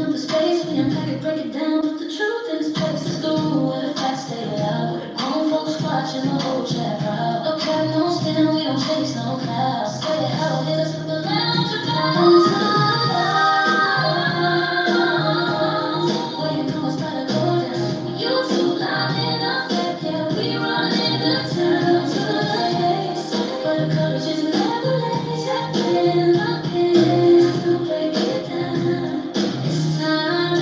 up the space, we unpack it, break it down, put the truth in its place. Let's go where the facts stay out. Home folks watching the whole chat crowd. No cap, no spin, we don't chase no clouds. Say it how it is, put the lounge down to the ground. Where you know it's better go down. You two loud enough, yeah, we running the town to the place. But the courage is never late. Tapping up in to break it down. It's time to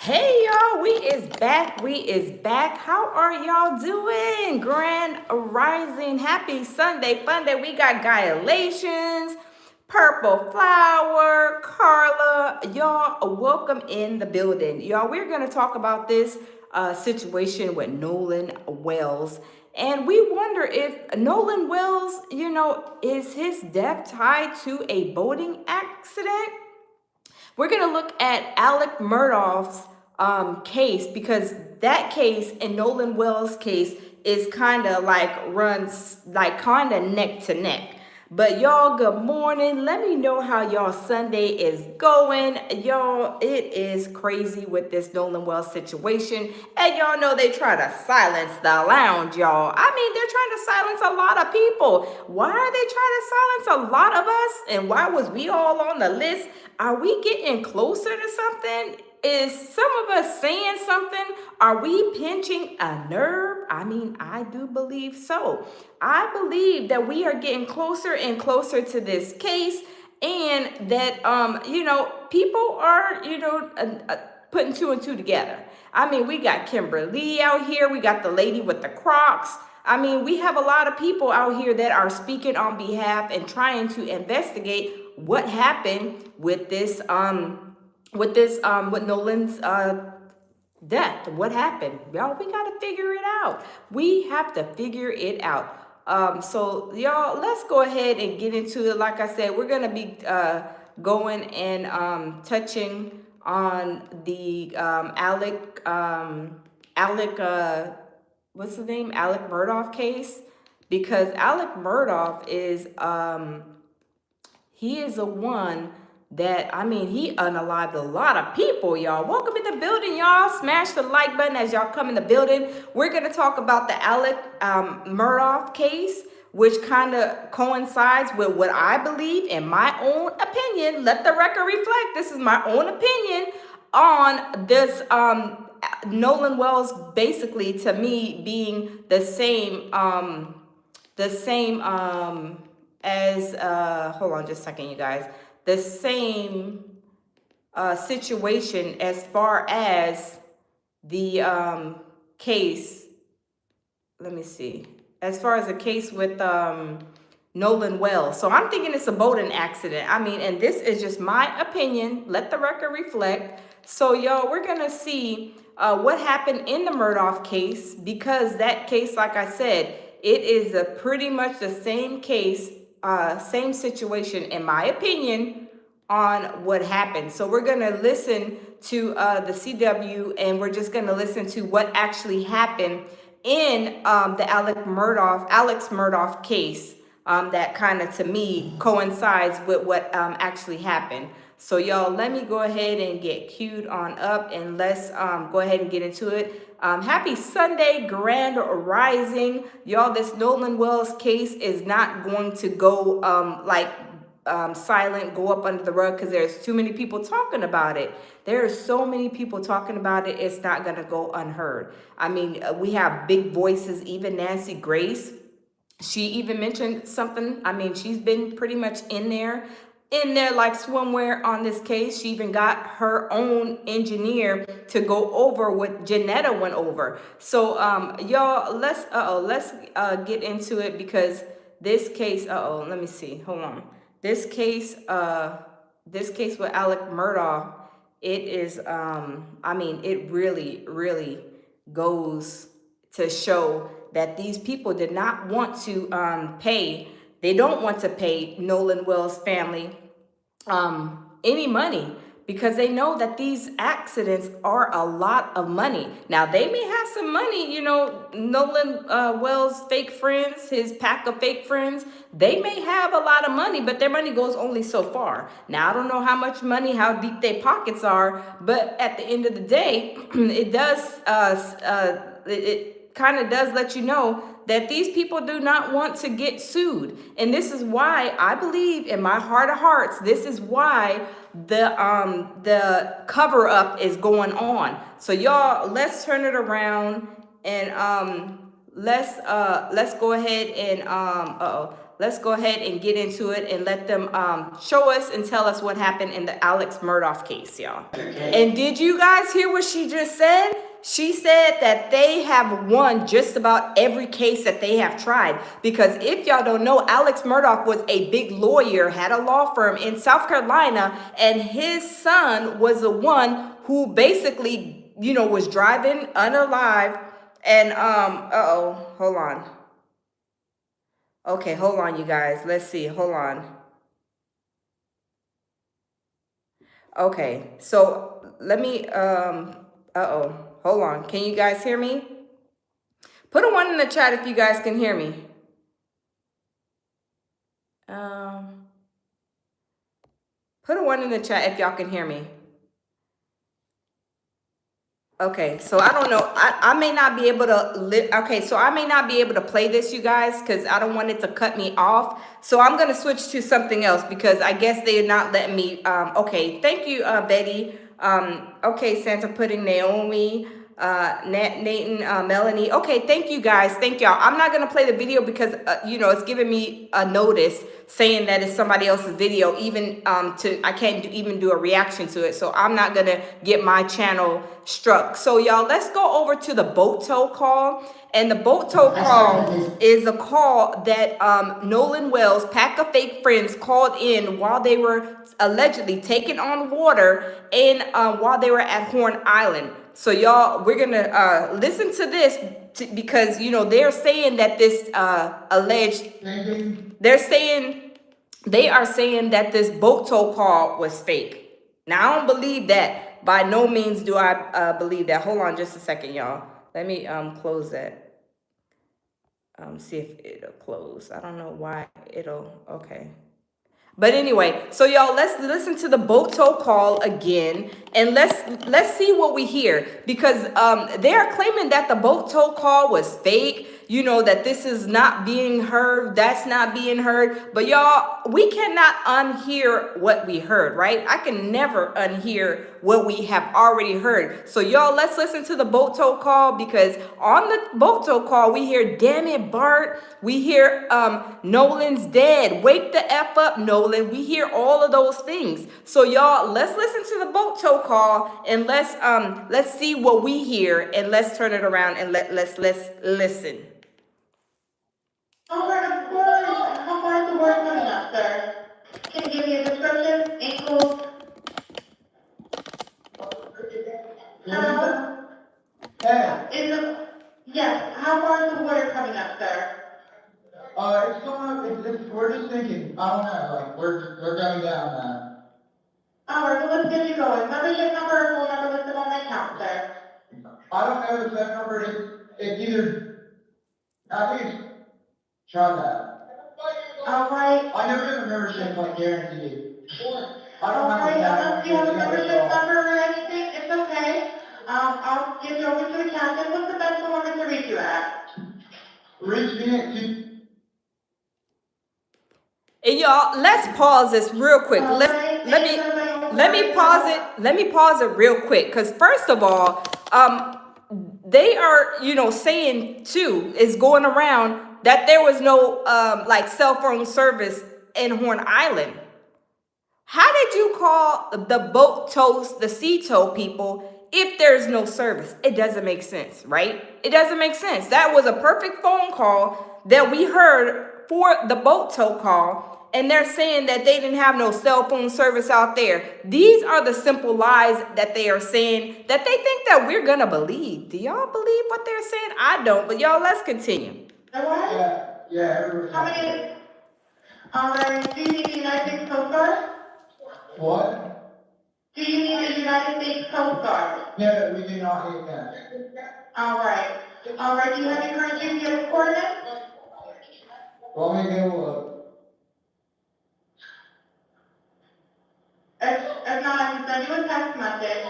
Hey y'all, we is back. How are y'all doing? Grand Rising, happy Sunday fun day. We got Gyalations, Purple Flower, Carla. Y'all, welcome in the building. Y'all, we're gonna talk about this situation with Nolan Wells. And we wonder if Nolan Wells, is his death tied to a boating accident? We're going to look at Alec Murdaugh's case, because that case and Nolan Wells' case is kind of like runs like kind of neck to neck. But y'all, good morning. Let me know how y'all Sunday is going. Y'all, it is crazy with this Nolan Wells situation. And y'all know they try to silence the lounge, y'all. I mean, they're trying to silence a lot of people. Why are they trying to silence a lot of us? And why was we all on the list? Are we getting closer to something? Is some of us saying something? Are we pinching a nerve? I mean, I do believe so. I believe that we are getting closer and closer to this case, and that people are putting two and two together. I mean, we got Kimberly out here. We got the lady with the Crocs. I mean, we have a lot of people out here that are speaking on behalf and trying to investigate what happened with this with Nolan's death. What happened? Y'all, we got to figure it out. We have to figure it out. So y'all, let's go ahead and get into it. Like I said, we're going to be going and touching on the what's his name? Alec Murdaugh case, because Alec Murdaugh is he is the one that, I mean, he unalived a lot of people, y'all. Welcome in the building, y'all. Smash the like button as y'all come in the building. We're going to talk about the Alec Murdaugh case, which kind of coincides with what I believe, in my own opinion. Let the record reflect. This is my own opinion on this Nolan Wells, basically, to me, being the same as hold on just a second, you guys. The same situation as far as the case. Let me see. As far as the case with Nolan Wells. So I'm thinking it's a boating accident. I mean, and this is just my opinion. Let the record reflect. So, y'all, we're going to see what happened in the Murdaugh case, because that case, like I said, it is pretty much the same case, same situation, in my opinion, on what happened. So we're going to listen to the CW, and we're just going to listen to what actually happened in the Alex Murdaugh case, that kind of, to me, coincides with what actually happened. So y'all, let me go ahead and get queued on up, and let's go ahead and get into it. Happy Sunday, Grand Rising. Y'all, this Nolan Wells case is not going to go silent, go up under the rug, because there's too many people talking about it. There are so many people talking about it, it's not going to go unheard. I mean, we have big voices, even Nancy Grace. She even mentioned something. I mean, she's been pretty much in there like swimwear on this case. She even got her own engineer to go over what Janetta went over. So y'all, let's get into it, because this case, let me see, hold on. This case with Alec Murdaugh, it is I mean, it really goes to show that these people did not want to pay. They don't want to pay Nolan Wells' family any money because they know that these accidents are a lot of money. Now, they may have some money, you know, Nolan Wells' fake friends, his pack of fake friends, they may have a lot of money, but their money goes only so far. Now, I don't know how much money, how deep their pockets are, but at the end of the day, it does, it kind of does let you know that these people do not want to get sued. And this is why I believe in my heart of hearts, this is why the cover up is going on. So y'all, let's turn it around and let's go ahead and let's go ahead and get into it and let them show us and tell us what happened in the Alex Murdaugh case, y'all. And did you guys hear what she just said? She said that they have won just about every case that they have tried. Because if y'all don't know, Alex Murdaugh was a big lawyer, had a law firm in South Carolina, and his son was the one who basically, you know, was driving unalive and hold on. Okay, hold on, you guys. Let's see. Hold on. Okay, so let me hold on. Can you guys hear me? Put a 1 in the chat if you guys can hear me. Put a 1 in the chat if y'all can hear me. Okay, so I don't know. I may not be able to okay, so I may not be able to play this, you guys, because I don't want it to cut me off. So I'm gonna switch to something else because I guess they're not letting me. Okay, thank you, Betty. Okay, Santa Pudding, Naomi, Nathan, Melanie. Okay, thank you guys. Thank y'all. I'm not gonna play the video because you know, it's giving me a notice saying that it's somebody else's video. Even I can't even do a reaction to it. So I'm not gonna get my channel struck. So y'all, let's go over to the boat tow call. And the boat tow call is a call that Nolan Wells' pack of fake friends called in while they were allegedly taking on water in while they were at Horn Island. So y'all, we're gonna listen to this because you know they're saying that this alleged, they are saying that this boat tow call was fake. Now I don't believe that. By no means do I believe that. Hold on just a second, y'all. Let me close that. See if it'll close. I don't know why it'll. Okay. But anyway, so y'all, let's listen to the boat tow call again, and let's see what we hear, because they are claiming that the boat tow call was fake. You know, that this is not being heard, that's not being heard. But y'all, we cannot unhear what we heard, right? I can never unhear what we have already heard. So y'all, let's listen to the boat tow call, because on the boat tow call, we hear, damn it, Bart. We hear, Nolan's dead. Wake the F up, Nolan. We hear all of those things. So y'all, let's listen to the boat tow call, and let's see what we hear, and let's turn it around and let's listen. How far is the word coming up, sir? Can you give me a description? Ankles? Hello? Yes, how far is the water coming up, sir? It's going up, we're just thinking, I don't know, like, we're going down now. Alright, well, let's get you going. Membership number or phone number listed on the account, sir? I don't know the phone number, it's either, I think it's, try that. Alright. I never did a membership, like, guaranteed. I don't Alright, have unless you have a membership number or anything, it's okay. I'll give you over to the captain. What's the best phone number to reach you at? Reach me at 2. And y'all, let's pause this real quick. Let me pause it. Let me pause it real quick, because first of all, they are, you know, saying too, is going around that there was no like cell phone service in Horn Island. How did you call the boat tows, the sea tow people, if there's no service? It doesn't make sense, right? It doesn't make sense. That was a perfect phone call that we heard for the boat tow call. and they're saying that they didn't have no cell phone service out there. These are the simple lies that they are saying that they think that we're gonna believe. Do y'all believe what they're saying? I don't, but y'all, let's continue. Yeah, everybody. How many? All right, do you need the United States Coast Guard? What? Do you need the United States Coast Guard? No, we do not need that. All right. All right, do you have your current GPS coordinates? Want me to go, If not, I can send you a text message.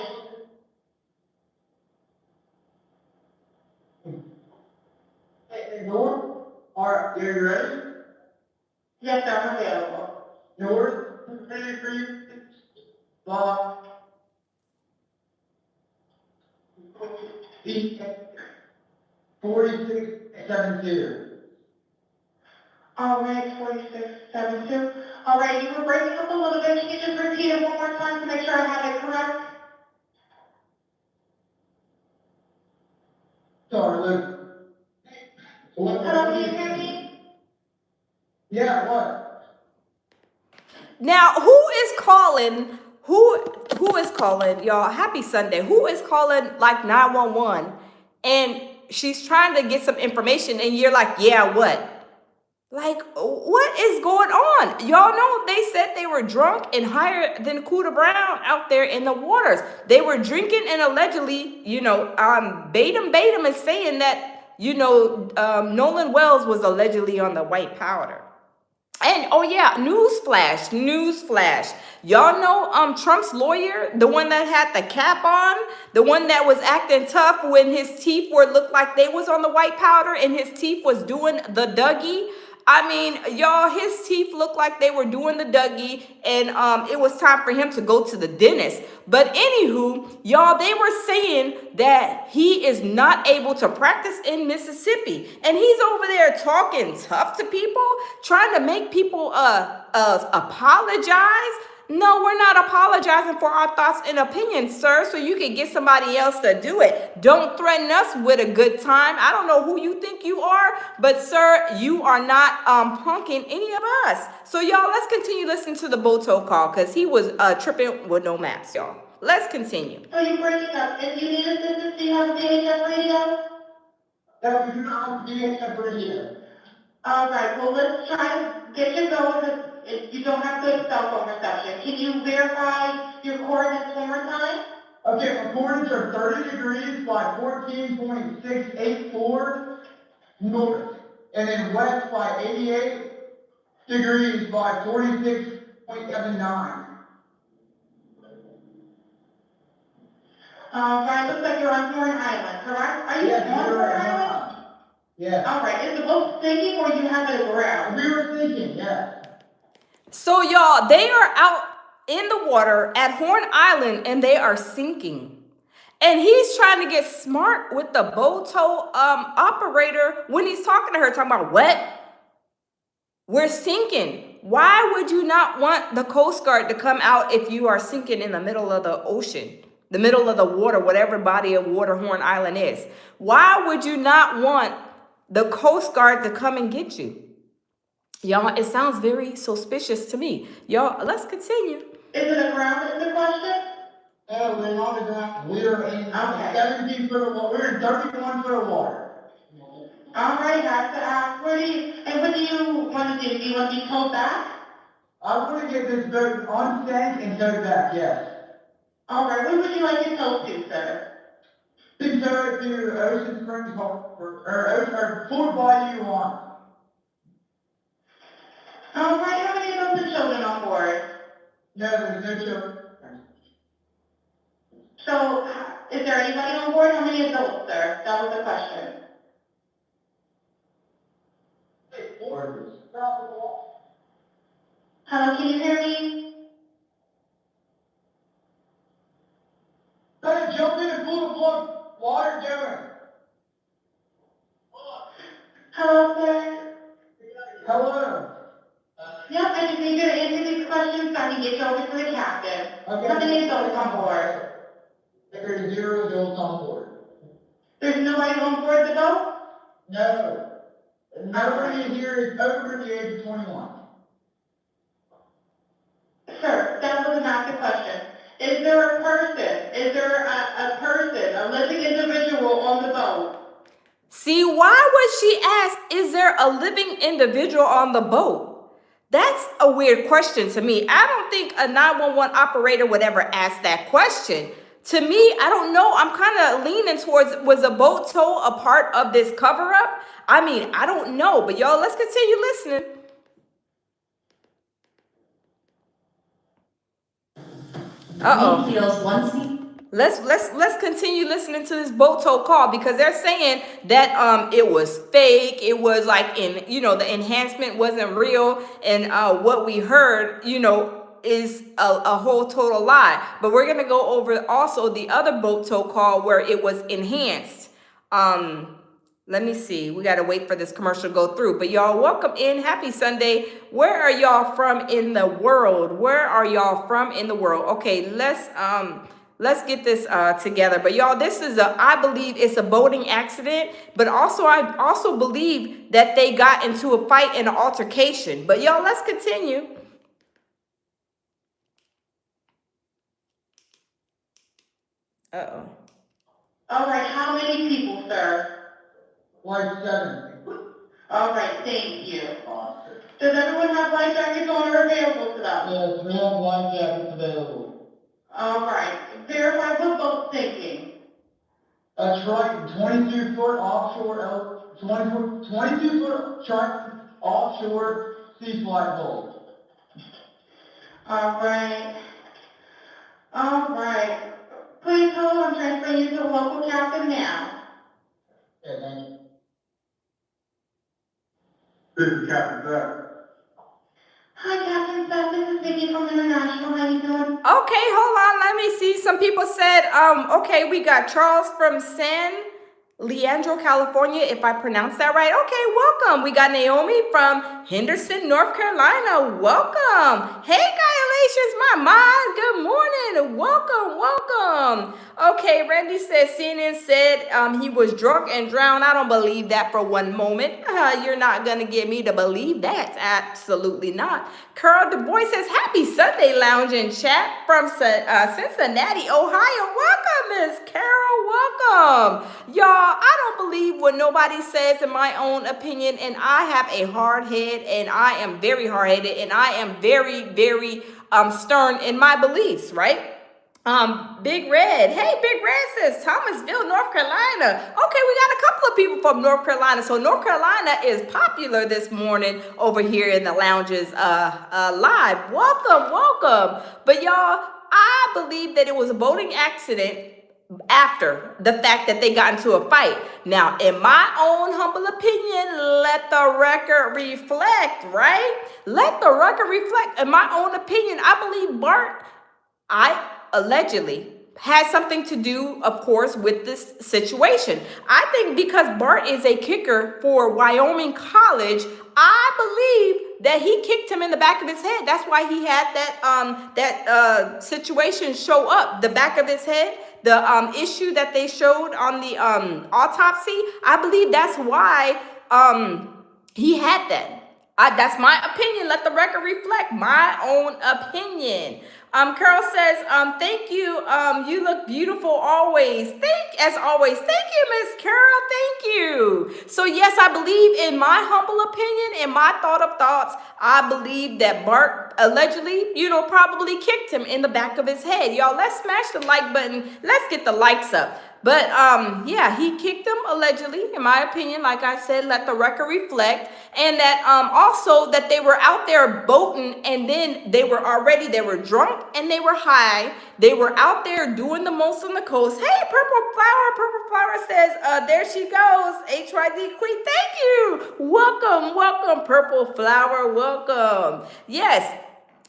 Hey, North? Alright, you ready? Yes, sir, I'm available. North, 33, 4672. All right, 4672. All right, you were breaking up a little bit. Can you just repeat it one more time to make sure I have it correct? Sorry, Luke. Hello, can you hear me? Yeah, what? Now, who is calling? Who is calling, y'all? Happy Sunday. Who is calling like 911 and she's trying to get some information and you're like, yeah, what? Like, what is going on? Y'all know they said they were drunk and higher than Cuda Brown out there in the waters. They were drinking and allegedly, Batum is saying that, Nolan Wells was allegedly on the white powder. And oh yeah, newsflash. Y'all know Trump's lawyer, the one that had the cap on, the one that was acting tough when his teeth looked like they was on the white powder and his teeth was doing the Dougie. I mean, y'all, his teeth looked like they were doing the Dougie, and it was time for him to go to the dentist. But anywho, y'all, they were saying that he is not able to practice in Mississippi, and he's over there talking tough to people, trying to make people apologize. No, we're not apologizing for our thoughts and opinions, sir, so you can get somebody else to do it. Don't threaten us with a good time. I don't know who you think you are, but sir, you are not punking any of us. So y'all, let's continue listening to the Boto call because he was tripping with no maps, y'all. Let's continue. So you're breaking up. If you need assistance, do you have a VHF radio? No, we do not have VHF radio. All right, well, let's try to get you going because you don't have good cell phone reception. Can you verify your coordinates one more time? Okay, my coordinates are 30 degrees by 14.684 north, and then west by 88 degrees by 46.79. Right, looks like you're on Horn Island, correct? Are you Yes, on we were Horn Island? Yeah. All right, is the boat sinking or you have it aground? We were thinking, yeah. So y'all, they are out in the water at Horn Island and they are sinking. And he's trying to get smart with the Boto operator when he's talking to her, talking about what? We're sinking. Why would you not want the Coast Guard to come out if you are sinking in the middle of the ocean, the middle of the water, whatever body of water Horn Island is? Why would you not want the Coast Guard to come and get you? Y'all, it sounds very suspicious to me. Y'all, let's continue. Is it aground is the question? No, we're not aground. We're in 17 foot of water. We're in 31 foot of water. All right, have to ask. What do you want to do? Do you want to be towed back? I want to get this boat unsank and towed back, yes. All right, where would you like it towed to, sir? We can tow it to Ocean Springs or Fort Bayou on. All right, how many adults and children on board? No, there's no children. So, is there anybody on board? How many adults, sir? That was the question. Hello, can you hear me? Better jump in and pull the plug. Water going. Hello, sir. Hello. Yep, I just need you to answer these questions so I can get you over to the captain. Okay. How many adults on board? There's 0 adults on board. There's nobody on board the boat? No. Nobody here is over the age of 21. that wasn't asked a question. Is there a person? Is there a person, a living individual on the boat? See, why would she ask, is there a living individual on the boat? That's a weird question to me. I don't think a 911 operator would ever ask that question. To me, I don't know. I'm kind of leaning towards, was a boat tow a part of this cover up? I mean, I don't know. But y'all, let's continue listening. Let's continue listening to this boat tow call, because they're saying that it was fake. It was like, the enhancement wasn't real, and what we heard is a whole total lie. But we're gonna go over also the other boat tow call where it was enhanced. Let me see. We got to wait for this commercial to go through. But y'all, welcome in. Happy Sunday. Where are y'all from in the world? Where are y'all from in the world? Okay, let's get this together. But y'all, this is I believe it's a boating accident. But also, I also believe that they got into a fight and an altercation. But y'all, let's continue. Uh-oh. All right, how many people, sir? Like 7. All right, thank you. Does everyone have life jackets on or available to them? Yes, we have life jackets available. All right, verify what boat's sinking. A Triton 22-foot offshore, 22-foot Triton offshore sea flight boat. All right. All right. Please hold on, transferring you to the local captain now. Yeah, thank you. This is Captain Seth. Hi, Captain Seth. This is Vicky from International. How you doing? Okay, hold on. Let me see. Some people said, okay, we got Charles from San Leandro, California, if I pronounced that right. Okay, welcome. We got Naomi from Henderson, North Carolina. Welcome. Hey, Gyalations, my mind. Good morning. Welcome. Okay, Randy says CNN said he was drunk and drowned. I don't believe that for one moment. You're not going to get me to believe that. Absolutely not. Carl Du Bois says, happy Sunday lounge in chat from Cincinnati, Ohio. Welcome, Miss Carol. Welcome. Y'all, I don't believe what nobody says in my own opinion, and I have a hard head, and I am very hard-headed, and I am very, very stern in my beliefs, right? Big Red. Hey, Big Red says Thomasville, North Carolina. Okay, we got a couple of people from North Carolina. So North Carolina is popular this morning over here in the lounges live. Welcome. But y'all, I believe that it was a boating accident after the fact that they got into a fight. Now, in my own humble opinion, let the record reflect, right? Let the record reflect. In my own opinion, I believe Bart, allegedly has something to do, of course, with this situation. I think because Bart is a kicker for Wyoming College, I believe that he kicked him in the back of his head. That's why he had that situation show up, the back of his head, the issue that they showed on the autopsy. I believe that's why he had that. That's my opinion. Let the record reflect my own opinion. Carol says, thank you. You look beautiful always. As always. Thank you, Miss Carol. Thank you. So yes, I believe, in my humble opinion, in my thought of thoughts, I believe that Bart allegedly, probably kicked him in the back of his head. Y'all, let's smash the like button. Let's get the likes up. But yeah, he kicked him allegedly, in my opinion. Like I said, let the record reflect. And that also that they were out there boating, and then they were drunk and they were high. They were out there doing the most on the coast. Hey, Purple Flower says, there she goes, HYD Queen. Thank you. Welcome, Purple Flower. Welcome. Yes.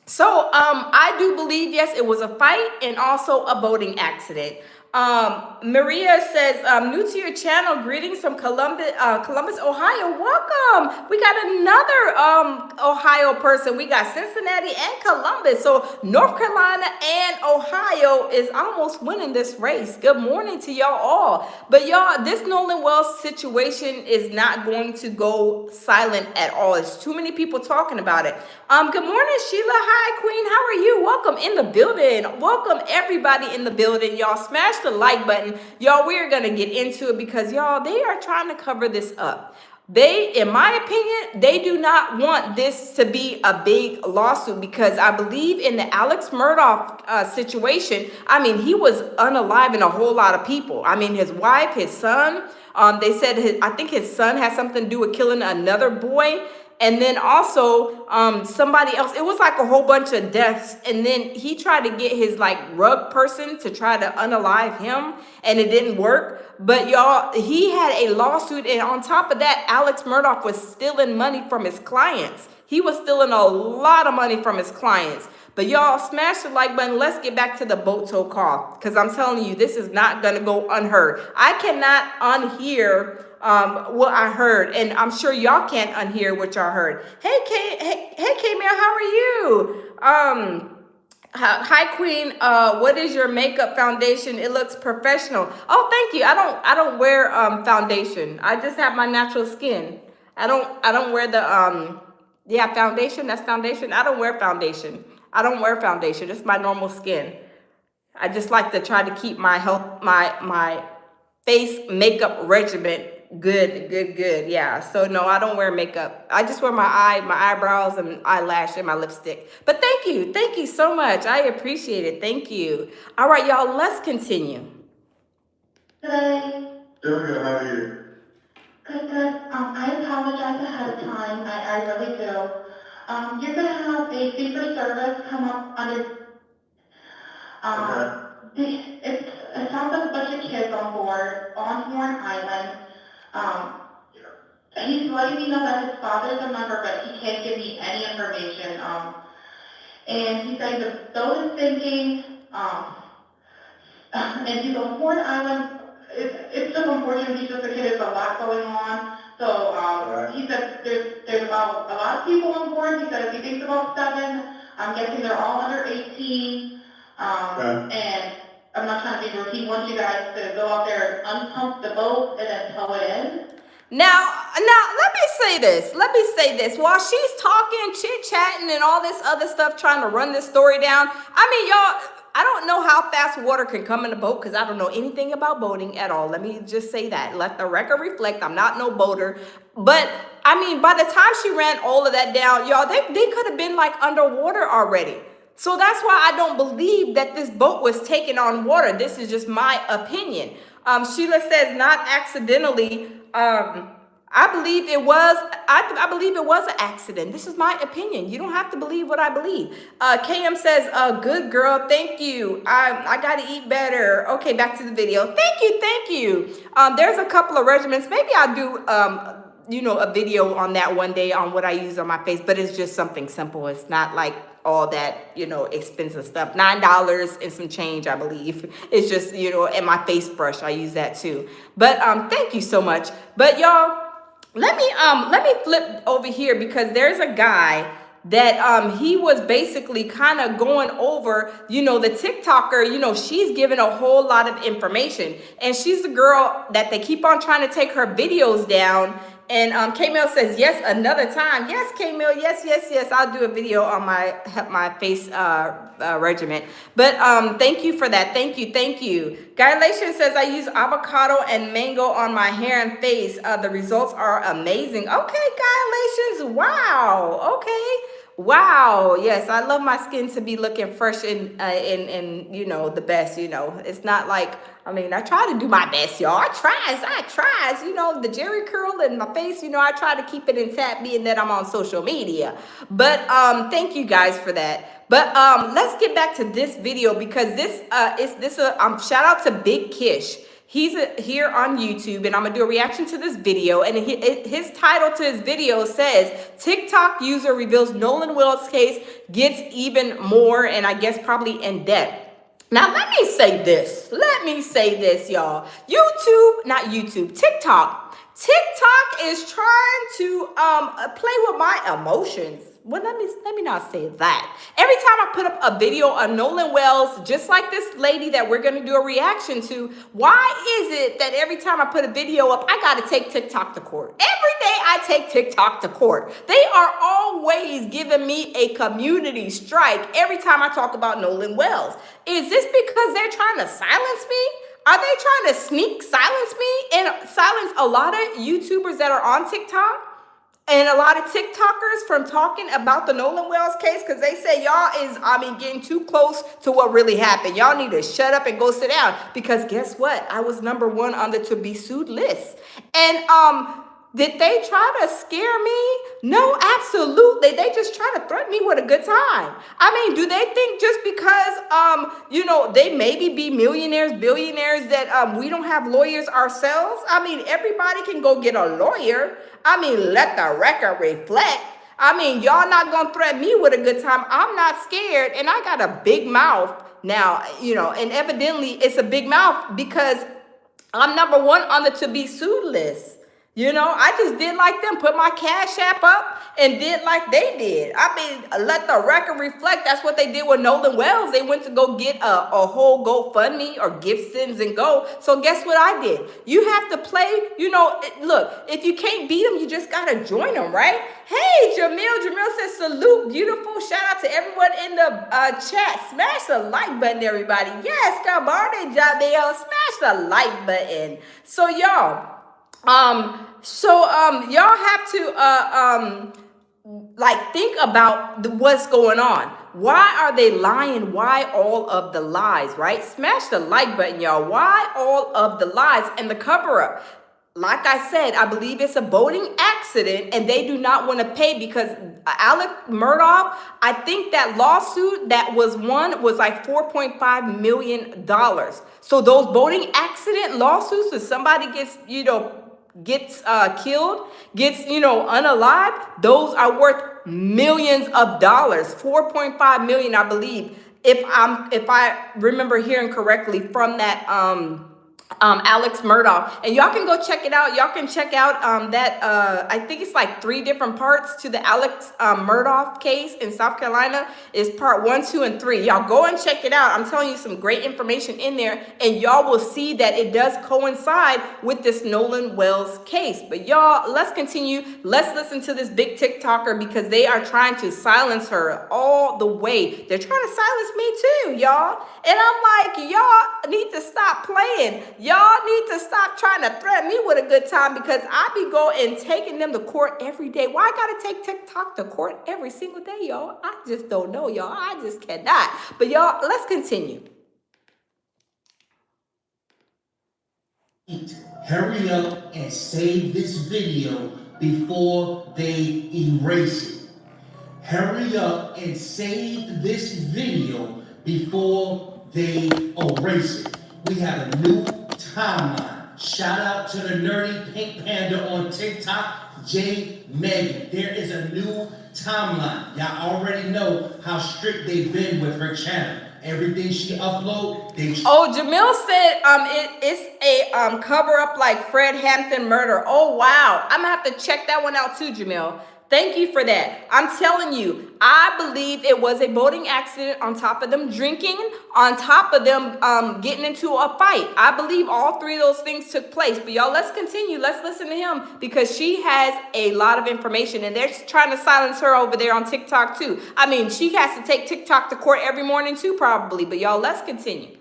So I do believe, yes, it was a fight and also a boating accident. Maria says, new to your channel, greetings from Columbus, Ohio. Welcome. We got another Ohio person. We got Cincinnati and Columbus. So North Carolina and Ohio is almost winning this race. Good morning to y'all all. But y'all, this Nolan Wells situation is not going to go silent at all. It's too many people talking about it. Good morning, Sheila. Hi, Queen. How are you? Welcome in the building. Welcome everybody in the building. Y'all smash the like button. Y'all, we're going to get into it because y'all, they are trying to cover this up. They, in my opinion, they do not want this to be a big lawsuit because I believe in the Alex Murdaugh situation, I mean, he was unaliving a whole lot of people. I mean, his wife, his son, they said, I think his son had something to do with killing another boy. And then also somebody else, it was like a whole bunch of deaths. And then he tried to get his like rug person to try to unalive him and it didn't work. But y'all, he had a lawsuit. And on top of that, Alex Murdaugh was stealing money from his clients. He was stealing a lot of money from his clients. But y'all, smash the like button. Let's get back to the boat tow call. Because I'm telling you, this is not going to go unheard. I cannot unhear what I heard, and I'm sure y'all can't unhear what y'all heard. Hey, K-Mail, how are you? Hi, Queen. What is your makeup foundation? It looks professional. Oh, thank you. I don't wear foundation. I just have my natural skin. I don't wear the yeah, foundation. That's foundation. I don't wear foundation. I don't wear foundation. It's my normal skin. I just like to try to keep my health, my face makeup regimen good. Yeah. So no, I don't wear makeup. I just wear my eyebrows and eyelash and my lipstick. But thank you so much. I appreciate it. Thank you. All right, y'all, let's continue. Today, Doing good, how are you? good. I apologize ahead of time. I really do. You're gonna have a fee for service come up under. It sounds like a bunch of kids on board on Horn Island. He's letting me know that his father's a member, but he can't give me any information. And he's saying the boat is sinking. And he's on Horn Island. It's just unfortunate. He's just a kid. There's a lot going on. So he said there's about a lot of people on board. He said if he thinks about 7, I'm guessing they're all under 18. And I'm not trying to be rude. He wants you guys to go out there and unpump the boat and then tow it in. Now, let me say this. While she's talking, chit-chatting, and all this other stuff, trying to run this story down, I mean, y'all, I don't know how fast water can come in a boat because I don't know anything about boating at all. Let me just say that. Let the record reflect. I'm not no boater. But, I mean, by the time she ran all of that down, y'all, they could have been, like, underwater already. So that's why I don't believe that this boat was taken on water. This is just my opinion. Sheila says not accidentally. I believe it was. I believe it was an accident. This is my opinion. You don't have to believe what I believe. KM says, "Good girl, thank you. I got to eat better." Okay, back to the video. Thank you. There's a couple of regimens. Maybe I'll do a video on that one day on what I use on my face. But it's just something simple. It's not like all that, expensive stuff. $9 and some change, I believe. It's just, and my face brush, I use that too. But thank you so much. But y'all, let me flip over here because there's a guy that he was basically kind of going over, the TikToker, she's giving a whole lot of information. And she's the girl that they keep on trying to take her videos down. And K-Mail says, yes, another time. Yes, K-Mail, yes. I'll do a video on my face regimen. But thank you for that. Thank you. Gylation says, I use avocado and mango on my hair and face. The results are amazing. Okay, Gylations. Wow. Okay. Wow. Yes, I love my skin to be looking fresh and the best, It's not like, I try to do my best, y'all. I tries, the Jerry curl in my face, I try to keep it intact being that I'm on social media. But thank you guys for that. But let's get back to this video because shout out to Big Kish. He's here on YouTube, and I'm going to do a reaction to this video. And his title to his video says, TikTok user reveals Nolan Wells case gets even more, and I guess probably in debt. Now, let me say this. Let me say this, y'all. YouTube, not YouTube, TikTok. TikTok is trying to play with my emotions. Well, let me not say that. Every time I put up a video on Nolan Wells, just like this lady that we're gonna do a reaction to, why is it that every time I put a video up, I gotta take TikTok to court? Every day I take TikTok to court. They are always giving me a community strike every time I talk about Nolan Wells. Is this because they're trying to silence me? Are they trying to sneak silence me and silence a lot of YouTubers that are on TikTok? And a lot of TikTokers from talking about the Nolan Wells case, because they say y'all is, getting too close to what really happened. Y'all need to shut up and go sit down. Because guess what? I was #1 on the to be sued list. And did they try to scare me? No, absolutely. They just try to threaten me with a good time. Do they think just because, they maybe be millionaires, billionaires, that we don't have lawyers ourselves? Everybody can go get a lawyer. Let the record reflect. Y'all not going to threaten me with a good time. I'm not scared, and I got a big mouth now, and evidently it's a big mouth because I'm #1 on the to be sued list. I just did like them, put my Cash App up and did like they did. Let the record reflect. That's what they did with Nolan Wells. They went to go get a whole GoFundMe or gift sends and go. So guess what I did? You have to play, look, if you can't beat them, you just got to join them, right? Hey, Jamil. Jamil says, salute, beautiful. Shout out to everyone in the chat. Smash the like button, everybody. Yes, good morning, Jamil. Smash the like button. So, y'all. Y'all have to think about what's going on. Why are they lying? Why all of the lies, right? Smash the like button, y'all. Why all of the lies and the cover up? Like I said, I believe it's a boating accident and they do not want to pay because Alec Murdaugh, I think that lawsuit that was won was like $4.5 million. So those boating accident lawsuits, if somebody gets killed, gets, unalived, those are worth millions of dollars. 4.5 million, I believe, if I remember hearing correctly from that Alex Murdaugh. And y'all can go check it out. Y'all can check out I think it's like 3 different parts to the Alex Murdaugh case in South Carolina. Is part 1, 2, and 3. Y'all go and check it out. I'm telling you some great information in there, and y'all will see that it does coincide with this Nolan Wells case. But y'all, let's continue. Let's listen to this big TikToker because they are trying to silence her all the way. They're trying to silence me too, y'all. And I'm like, y'all need to stop playing. Y'all need to stop trying to threaten me with a good time because I be going and taking them to court every day. Why I gotta take TikTok to court every single day, y'all? I just don't know, y'all. I just cannot. But y'all, let's continue. Hurry up and save this video before they erase it. Hurry up and save this video before they erase it. We have a new timeline. Shout out to the nerdy pink panda on TikTok, J Megan. There is a new timeline. Y'all already know how strict they've been with her channel. Everything she upload, Jamil said it's a cover up like Fred Hampton murder. Oh wow. I'm gonna have to check that one out too, Jamil. Thank you for that. I'm telling you, I believe it was a boating accident on top of them drinking, on top of them getting into a fight. I believe all 3 of those things took place. But y'all, let's continue. Let's listen to him because she has a lot of information and they're trying to silence her over there on TikTok too. She has to take TikTok to court every morning too probably. But y'all, let's continue.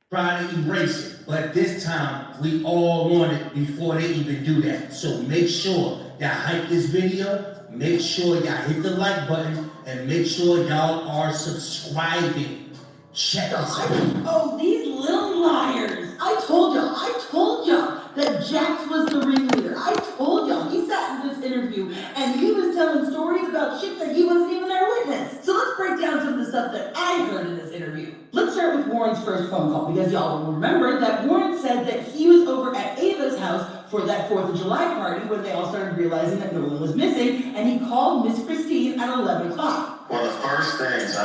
Try to erase it, but this time we all want it before they even do that. So make sure y'all hype this video, make sure y'all hit the like button, and make sure y'all are subscribing. Check us out. Oh, these little liars. I told y'all that Jax was the ringleader. I told y'all. He sat in this interview and he was telling stories about shit that he wasn't even there witness. So let's break down some of the stuff that I heard in this interview. Let's start with Warren's first phone call because y'all will remember that Warren said that he was over at Ava's house for that 4th of July party when they all started realizing that Nolan was missing, and he called Miss Christine at 11 o'clock. One of the first things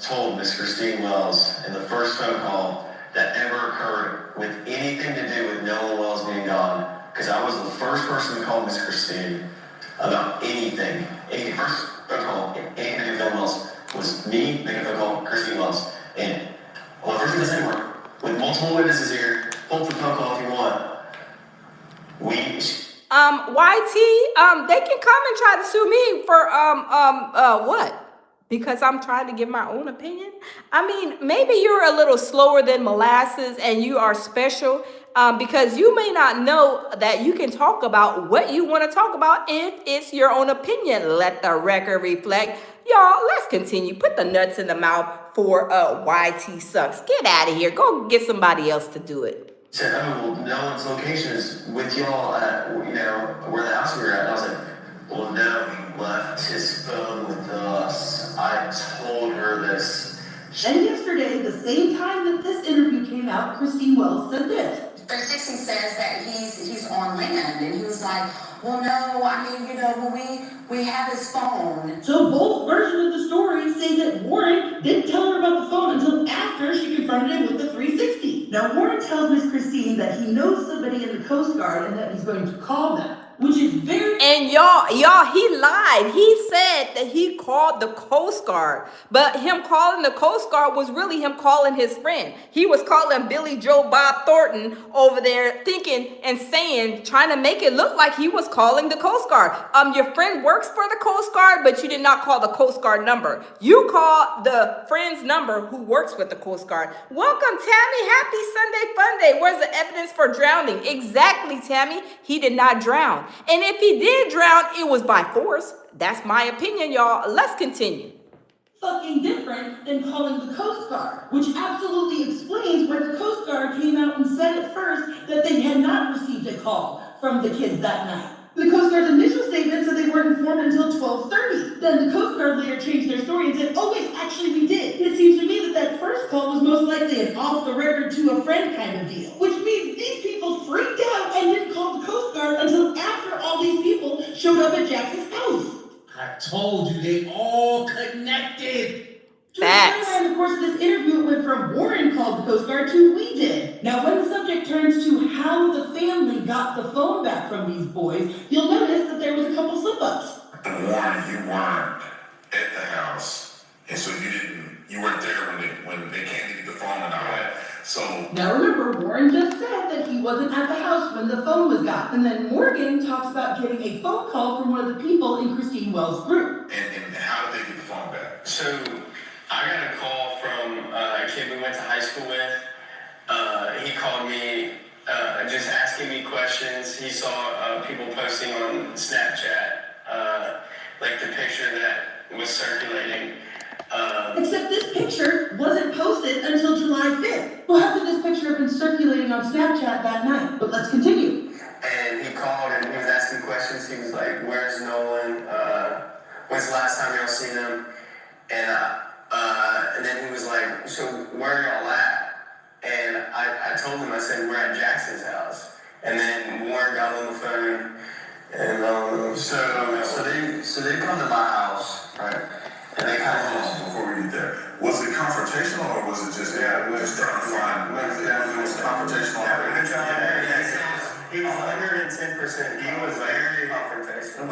told Miss Christine Wells in the first phone call that ever occurred with anything to do with Nolan Wells being gone, because I was the first person to call Miss Christine about anything. Any first phone call, anything to do with Nolan Wells was me making a phone call, Christine Wells. And well, the first thing I said were, with multiple witnesses here, hold the phone call if you want. YT, they can come and try to sue me for what? Because I'm trying to give my own opinion. I mean, maybe you're a little slower than molasses and you are special, because you may not know that you can talk about what you want to talk about if it's your own opinion. Let the record reflect. Y'all, let's continue. Put the nuts in the mouth for YT sucks. Get out of here. Go get somebody else to do it. Said, oh, well, Nolan's location is with y'all at, where the house we were at. And I was like, well, no, he left his phone with us. I told her this. And yesterday, the same time that this interview came out, Christine Wells said this. 360 says that he's on land, and he was like, well, no, I mean, well, we have his phone. So both versions of the story say that Warren didn't tell her about the phone until after she confronted him with the 360. Now, Warren tells Miss Christine that he knows somebody in the Coast Guard and that he's going to call them, which is very... And y'all, he lied. He said that he called the Coast Guard, but him calling the Coast Guard was really him calling his friend. He was calling Billy Joe Bob Thornton over there, thinking and saying, trying to make it look like he was calling the Coast Guard. Your friend works for the Coast Guard, but you did not call the Coast Guard number. You called the friend's number who works with the Coast Guard. Welcome, Tammy. Happy Sunday Fun Day. Where's the evidence for drowning? Exactly, Tammy. He did not drown. And if he did drown, it was by force. That's my opinion, y'all. Let's continue. Fucking different than calling the Coast Guard, which absolutely explains where the Coast Guard came out and said at first that they had not received a call from the kids that night. The Coast Guard's initial statement said they weren't informed until 12:30. Then the Coast Guard later changed their story and said, oh wait, actually we did. It seems to me that first call was most likely an off the record to a friend kind of deal, which means these people freaked out and didn't call the Coast Guard until after all these people showed up at Jackson's house. I told you, they all connected. Facts. In the course of this interview, it went from Warren called the Coast Guard to we did. Now, when the subject turns to how the family got the phone back from these boys, you'll notice that there was a couple slip-ups. Warren, you weren't at the house, and so you weren't there when they came to get the phone and all that. So now remember, Warren just said that he wasn't at the house when the phone was got. And then Morgan talks about getting a phone call from one of the people in Christine Wells' group. And how did they get the phone back? So I got a call from a kid we went to high school with. He called me just asking me questions. He saw people posting on Snapchat, like the picture that was circulating. Except this picture wasn't posted until July 5th. Well, how could this picture have been circulating on Snapchat that night? But let's continue. And he called and he was asking questions. He was like, where's Nolan? When's the last time y'all seen him? And then he was like, so where are y'all at? And I told him, I said, we're at Jackson's house. And then Warren got on the phone. And so they come to my house, right? And they kind of, before we get there, was it confrontational or was it just it was fine? It was confrontational. He was 110%. He was very confrontational.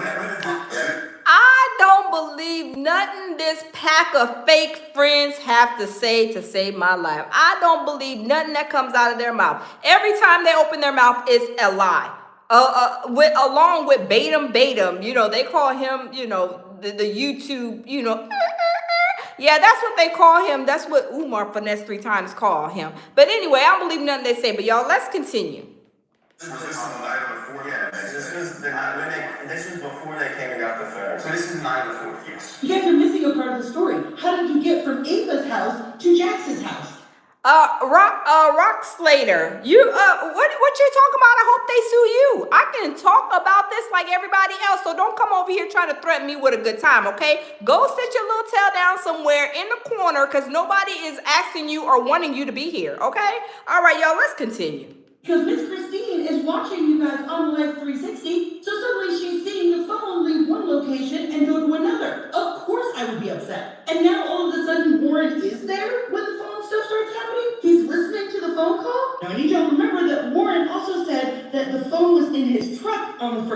I don't believe nothing this pack of fake friends have to say to save my life. I don't believe nothing that comes out of their mouth. Every time they open their mouth, it's a lie. Along with Batum, they call him, the YouTube, yeah, that's what they call him. That's what Umar Finesse 3 times call him. But anyway, I don't believe nothing they say. But y'all, let's continue. Was this on the night of the 4th? Yeah, this was before they came and got the phone. So this is the night of the 4th, yes. You guys are missing a part of the story. How did you get from Ava's house to Jackson's house? Rock Slater, what you talking about? I hope they sue you. I can talk about this like everybody else, so don't come over here trying to threaten me with a good time, okay? Go sit your little tail down somewhere in the corner because nobody is asking you or wanting you to be here, okay? All right, y'all, let's continue. Because Miss Christine is watching you guys on Life 360, so suddenly she's seeing the phone leave one location and go to another. Of course I would be upset.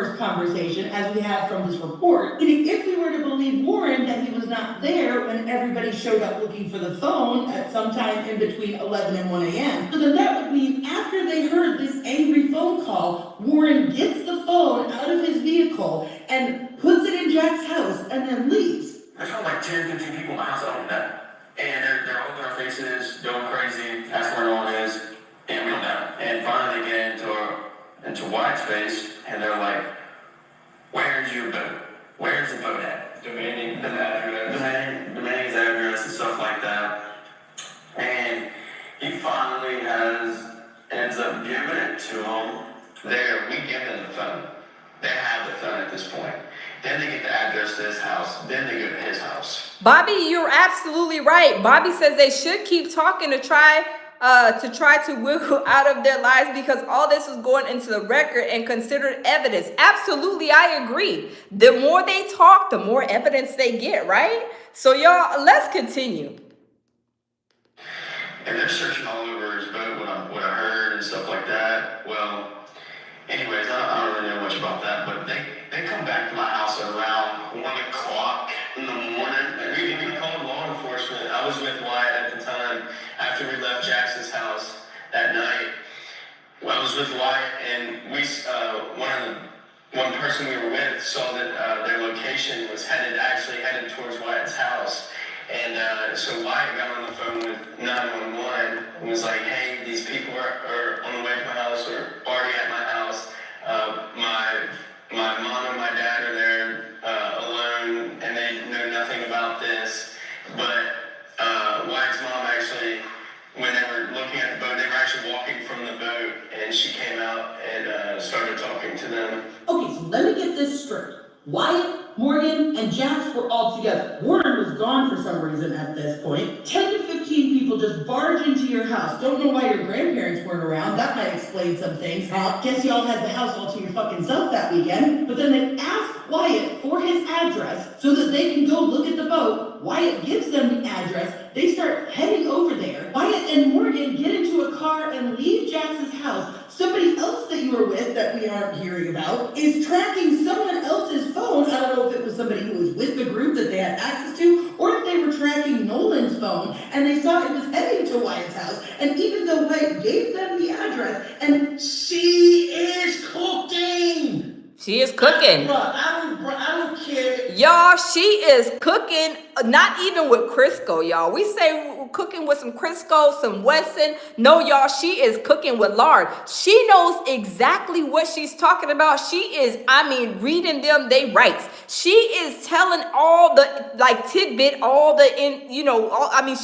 first conversation, as we have from this report, if we were to believe Warren that he was not there when everybody showed up looking for the phone at some time in between 11 and 1 a.m., so then that would mean after they heard this angry phone call, Warren gets the phone out of his vehicle and puts it in Jack's house and then leaves. There's probably like 10, 15 people in my house that don't know. And they're holding their faces, going crazy, asking where Nolan is, and we don't know. And finally they get into Wyatt's face, and they're like, "Where's your boat? Where's the boat at?" Demanding his address and stuff like that. And he finally ends up giving it to him. We give them the phone. They have the phone at this point. Then they get the address to his house. Then they go to his house. Bobby, you're absolutely right. Bobby says they should keep talking to try to wiggle out of their lives because all this is going into the record and considered evidence. Absolutely, I agree. The more they talk, the more evidence they get, right? So y'all, let's continue. And they're searching all over his boat, what I heard and stuff like that. Well, anyways, I don't really know much about that, but they come back to my house around 1 o'clock in the morning. We called law enforcement. I was with Wyatt at the time after we left Jackson's house that night. Well, I was with Wyatt, and one person we were with saw that their location was actually headed towards Wyatt's house. And so Wyatt got on the phone with 911 and was like, "Hey, these people are on the way to my house or already at my house. My mom and my dad are there alone, and they know nothing about this." But Wyatt's mom actually, when they were looking at the boat, they were actually walking from the boat, and she came out and started talking to them. Okay, so let me get this straight. Wyatt, Morgan, and Jax were all together. Warren was gone for some reason at this point. 10 to 15 people just barge into your house. Don't know why your grandparents weren't around. That might explain some things. Guess y'all had the house all to your fucking self that weekend. But then they ask Wyatt for his address so that they can go look at the boat. Wyatt gives them the address. They start heading over there. Wyatt and Morgan get into a car and leave Jax's house. Somebody else that you were with that we aren't hearing about is tracking someone else's phone. I don't know if it was somebody who was with the group that they had access to, or if they were tracking Nolan's phone and they saw it was heading to Wyatt's house. And even though Wyatt gave them the address, and She is cooking. She is cooking. I don't care. Y'all, she is cooking, not even with Crisco, y'all. We say we're cooking with some Crisco, some Wesson. No, y'all, she is cooking with lard. She knows exactly what she's talking about. She is, reading them they rights. She is telling all the, tidbit,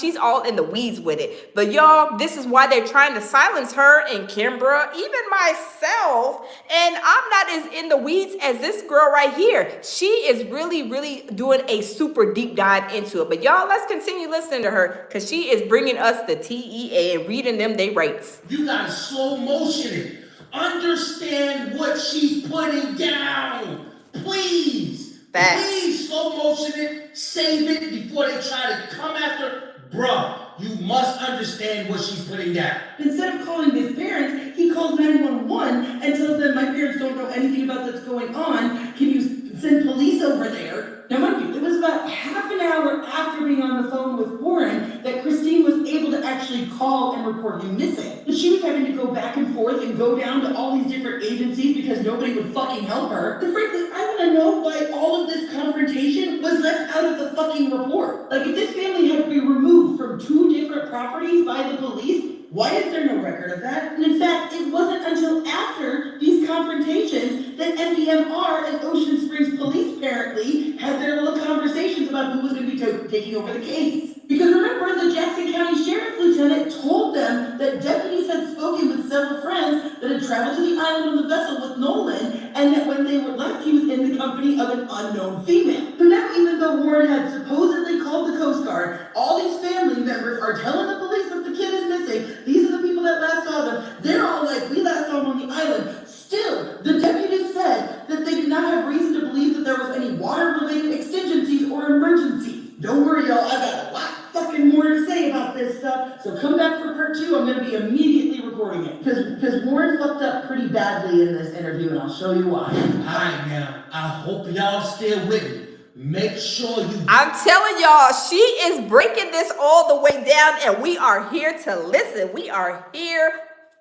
she's all in the weeds with it. But y'all, this is why they're trying to silence her and Kimbra, even myself. And I'm not as in the weeds as this girl right here. She is really, really doing a super deep dive into it. But y'all, let's continue listening to her because she is bringing us the TEA and reading them they rights. You gotta slow motion it. Understand what she's putting down. Please. Facts. Please slow motion it. Save it before they try to come after. Bruh, you must understand what she's putting down. instead of calling his parents, he calls 911 and tells them, "My parents don't know anything about what's going on. Can you send police over there?" Now, mind you, it was about half an hour after being on the phone with Warren that Christine was able to actually call and report him missing. But she was having to go back and forth and go down to all these different agencies because nobody would fucking help her. And frankly, I want to know why all of this confrontation was left out of the fucking report. Like, if this family had to be removed from 2 different properties by the police, why is there no record of that? And in fact, it wasn't until after these confrontations that NBMR and Ocean Springs Police apparently had their little conversations about who was going to be taking over the case. Because remember, the Jackson County Sheriff's Lieutenant told them that deputies had spoken with several friends that had traveled to the island on the vessel with Nolan, and that when they were left, he was in the company of an unknown female. So now, even though Warren had supposedly called the Coast Guard, all these family members are telling the police that the kid is missing. These are the people that last saw them. They're all like, "We last saw him on the island." Still, the deputies said that they did not have reason to believe that there was any water-related exigencies or emergencies. Don't worry, y'all, I got a lot fucking more to say about this stuff, so come back for part 2. I'm going to be immediately recording it. Because Warren fucked up pretty pretty badly in this interview, and I'll show you why. Alright now, I hope y'all still with me. Make sure you... I'm telling y'all, she is breaking this all the way down, and we are here to listen. We are here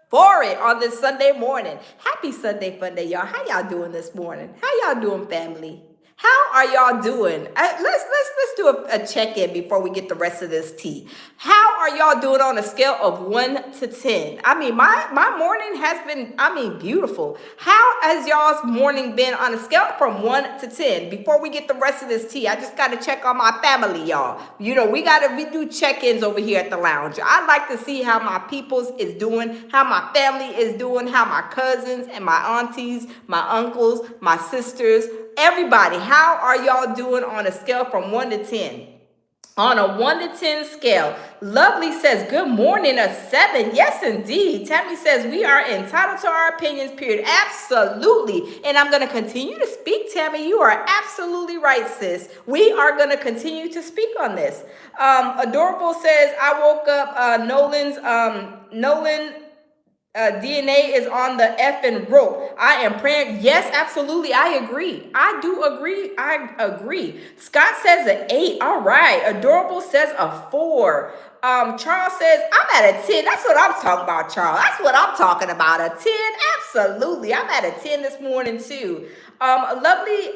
for it on this Sunday morning. Happy Sunday fun day, y'all. How y'all doing this morning? How y'all doing, family? How are y'all doing? Let's do a check-in before we get the rest of this tea. How are y'all doing on a scale of 1 to 10? I mean, my morning has been, beautiful. How has y'all's morning been on a scale from 1 to 10? Before we get the rest of this tea, I just got to check on my family, y'all. You know, we do check-ins over here at the lounge. I like to see how my peoples is doing, how my family is doing, how my cousins and my aunties, my uncles, my sisters, everybody, how are y'all doing on a scale from 1 to 10? On a 1 to 10 scale. Lovely says, good morning, a 7. Yes, indeed. Tammy says, we are entitled to our opinions, period. Absolutely. And I'm going to continue to speak, Tammy. You are absolutely right, sis. We are going to continue to speak on this. Adorable says, I woke up, Nolan DNA is on the effing rope. I am praying. Yes, absolutely. I agree. I do agree. I agree. Scott says an 8. All right. Adorable says a 4. Charles says, I'm at a 10. That's what I'm talking about, Charles. That's what I'm talking about. A 10. Absolutely. I'm at a 10 this morning too. Lovely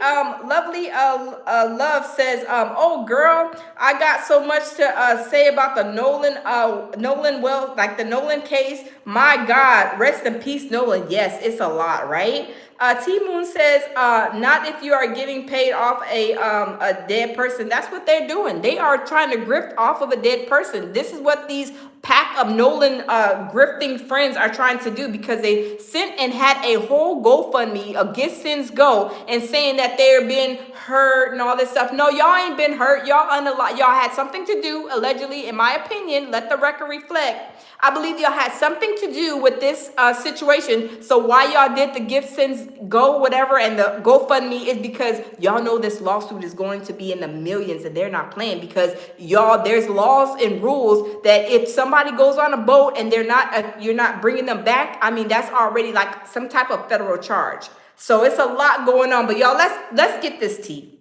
Love says, oh girl, I got so much to say about the Nolan Wells, like the Nolan case. My God, rest in peace, Nolan. Yes, it's a lot, right? T Moon says, not if you are getting paid off a dead person. That's what they're doing. They are trying to grift off of a dead person. This is what these pack of Nolan grifting friends are trying to do, because they sent and had a whole GoFundMe, a Get Sins Go, and saying that they're being hurt and all this stuff. No, y'all ain't been hurt. Y'all had something to do, allegedly, in my opinion. Let the record reflect. I believe y'all had something to do with this situation. So why y'all did the Gift Sins Go, whatever, and the GoFundMe is because y'all know this lawsuit is going to be in the millions, and they're not playing, because y'all, there's laws and rules that if somebody goes on a boat and they're not, you're not bringing them back, I mean, that's already like some type of federal charge. So it's a lot going on, but y'all, let's get this tea.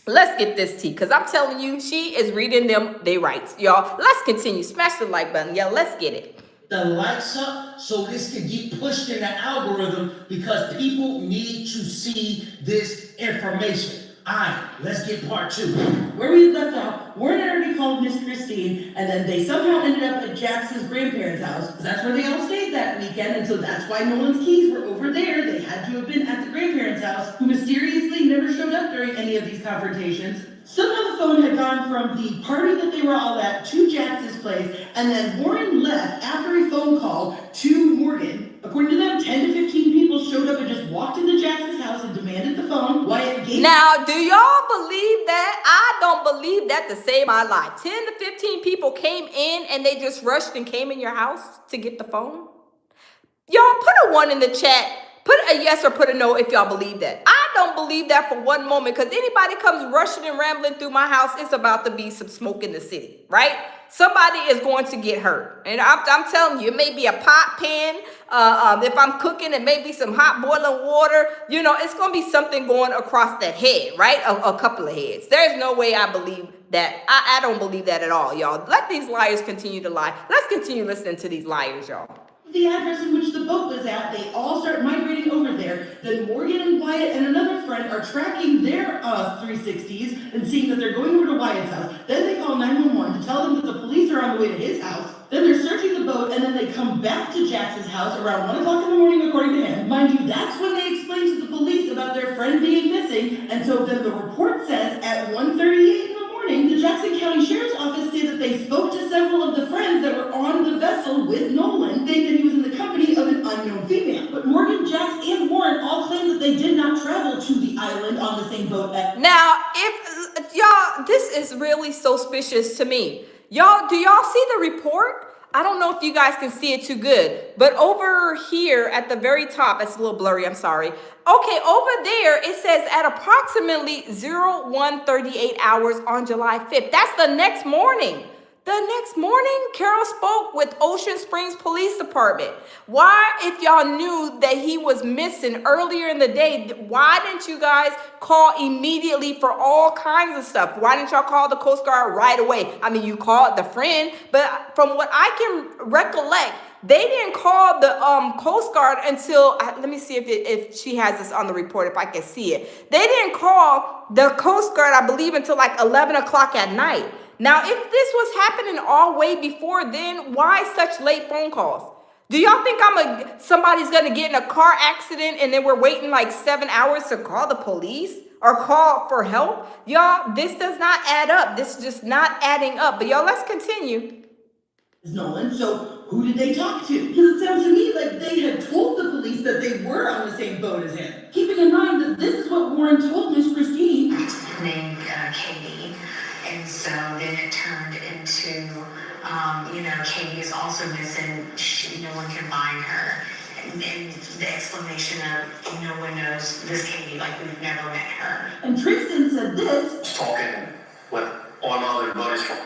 Let's get this tea, because I'm telling you, she is reading them they rights, y'all. Let's continue. Smash the like button. Yeah, let's get it. The lights up so this can get pushed in the algorithm, because people need to see this information. All right, let's get part 2. Where we left off, Warren had already called Miss Christine, and then they somehow ended up at Jax's grandparents' house, because that's where they all stayed that weekend, and so that's why Nolan's keys were over there. They had to have been at the grandparents' house, who mysteriously never showed up during any of these confrontations. Somehow the phone had gone from the party that they were all at to Jax's place, and then Warren left after a phone call to Morgan. According to them, 10 to 15 people showed up and just walked into Jax's house and demanded the phone. Wyatt gave... Now, do y'all believe that? I don't believe that to save my life. 10 to 15 people came in and they just rushed and came in your house to get the phone? Y'all put a 1 in the chat. Put a yes or put a no if y'all believe that. I don't believe that for one moment, because anybody comes rushing and rambling through my house, it's about to be some smoke in the city, right? Somebody is going to get hurt. And I'm telling you, it may be a pot pan. If I'm cooking, it may be some hot boiling water. You know, it's going to be something going across that head, right? A couple of heads. There's no way I believe that. I don't believe that at all, y'all. Let these liars continue to lie. Let's continue listening to these liars, y'all. The address in which the boat was at, they all start migrating over there. Then Morgan and Wyatt and another friend are tracking their 360s and seeing that they're going over to Wyatt's house. Then they call 911 to tell them that the police are on the way to his house. Then they're searching the boat, and then they come back to Jax's house around 1 o'clock in the morning, according to him. Mind you, that's when they explain to the police about their friend being missing. And so then the report says at 1:38 in the morning, the Jackson County Sheriff's Office said that they spoke to several of the friends that were on the vessel with Nolan, saying that he was in the company of an unknown female. But Morgan, Jax, and Warren all claim that they did not travel to the island on the same boat. Now, if y'all, this is really suspicious to me. Y'all, do y'all see the report? I don't know if you guys can see it too good, but over here at the very top, it's a little blurry, I'm sorry. Okay, over there, it says at approximately 01:38 hours on July 5th. That's the next morning. The next morning, Carol spoke with Ocean Springs Police Department. Why, if y'all knew that he was missing earlier in the day, why didn't you guys call immediately for all kinds of stuff? Why didn't y'all call the Coast Guard right away? I mean, you called the friend, but from what I can recollect, they didn't call the Coast Guard until, let me see if she has this on the report, if I can see it. They didn't call the Coast Guard, I believe, until like 11 o'clock at night. Now, if this was happening all way before then, why such late phone calls? Do y'all think somebody's gonna get in a car accident and then we're waiting like 7 hours to call the police or call for help? Y'all, this does not add up. This is just not adding up. But y'all, let's continue. Nolan, so who did they talk to? Because it sounds to me like they had told the police that they were on the same boat as him. Keeping in mind that this is what Warren told Miss Christine. Named Katie. And so then it turned into, Katie is also missing. No one can find her. And the explanation of no one knows this Katie, like we've never met her. And Tristan said this. Talking with all my other buddies from.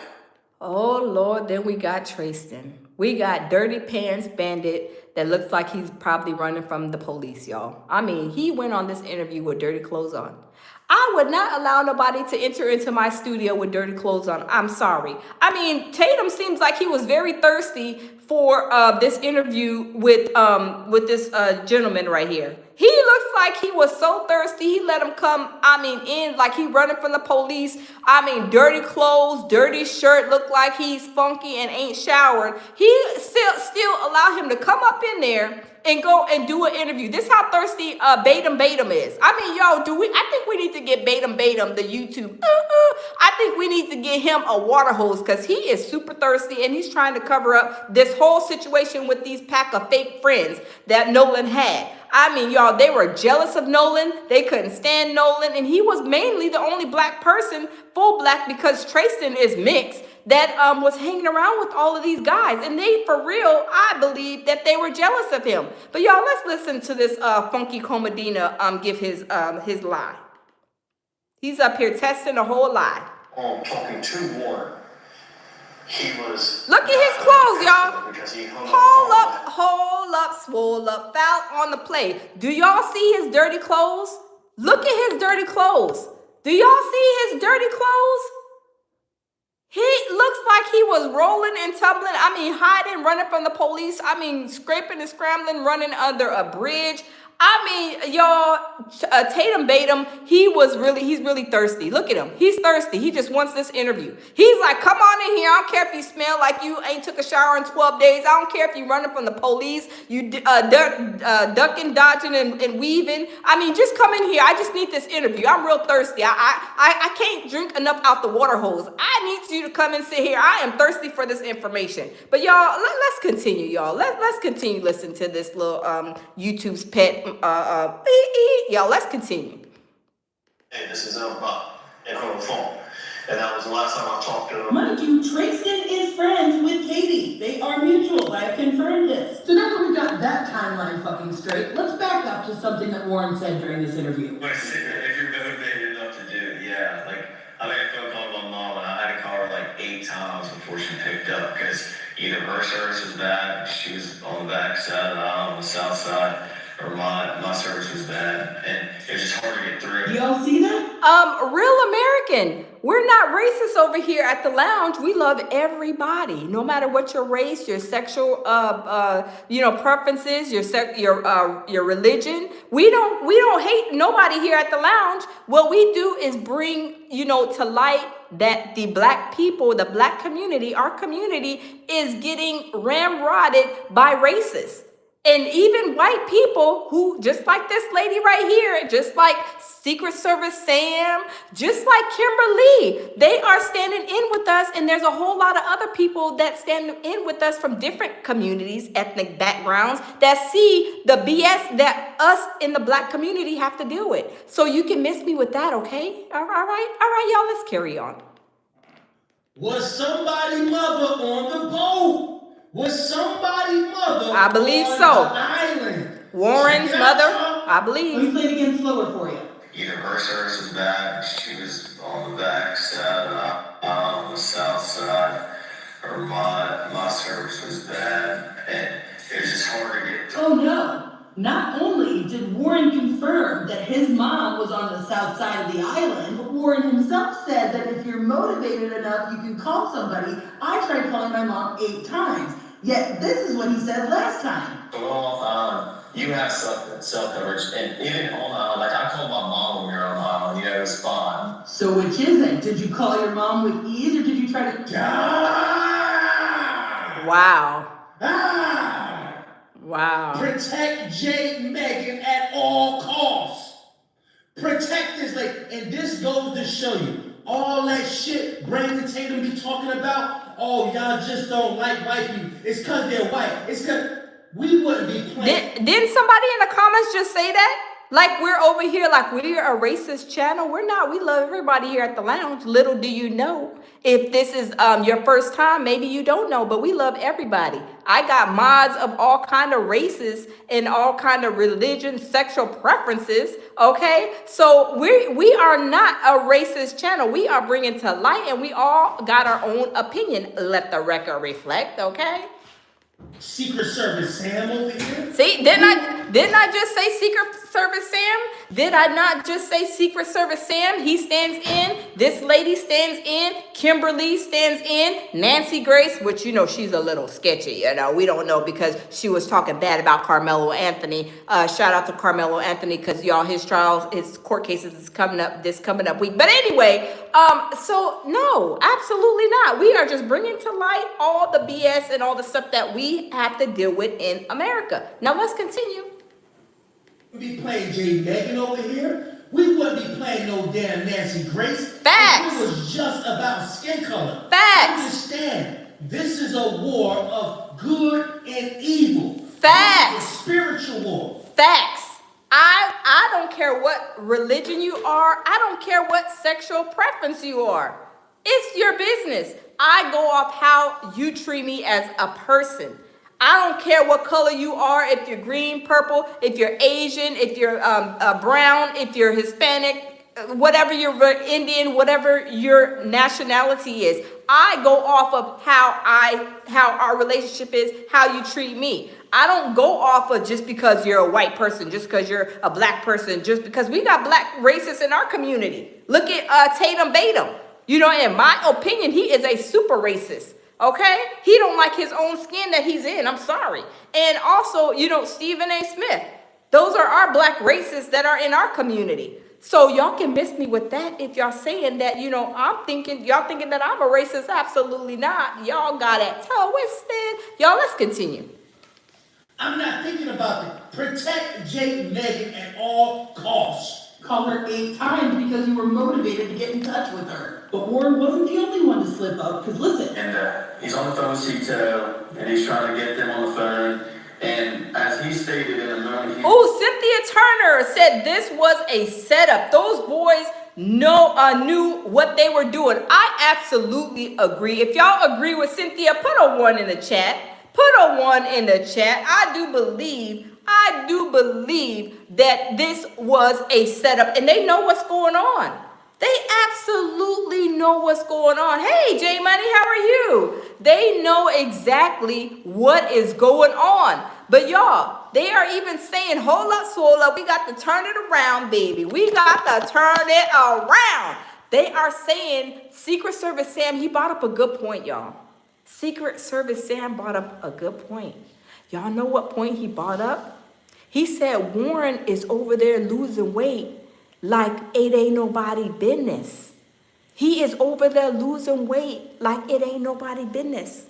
Oh, Lord, then we got Tristan. We got Dirty Pants Bandit that looks like he's probably running from the police, y'all. I mean, he went on this interview with dirty clothes on. I would not allow nobody to enter into my studio with dirty clothes on. I'm sorry. I mean, Tatum seems like he was very thirsty for this interview with this gentleman right here. He looks like he was so thirsty. He let him come, in like he running from the police. Dirty clothes, dirty shirt, look like he's funky and ain't showered. He still allow him to come up in there and go and do an interview. This is how thirsty Batum is. I think we need to get Batum, the YouTube. I think we need to get him a water hose because he is super thirsty and he's trying to cover up this whole situation with these pack of fake friends that Nolan had. They were jealous of Nolan. They couldn't stand Nolan. And he was mainly the only black person, full black, because Tristan is mixed, that was hanging around with all of these guys. And they, for real, I believe that they were jealous of him. But y'all, let's listen to this Funky Comedina give his lie. He's up here testing the whole lie. Talking to Warren. He was. Look at his clothes, y'all. Because he hung Hold up, swole up, foul on the play. Do y'all see his dirty clothes? Look at his dirty clothes. Do y'all see his dirty clothes? He looks like he was rolling and tumbling. Hiding, running from the police. Scraping and scrambling, running under a bridge. Tatum Batum, he's really thirsty. Look at him. He's thirsty. He just wants this interview. He's like, come on in here. I don't care if you smell like you ain't took a shower in 12 days. I don't care if you're running from the police. You ducking, dodging, and weaving. Just come in here. I just need this interview. I'm real thirsty. I can't drink enough out the water hose. I need you to come and sit here. I am thirsty for this information. But y'all, let's continue, y'all. Let's continue listening to this little YouTube's pet. Y'all, let's continue. Hey, this is Bob and on the phone. And that was the last time I talked to him. Mind you, Tristan is friends with Katie. They are mutuals. I have confirmed this. So now that we've got that timeline fucking straight, let's back up to something that Warren said during this interview. If you're motivated enough to do it, yeah. I made a phone call to my mom and I had to call her like 8 times before she picked up because either her service was bad, she was on the back side of the aisle, on the south side, or my service was bad, and it was just hard to get through. Y'all see that? Real American. We're not racist over here at the lounge. We love everybody, no matter what your race, your sexual, preferences, your religion. We don't hate nobody here at the lounge. What we do is bring, to light that the black people, the black community, our community is getting ramrodded by racists. And even white people who, just like this lady right here, just like Secret Service Sam, just like Kimberly, they are standing in with us. And there's a whole lot of other people that stand in with us from different communities, ethnic backgrounds, that see the BS that us in the black community have to deal with. So you can miss me with that, okay? All right, y'all, let's carry on. Was somebody mother on the boat? Was somebody mother I believe on so. the island? Warren's mother, I believe. Let me play it again slower for you. Either her service was bad, she was on the back side, on the south side, Not only did Warren confirm that his mom was on the south side of the island, but Warren himself said that if you're motivated enough, you can call somebody. I tried calling my mom 8 times. Yet this is what he said last time. Well, you have self-coverage, and even on the island, like I called my mom when we were on the island, it was fine. So which is it? Did you call your mom with ease, or did you try to... Wow. Ah! Wow. Protect J. Megan at all costs. Protect this lady. And this goes to show you, all that shit Brandon Tatum be talking about, oh, y'all just don't like white people. It's because they're white. It's because we wouldn't be playing. Didn't somebody in the comments just say that? Like we're over here, like we're a racist channel. We're not. We love everybody here at the lounge. Little do you know, if this is your first time, maybe you don't know, but we love everybody. I got mods of all kind of races and all kind of religion, sexual preferences. Okay, so we are not a racist channel. We are bringing to light, and we all got our own opinion. Let the record reflect. Okay. Secret Service Sam over here. See, didn't I just say Secret Service Sam? Did I not just say Secret Service Sam? He stands in. This lady stands in. Kimberly stands in. Nancy Grace, which you know she's a little sketchy. You know we don't know because she was talking bad about Carmelo Anthony. Shout out to Carmelo Anthony because y'all his trials, his court cases is coming up this coming up week. But anyway, so no, absolutely not. We are just bringing to light all the BS and all the stuff that we have to deal with in America. Now let's continue. We'd be playing J. Megan over here. We wouldn't be playing no damn Nancy Grace. Facts. It was just about skin color. Facts. Understand, this is a war of good and evil. Facts. It's a spiritual war. Facts. I don't care what religion you are. I don't care what sexual preference you are. It's your business. I go off how you treat me as a person. I don't care what color you are, if you're green, purple, if you're Asian, if you're brown, if you're Hispanic, whatever you're Indian, whatever your nationality is. I go off of how our relationship is, how you treat me. I don't go off of just because you're a white person, just because you're a black person, just because we got black racists in our community. Look at Tatum Batum. You know, in my opinion, he is a super racist. Okay? He don't like his own skin that he's in. I'm sorry. And also, you know, Stephen A. Smith. Those are our black racists that are in our community. So y'all can miss me with that if y'all saying that, you know, y'all thinking that I'm a racist. Absolutely not. Y'all got it twisted. Y'all, let's continue. I'm not thinking about it. Protect J. Megan at all costs. Called her 8 times because you were motivated to get in touch with her. But Warren wasn't the only one to slip up, because listen. And he's on the phone with CTO, and he's trying to get them on the phone. And as he stated in a moment, Cynthia Turner said this was a setup. Those boys knew what they were doing. I absolutely agree. If y'all agree with Cynthia, put a 1 in the chat. Put a 1 in the chat. I do believe that this was a setup, and they know what's going on. They absolutely know what's going on. Hey, J Money, how are you? They know exactly what is going on. But y'all, they are even saying, hold up, swole up. We got to turn it around, baby. We got to turn it around. They are saying Secret Service Sam, he brought up a good point, y'all. Secret Service Sam brought up a good point. Y'all know what point he brought up? He said Warren is over there losing weight like it ain't nobody business. He is over there losing weight like it ain't nobody business.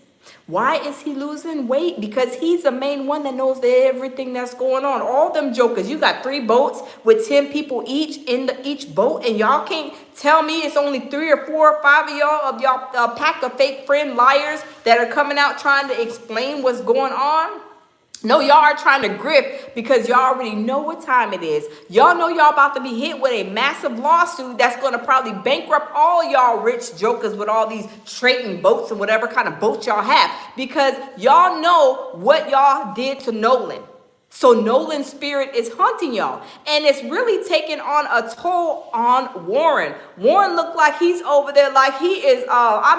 Why is he losing weight? Because he's the main one that knows everything that's going on. All them jokers, you got 3 boats with 10 people each in each boat, and y'all can't tell me it's only 3 or 4 or 5 of y'all pack of fake friend liars that are coming out trying to explain what's going on. No, y'all are trying to grip because y'all already know what time it is. Y'all know y'all about to be hit with a massive lawsuit that's going to probably bankrupt all y'all rich jokers with all these trading boats and whatever kind of boats y'all have, because y'all know what y'all did to Nolan. So Nolan's spirit is haunting y'all, and it's really taking on a toll on Warren. Warren looked like he's over there like he is, I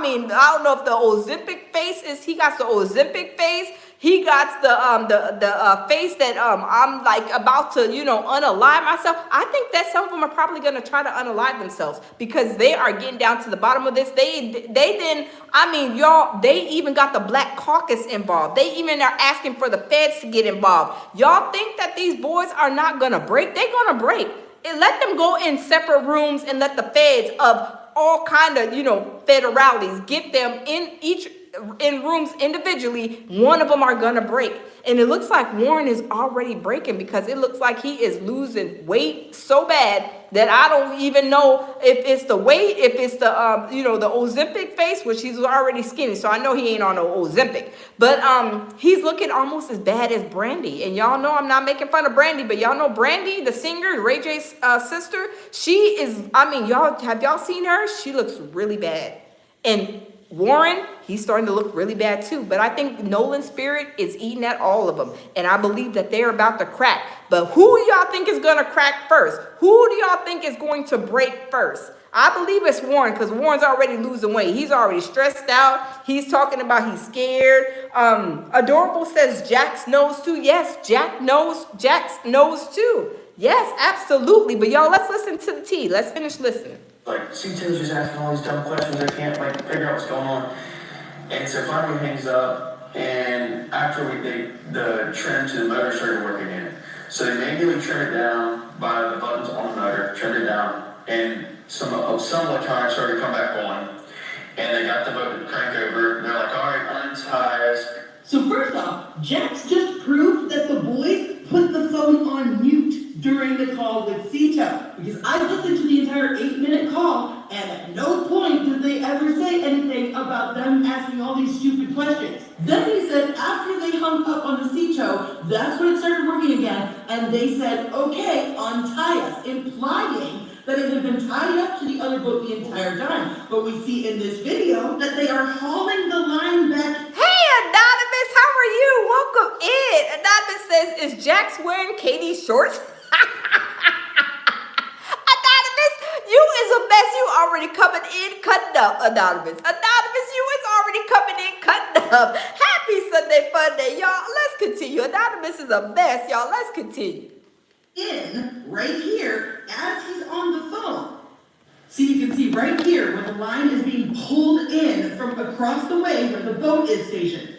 don't know if the Ozempic face is, he got the Ozempic face. He got the face that I'm like about to, you know, unalive myself. I think that some of them are probably gonna try to unalive themselves because they are getting down to the bottom of this. They then, I mean, y'all, they even got the Black Caucus involved. They even are asking for the feds to get involved. Y'all think that these boys are not gonna break? They're gonna break. And let them go in separate rooms and let the feds of all kind of, you know, federalities get them in rooms individually. One of them are gonna break, and it looks like Warren is already breaking because it looks like he is losing weight so bad that I don't even know if it's the weight, if it's the you know, the Ozempic face, which he's already skinny, so I know he ain't on no Ozempic, but he's looking almost as bad as Brandy. And y'all know I'm not making fun of Brandy, but y'all know Brandy, the singer, Ray J's sister. She is, I mean, have y'all seen her? She looks really bad. And Warren, he's starting to look really bad too. But I think Nolan's spirit is eating at all of them. And I believe that they're about to crack. But who do y'all think is going to crack first? Who do y'all think is going to break first? I believe it's Warren, because Warren's already losing weight. He's already stressed out. He's talking about he's scared. Adorable says Jax knows too. Yes, Jax knows too. Yes, absolutely. But y'all, let's listen to the tea. Let's finish listening. Like, C2's just asking all these dumb questions. I can't, like, figure out what's going on. And so finally he hangs up, and after the trim to the motor started working in. So they manually trimmed it down by the buttons on the motor, trimmed it down, and some electronics started to come back on. And they got the boat to crank over. They're like, all right, untie us. So first off, Jax just proved that the boys put the phone on mute during the call with Cito, because I listened to the entire 8-minute call, and at no point did they ever say anything about them asking all these stupid questions. Then he said after they hung up on the Cito, that's when it started working again, and they said, okay, untie us, implying that it had been tied up to the other boat the entire time. But we see in this video that they are hauling the line back. Hey, Anonymous, how are you? Welcome in. Anonymous says, is Jax wearing Katie's shorts? Anonymous, you is a mess. You already coming in, cutting up, Anonymous. Anonymous, you is already coming in, cutting up. Happy Sunday fun day, y'all. Let's continue. Anonymous is a mess, y'all. Let's continue. In right here as he's on the phone. So you can see right here where the line is being pulled in from across the way where the boat is stationed.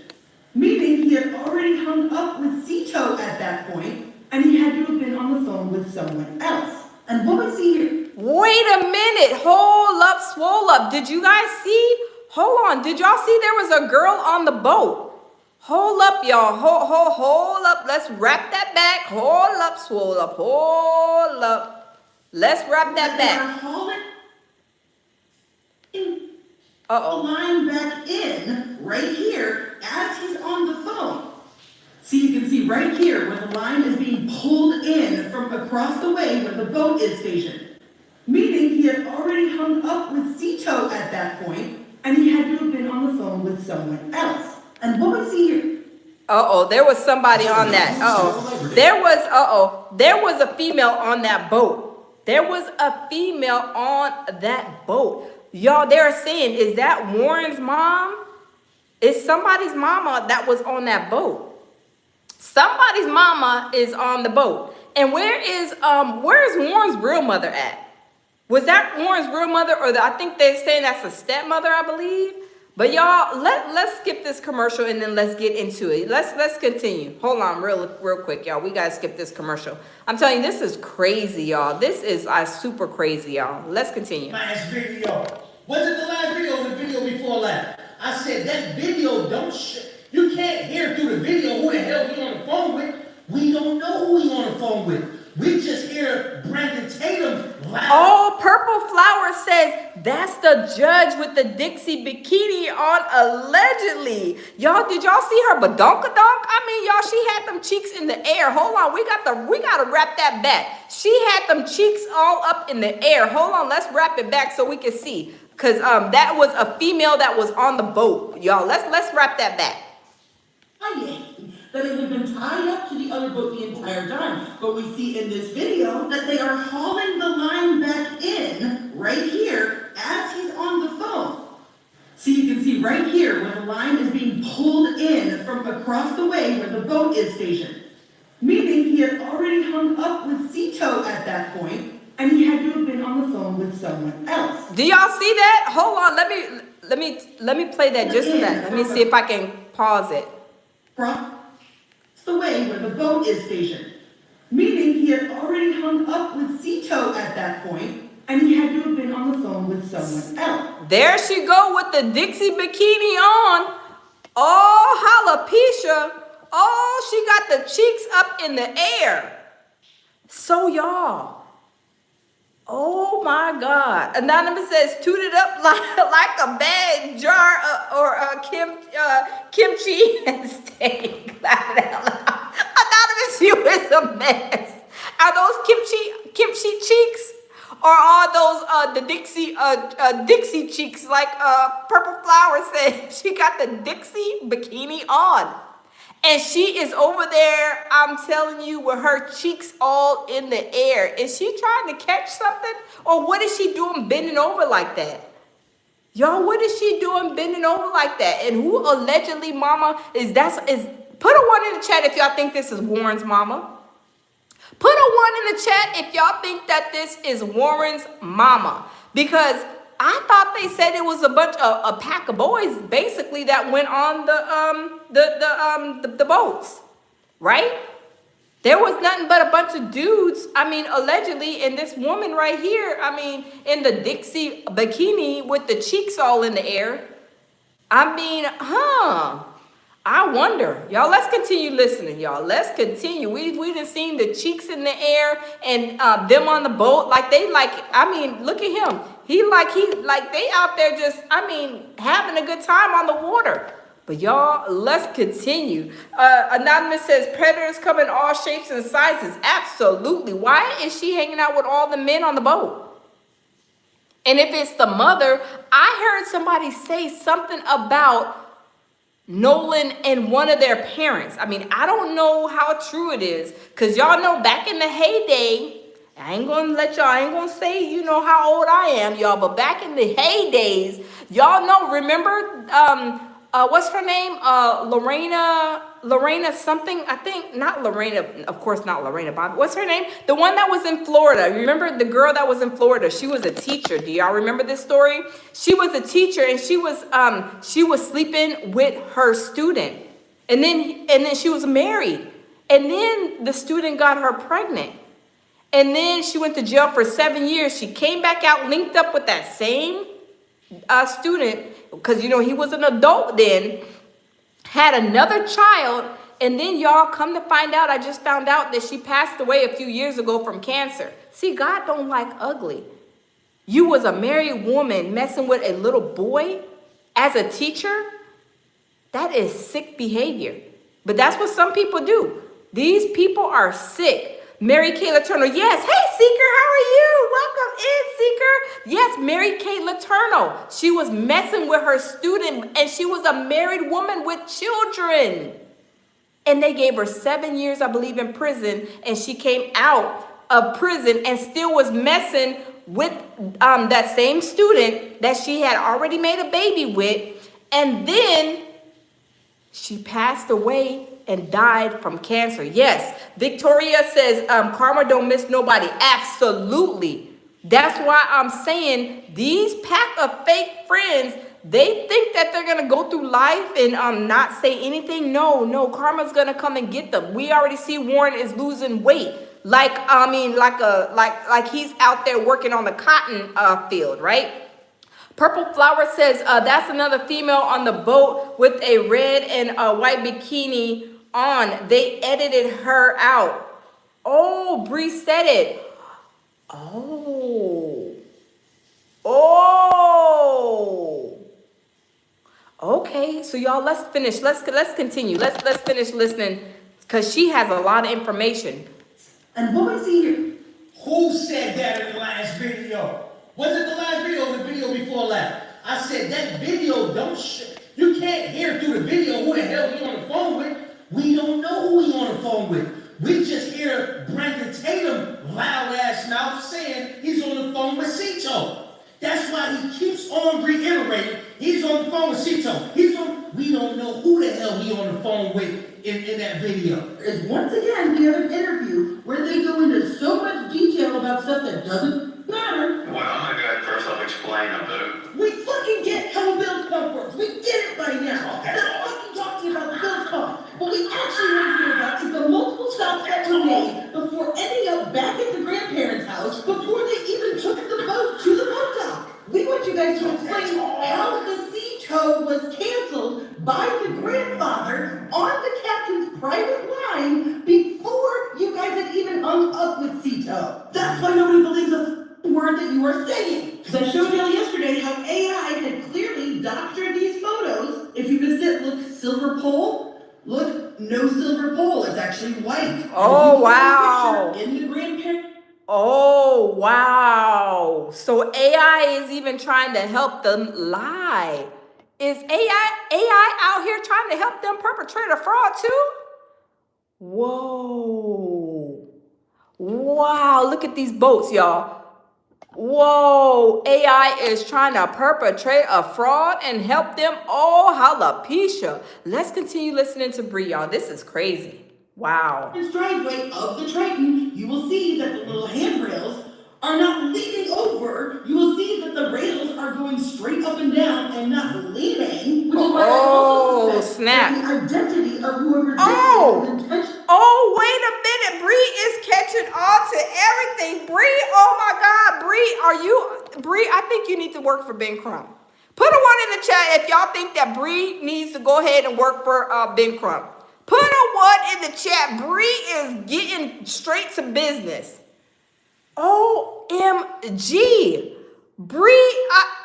Meaning he had already hung up with Cito at that point, and he had to have been on the phone with someone else. And what we see here. Wait a minute. Hold up, swole up. Did you guys see? Hold on. Did y'all see there was a girl on the boat? Hold up, y'all. Hold up. Let's wrap that back. Hold up, swole up. Hold up. Let's wrap that back. Uh-oh. Line back in right here as he's on the phone. So you can see right here where the line is being pulled in from across the way where the boat is stationed. Meaning he had already hung up with Cito at that point, and he had to have been on the phone with someone else. And what we see here. Uh-oh, there was somebody on that. There was a female on that boat. There was a female on that boat. Y'all, they're saying, is that Warren's mom? Is somebody's mama that was on that boat? Somebody's mama is on the boat. And where is Warren's real mother at? Was that Warren's real mother, or I think they're saying that's a stepmother, I believe. But y'all, let's skip this commercial and then let's get into it. Let's continue. Hold on, real quick, y'all. We gotta skip this commercial. I'm telling you, this is crazy, y'all. This is super crazy, y'all. Let's continue. Last video. Was it the last video or the video before last? I said that video you can't hear through the video who the hell we on the phone with. We don't know who we on the phone with. We just hear Brandon Tatum laugh. Oh, Purple Flower says that's the judge with the Dixie bikini on allegedly. Y'all, did y'all see her badonkadonk? I mean, y'all, she had them cheeks in the air. Hold on, we gotta wrap that back. She had them cheeks all up in the air. Hold on, let's wrap it back so we can see. Cause that was a female that was on the boat. Y'all, let's wrap that back. That it had been tied up to the other boat the entire time. But we see in this video that they are hauling the line back in right here as he's on the phone. So you can see right here where the line is being pulled in from across the way where the boat is stationed. Meaning he had already hung up with Cito at that point, and he had to have been on the phone with someone else. Do y'all see that? Hold on, let me play that just for that. Let me see if I can pause it. Across the way where the boat is stationed. Meaning he had already hung up with Cito at that point, and he had to have been on the phone with someone else. There she go with the Dixie bikini on. Oh, alopecia. Oh, she got the cheeks up in the air. So y'all, oh my God. Anonymous says, tooted up like a bad jar or kimchi and steak. Anonymous, you is a mess. Are those kimchi cheeks? Or are those the Dixie cheeks like Purple Flower said? She got the Dixie bikini on. And she is over there, I'm telling you, with her cheeks all in the air. Is she trying to catch something? Or what is she doing bending over like that? Y'all, what is she doing bending over like that? And who allegedly mama is? Put a 1 in the chat if y'all think this is Warren's mama. Put a 1 in the chat if y'all think that this is Warren's mama. Because I thought they said it was a pack of boys basically that went on the boats, right? There was nothing but a bunch of dudes, I mean, allegedly, and this woman right here, I mean, in the Dixie bikini with the cheeks all in the air. I mean, I wonder. Y'all, let's continue listening, y'all. Let's continue. We done seen the cheeks in the air and them on the boat. Like, I mean, look at him. He they out there just, I mean, having a good time on the water. But y'all, let's continue. Anonymous says, predators come in all shapes and sizes. Absolutely. Why is she hanging out with all the men on the boat? And if it's the mother, I heard somebody say something about Nolan and one of their parents. I mean, I don't know how true it is. Because y'all know back in the heyday, I ain't going to say, you know, how old I am, y'all. But back in the heydays, y'all know, remember, what's her name? Lorena something. I think not Lorena. Of course, not Lorena Bobby. What's her name? The one that was in Florida. Remember the girl that was in Florida? She was a teacher. Do y'all remember this story? She was a teacher, and she was sleeping with her student, and then she was married, and then the student got her pregnant, and then she went to jail for 7 years. She came back out, linked up with that same student. Because, you know, he was an adult then, had another child, and then y'all come to find out, I just found out that she passed away a few years ago from cancer. See, God don't like ugly. You was a married woman messing with a little boy as a teacher? That is sick behavior. But that's what some people do. These people are sick. Mary Kay Letourneau, yes. Hey, Seeker, how are you? Welcome in, Seeker. Yes, Mary Kay Letourneau. She was messing with her student, and she was a married woman with children. And they gave her 7 years, I believe, in prison, and she came out of prison and still was messing with that same student that she had already made a baby with. And then she passed away and died from cancer. Yes, Victoria says, karma don't miss nobody. Absolutely. That's why I'm saying these pack of fake friends, they think that they're going to go through life and not say anything. No, karma's going to come and get them. We already see Warren is losing weight. Like he's out there working on the cotton field, right? Purple Flower says, that's another female on the boat with a red and a white bikini on. They edited her out. Oh, Bree said it. Oh. Okay, so y'all, let's finish. Let's continue. Let's finish listening because she has a lot of information. And what was he here? Who said that in the last video? Was it the last video or the video before last? I said that video you can't hear through the video who the hell he on the phone with. We don't know who he on the phone with. We just hear Brandon Tatum loud ass mouth saying he's on the phone with Cito. That's why he keeps on reiterating he's on the phone with Cito. He's on we don't know who the hell he on the phone with in that video. Is once again, we have an interview where they go into so much detail about stuff that doesn't matter. Well, I'm gonna go ahead first off explain a boat. We fucking get how a bills pump works. We get it by now. I'm not fucking talking about the bills pump. What we actually want to hear about is the multiple stops that were made before ending up back at the grandparents' house before they even took the boat to the boat dock. We want you guys to explain how the sea tow was canceled by the grandfather on the captain's private line before you guys had even hung up with sea tow. That's why nobody believes a word that you are saying. Because I showed y'all yesterday how AI had clearly doctored these photos. If you missed it, look, silver pole. Look, no silver pole. It's actually white. Oh, wow. In the grandparent. Oh, wow. So AI is even trying to help them lie. Is AI out here trying to help them perpetrate a fraud too? Whoa. Wow, look at these boats, y'all. Whoa, AI is trying to perpetrate a fraud and help them all. Jalapesha. Let's continue listening to Bree, y'all. This is crazy. Wow. This driveway of the Triton, you will see that the little handrails are not leaning over. You will see that the rails are going straight up and down and not leaning, which is why I also suspect snap. that the identity of whoever did Oh. it is intentional. Oh, wait a minute. Bree is catching on to everything. Bree, oh my God. Bree, I think you need to work for Ben Crump. Put a one in the chat if y'all think that Bree needs to go ahead and work for Ben Crump. Put a one in the chat. Bree is getting straight to business. OMG. Bree,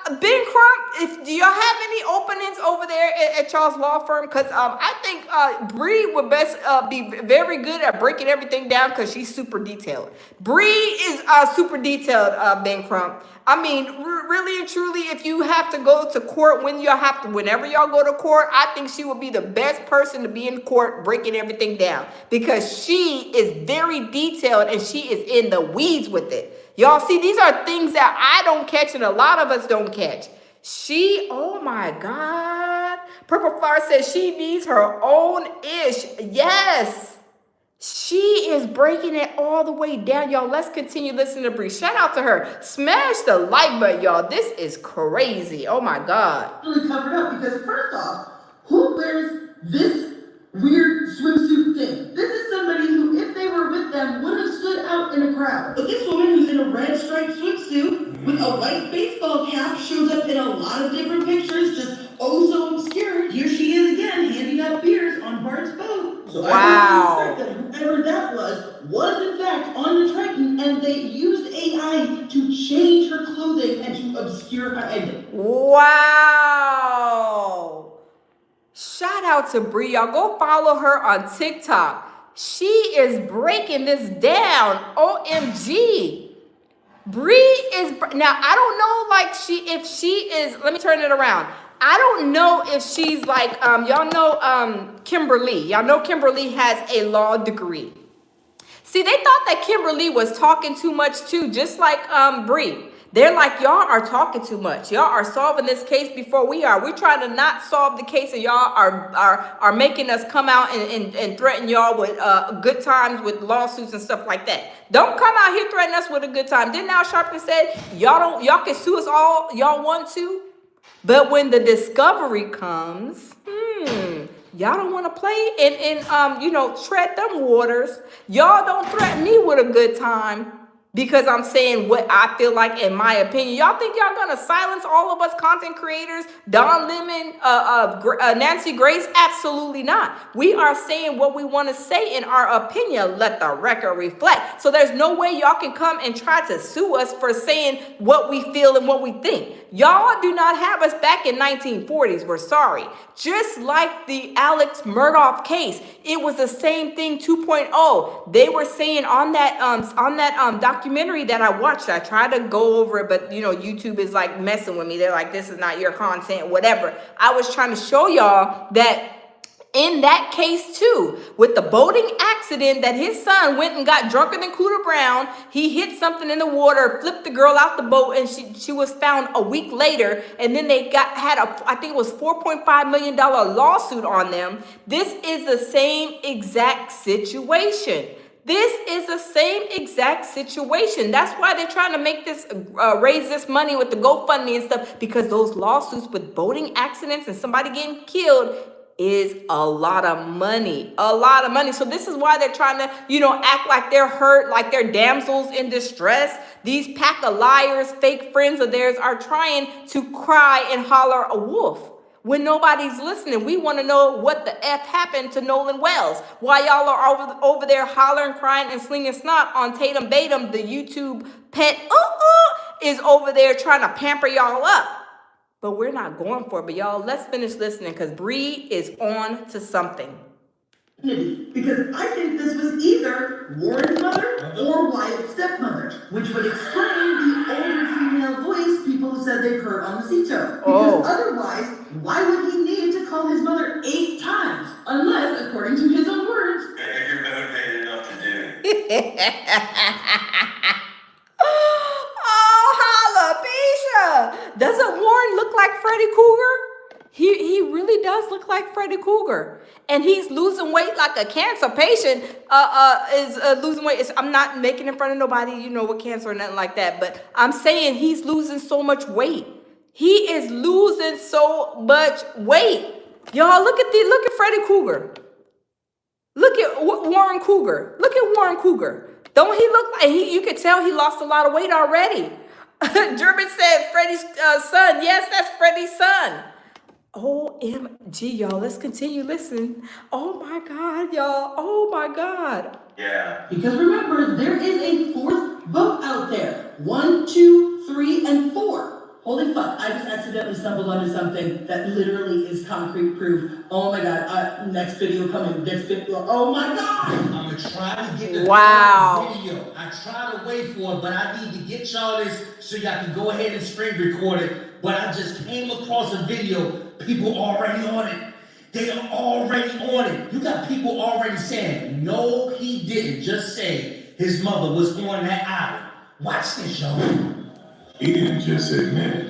Ben Crump, do y'all have any openings over there at y'all's law firm? Because I think Bree would best be very good at breaking everything down because she's super detailed. Bree is super detailed, Ben Crump. I mean, really and truly, if you have to go to court, whenever y'all go to court, I think she would be the best person to be in court breaking everything down because she is very detailed and she is in the weeds with it. Y'all see, these are things that I don't catch and a lot of us don't catch. Oh my God. Purple Flower says she needs her own ish. Yes. She is breaking it all the way down, y'all. Let's continue listening to Bree. Shout out to her. Smash the like button, y'all. This is crazy. Oh my God. Really covered up because first off, who wears this weird swimsuit thing? This is somebody who, if they were with them, would have stood out in a crowd. But this woman who's in a red striped swimsuit with a white baseball cap shows up in a lot of different pictures, just oh so obscure. Here she is again, handing out beers on Bart's boat. So wow. I would suspect that whoever that was in fact on the Triton, and they used AI to change her clothing and to obscure her identity. Wow. Shout out to Bree. Y'all go follow her on TikTok. She is breaking this down. OMG. Bree is, now I don't know if she is, let me turn it around. I don't know if she's like, y'all know Kimberly. Y'all know Kimberly has a law degree. See, they thought that Kimberly was talking too much too, just like Bree. They're like, y'all are talking too much. Y'all are solving this case before we are. We're trying to not solve the case, and y'all are making us come out and threaten y'all with good times with lawsuits and stuff like that. Don't come out here threatening us with a good time. Didn't Al Sharpton said y'all can sue us all y'all want to, but when the discovery comes, y'all don't want to play and tread them waters. Y'all don't threaten me with a good time. Because I'm saying what I feel like in my opinion. Y'all think y'all gonna silence all of us content creators? Don Lemon, Nancy Grace? Absolutely not. We are saying what we want to say in our opinion. Let the record reflect. So there's no way y'all can come and try to sue us for saying what we feel and what we think. Y'all do not have us back in 1940s. We're sorry. Just like the Alex Murdaugh case, it was the same thing 2.0. They were saying on that documentary that I watched, I tried to go over it, but YouTube is like messing with me. They're like, this is not your content, whatever. I was trying to show y'all that in that case too, with the boating accident that his son went and got drunker than Cooter Brown. He hit something in the water, flipped the girl out the boat, and she was found a week later. And then they I think it was $4.5 million lawsuit on them. This is the same exact situation. This is the same exact situation. That's why they're trying to make this, raise this money with the GoFundMe and stuff, because those lawsuits with boating accidents and somebody getting killed is a lot of money. So this is why they're trying to, act like they're hurt, like they're damsels in distress. These pack of liars, fake friends of theirs are trying to cry and holler a wolf when nobody's listening. We want to know what the F happened to Nolan Wells. Why y'all are over there hollering, crying, and slinging snot on Tatum Batum, the YouTube pet is over there trying to pamper y'all up. But we're not going for it. But y'all, let's finish listening, because Bree is on to something. Because I think this was either Warren's mother or Wyatt's stepmother, which would explain the older female voice people said they've heard on the Cito. Because otherwise, why would he need to call his mother 8 times? Unless, according to his own words, If you're motivated enough to do it. Alopecia! Doesn't Warren look like Freddy Krueger? He really does look like Freddy Krueger. And he's losing weight like a cancer patient is losing weight. I'm not making in front of nobody, with cancer or nothing like that. But I'm saying he's losing so much weight. He is losing so much weight. Y'all, look at Freddy Krueger. Look at Warren Cougar. Look at Warren Cougar. Don't he look like you could tell he lost a lot of weight already? German said Freddie's son. Yes, that's Freddie's son. OMG, y'all. Let's continue listening. Oh my God, y'all. Oh my God. Yeah. because remember, there is a 4th boat out there. 1, 2, 3, and 4. Holy fuck, I just accidentally stumbled onto something that literally is concrete proof. Oh my God, next video coming. Oh my God! I'm gonna try to get the video. I try to wait for it, but I need to get y'all this so y'all can go ahead and screen record it. But I just came across a video. People already on it. They are already on it. You got people already saying, no, he didn't. Just say his mother was on that island. Watch this, y'all. He didn't just admit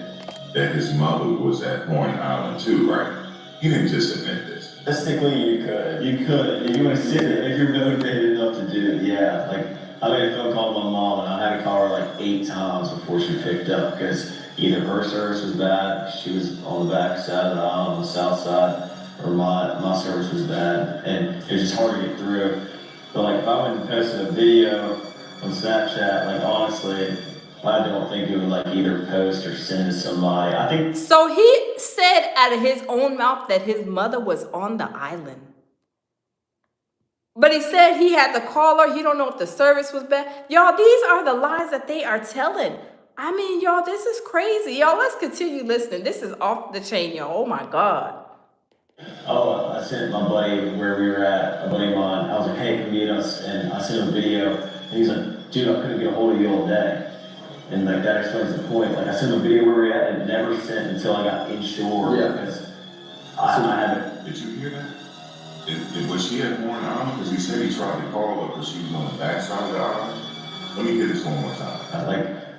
that his mother was at Point Island too, right? He didn't just admit this. Realistically, you could. If you want to sit there, if you're motivated enough to do it, yeah. Like, I made a phone call to my mom, and I had to call her like 8 times before she picked up, because either her service was bad, she was on the back side of the aisle, on the south side, or my service was bad, and it was just hard to get through. But like, if I went and posted a video on Snapchat, like, honestly, I don't think it would like either post or send to somebody. I think. So he said out of his own mouth that his mother was on the island. But he said he had to call her. He don't know if the service was bad. Y'all, these are the lies that they are telling. I mean, y'all, this is crazy. Y'all, let's continue listening. This is off the chain, y'all. Oh my God. Oh, I sent my buddy where we were at, a buddy of mine. I was like, hey, come meet us. And I sent him a video. And he's like, dude, I couldn't get a hold of you all day. And like that explains the point. Like, I sent him a video where we were at and it never sent until I got inshore. Yeah. Because I haven't. Did you hear that? Was she at Warren Island? Because he said he tried to call her, but she was on the back side of the island. Let me hear this one more time.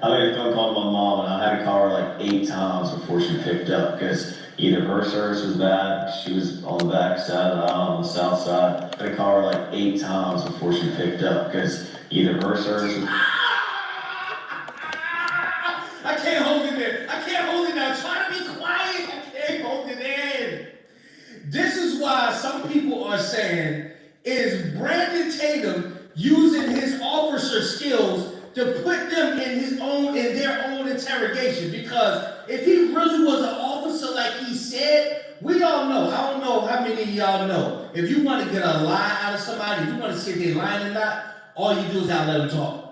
I made a phone call to my mom, and I had to call her like 8 times before she picked up, because either her service was bad, she was on the back side of the aisle, on the south side. I had to call her like 8 times before she picked up, because either her service was. I can't hold it there. I can't hold it now. Try to be quiet. I can't hold it in. This is why some people are saying, is Brandon Tatum using his officer skills to put them in their own interrogation? Because if he really was an officer like he said, we all know. I don't know how many of y'all know. If you want to get a lie out of somebody, if you want to see if they're lying or not, all you do is gotta let them talk.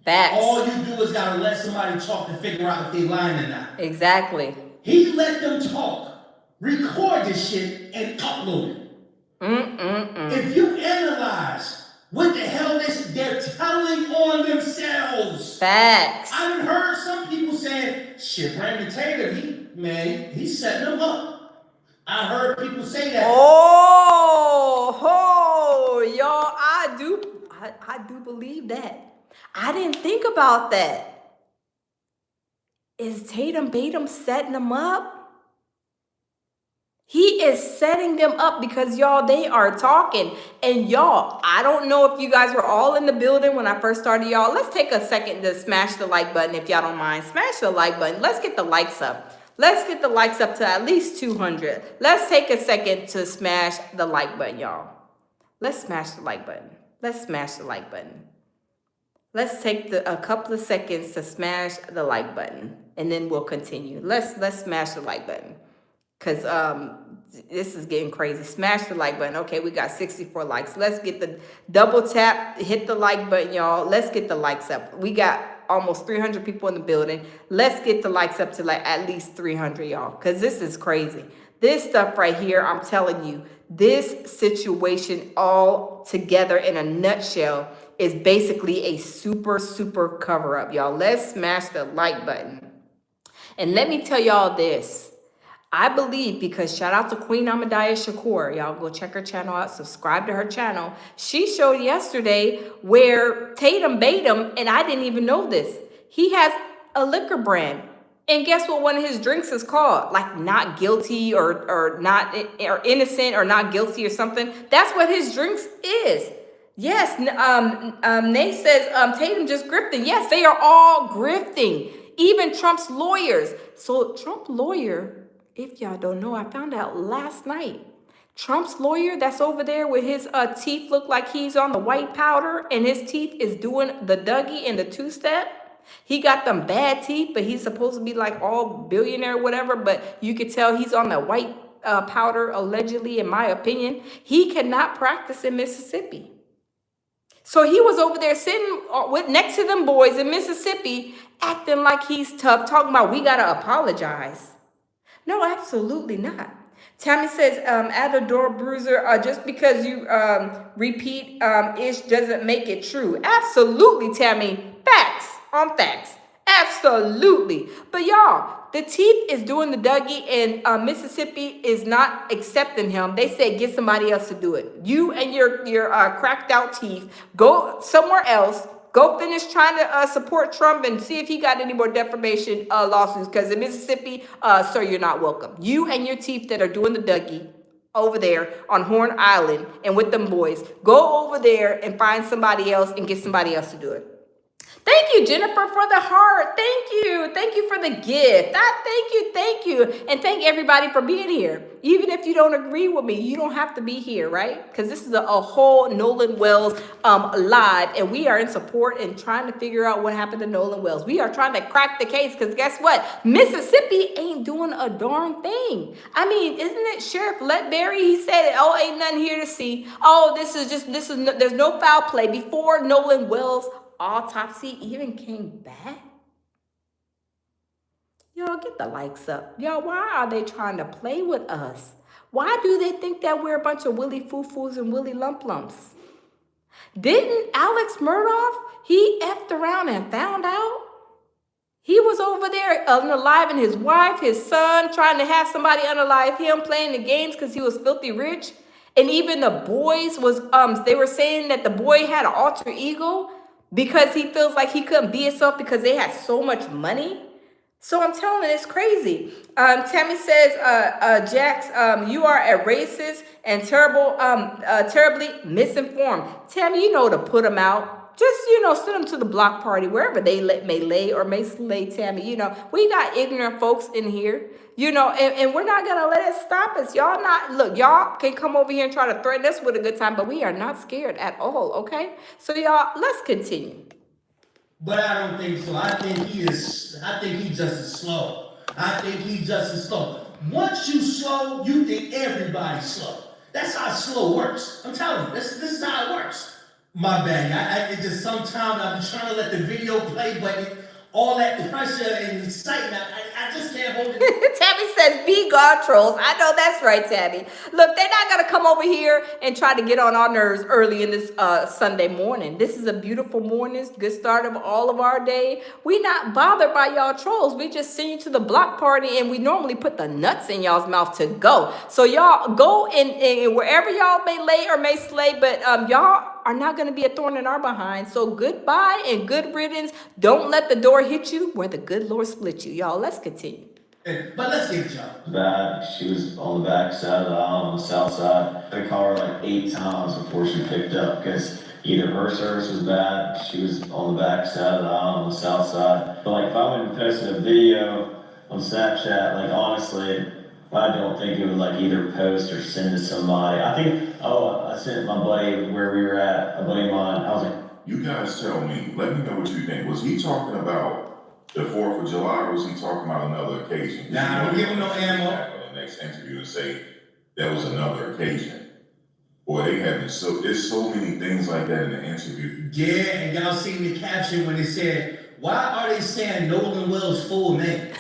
Facts. All you do is gotta let somebody talk to figure out if they lying or not. Exactly. He let them talk, record this shit, and upload it. If you analyze what the hell they're telling on themselves. Facts. I've heard some people saying, shit, Brandon Tatum, he's setting them up. I heard people say that. Y'all, I do believe that. I didn't think about that. Is Tatum Batum setting them up? He is setting them up because, y'all, they are talking. And, y'all, I don't know if you guys were all in the building when I first started, y'all. Let's take a second to smash the like button if y'all don't mind. Smash the like button. Let's get the likes up. Let's get the likes up to at least 200. Let's take a second to smash the like button, y'all. Let's smash the like button. Let's smash the like button. Let's take a couple of seconds to smash the like button, and then we'll continue. Let's smash the like button. Because this is getting crazy. Smash the like button. Okay, we got 64 likes. Let's get the double tap, hit the like button, y'all. Let's get the likes up. We got almost 300 people in the building. Let's get the likes up to like at least 300, y'all. Because this is crazy. This stuff right here, I'm telling you, this situation all together in a nutshell is basically a super, super cover up, y'all. Let's smash the like button. And let me tell y'all this. I believe, because shout out to Queen Ahmadiyah Shakur. Y'all go check her channel out. Subscribe to her channel. She showed yesterday where Tatum Batum, and I didn't even know this, he has a liquor brand. And guess what one of his drinks is called? Like not guilty or not or innocent or not guilty or something. That's what his drinks is. Yes, Nate says Tatum just grifting. Yes, they are all grifting. Even Trump's lawyers. So Trump lawyer, if y'all don't know, I found out last night. Trump's lawyer that's over there with his teeth look like he's on the white powder and his teeth is doing the Dougie and the two-step. He got them bad teeth, but he's supposed to be like all billionaire or whatever, but you could tell he's on the white powder, allegedly, in my opinion. He cannot practice in Mississippi. So he was over there sitting next to them boys in Mississippi, acting like he's tough, talking about we got to apologize. No, absolutely not. Tammy says, add a door bruiser, just because you repeat ish doesn't make it true. Absolutely, Tammy. Facts on facts. Absolutely. But y'all, the teeth is doing the Dougie, and Mississippi is not accepting him. They said get somebody else to do it. You and your cracked out teeth, go somewhere else. Go finish trying to support Trump and see if he got any more defamation lawsuits. Because in Mississippi, sir, you're not welcome. You and your teeth that are doing the Dougie over there on Horn Island and with them boys, go over there and find somebody else and get somebody else to do it. Thank you, Jennifer, for the heart. Thank you. Thank you for the gift. Thank you. And thank everybody for being here. Even if you don't agree with me, you don't have to be here, right? Because this is a whole Nolan Wells live, and we are in support and trying to figure out what happened to Nolan Wells. We are trying to crack the case because guess what? Mississippi ain't doing a darn thing. I mean, isn't it Sheriff Letberry? He said, oh, ain't nothing here to see. Oh, there's no foul play. Before Nolan Wells autopsy even came back. Y'all get the likes up. Y'all, why are they trying to play with us? Why do they think that we're a bunch of Willy Foo-Foos and Willy Lump-Lumps? Didn't Alex Murdaugh, he effed around and found out? He was over there unaliving his wife, his son, trying to have somebody unalive him, playing the games because he was filthy rich. And even the boys was, they were saying that the boy had an alter ego because he feels like he couldn't be himself because they had so much money. So I'm telling you, it's crazy. Tammy says, Jax, you are a racist and terribly misinformed. Tammy, you know to put them out. Just, send them to the block party, wherever they may lay or may slay, Tammy. We got ignorant folks in here, and we're not going to let it stop us. Y'all can come over here and try to threaten us with a good time, but we are not scared at all, okay? So, y'all, let's continue. But I don't think so. I think he's just as slow. Once you slow, you think everybody's slow. That's how slow works. I'm telling you, this is how it works. My bad. I just sometimes I'm trying to let the video play, but all that pressure and excitement, I just can't over there. Tabby says, be God trolls. I know that's right, Tabby. Look, they're not going to come over here and try to get on our nerves early in this Sunday morning. This is a beautiful morning, good start of all of our day. We not bothered by y'all trolls. We just send you to the block party, and we normally put the nuts in y'all's mouth to go. So y'all go and wherever y'all may lay or may slay, but y'all are not going to be a thorn in our behind. So goodbye and good riddance. Don't let the door hit you where the good Lord split you. Y'all, let's continue. But let's get it, y'all. Bad. She was on the back side of the aisle on the south side. I called her like 8 times before she picked up because either her service was bad, she was on the back side of the aisle on the south side. But like if I went and posted a video on Snapchat, like honestly, I don't think it would like either post or send to somebody. I think, I sent my buddy where we were at, a buddy of mine. I was like, You guys tell me, let me know what you think. Was he talking about the 4th of July or was he talking about another occasion? Nah, don't give him no ammo. On the next interview and say that was another occasion. Boy, they having there's so many things like that in the interview. Yeah, and y'all seen the caption when it said, why are they saying Nolan Wells' full name?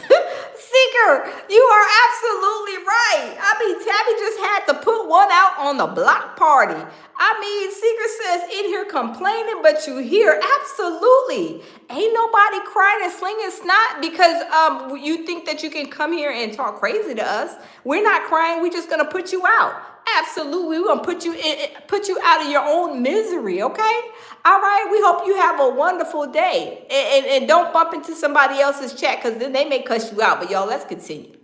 Seeker, you are absolutely right. I mean, Tabby just had to put one out on the block party. I mean, Seeker says in here complaining, but you hear absolutely. Ain't nobody crying and slinging snot because you think that you can come here and talk crazy to us. We're not crying. We're just gonna put you out. Absolutely, we're gonna put you out of your own misery. Okay. All right. We hope you have a wonderful day and don't bump into somebody else's chat because then they may cuss you out. But y'all, let's continue.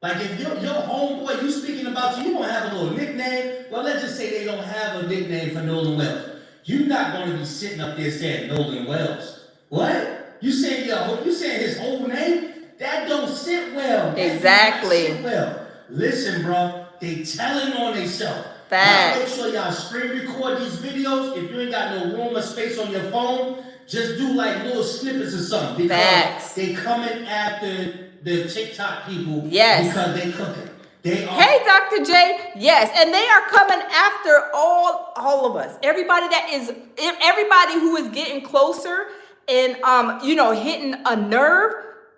Like if your homeboy, you speaking about you don't have a little nickname. Well, let's just say they don't have a nickname for Nolan Wells. You're not going to be sitting up there saying Nolan Wells. What? You saying his whole name? That don't sit well. Exactly. That do not sit well. Listen, bro, they telling on themselves. Facts. Make sure y'all screen record these videos. If you ain't got no room or space on your phone, just do like little snippets or something. Because Facts. they coming after the TikTok people. Yes. Because they cooking. They are. Hey, Dr. J. Yes, and they are coming after all of us. Everybody who is getting closer and hitting a nerve.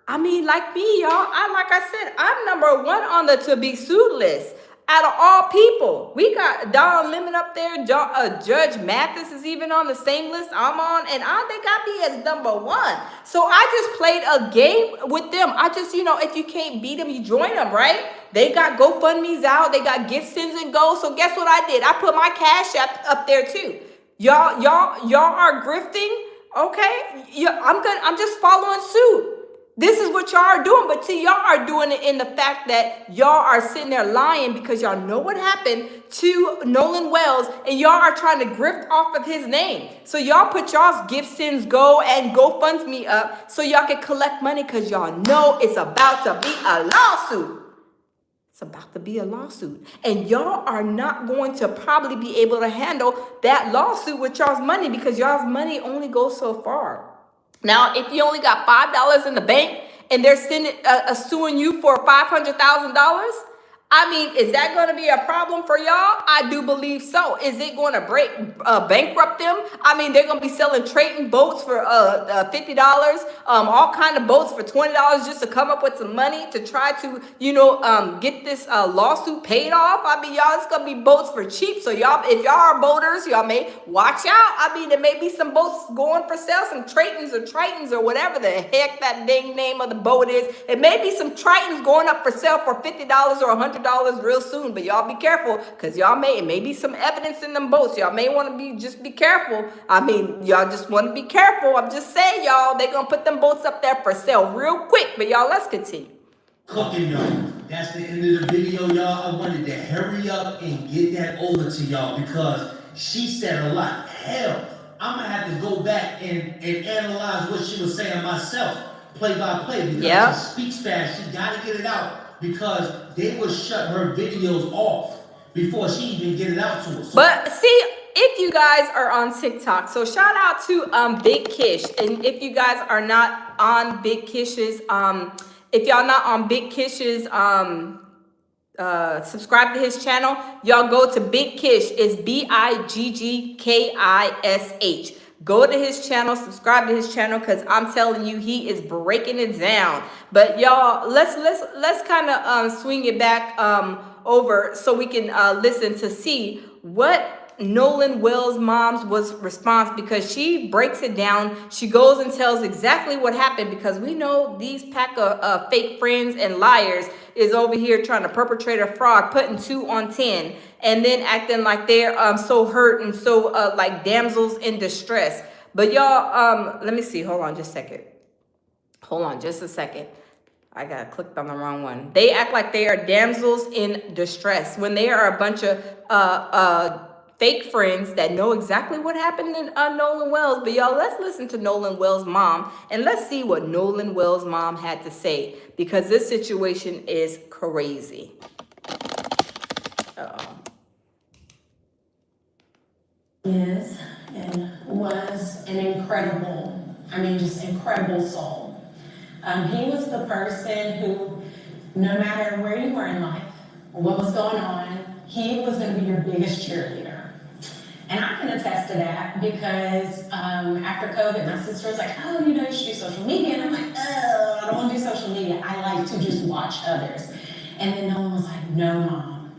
I mean, like me, y'all. Like I said, I'm number 1 on the to be sued list. Out of all people, we got Don Lemon up there. Judge Mathis is even on the same list I'm on, and they got me as number 1. So I just played a game with them. I just, if you can't beat them, you join them, right? They got GoFundMe's out. They got gift sends and go. So guess what I did? I put my Cash App up there too. Y'all are grifting, okay? I'm just following suit. This is what y'all are doing, but see, y'all are doing it in the fact that y'all are sitting there lying because y'all know what happened to Nolan Wells and y'all are trying to grift off of his name. So y'all put y'all's gift sends go and GoFundMe up so y'all can collect money because y'all know it's about to be a lawsuit. It's about to be a lawsuit. And y'all are not going to probably be able to handle that lawsuit with y'all's money because y'all's money only goes so far. Now, if you only got $5 in the bank and they're suing you for $500,000, I mean, is that going to be a problem for y'all? I do believe so. Is it going to bankrupt them? I mean, they're going to be selling trading boats for $50, all kind of boats for $20 just to come up with some money to try to, get this lawsuit paid off. I mean, y'all, it's going to be boats for cheap. So y'all, if y'all are boaters, y'all may watch out. I mean, there may be some boats going for sale, some Tritons or whatever the heck that dang name of the boat is. It may be some Tritons going up for sale for $50 or $100 real soon, but y'all be careful because it may be some evidence in them boats. Y'all may want to just be careful. I mean, y'all just want to be careful. I'm just saying, y'all, they're going to put them boats up there for sale real quick, but y'all, let's continue. Cooking, y'all. That's the end of the video, y'all. I wanted to hurry up and get that over to y'all because she said a lot. Hell, I'm going to have to go back and analyze what she was saying myself, play by play, because she speaks fast. She got to get it out. Because they would shut her videos off before she even get it out to us. But see, if you guys are on TikTok, so shout out to Big Kish. And if you guys are not on Big Kish's, if y'all not on Big Kish's subscribe to his channel, y'all go to Big Kish. It's BIGGKISH. Go to his channel, subscribe to his channel, because I'm telling you, he is breaking it down. But y'all, let's kind of swing it back over so we can listen to see what Nolan Wells' mom's was response, because she breaks it down. She goes and tells exactly what happened, because we know these pack of fake friends and liars is over here trying to perpetrate a fraud, putting 2 on 10, and then acting like they're so hurt and so like damsels in distress. But y'all, let me see. Hold on just a second. Hold on just a second. I got clicked on the wrong one. They act like they are damsels in distress when they are a bunch of fake friends that know exactly what happened in Nolan Wells. But y'all, let's listen to Nolan Wells' mom and let's see what Nolan Wells' mom had to say, because this situation is crazy. Uh-oh. Is and was an incredible, just incredible soul. He was the person who, no matter where you were in life or what was going on, he was going to be your biggest cheerleader. And I can attest to that because after COVID, my sister was like, oh, you should do social media. And I'm like, oh, I don't want to do social media. I like to just watch others. And then Nolan was like, no, Mom,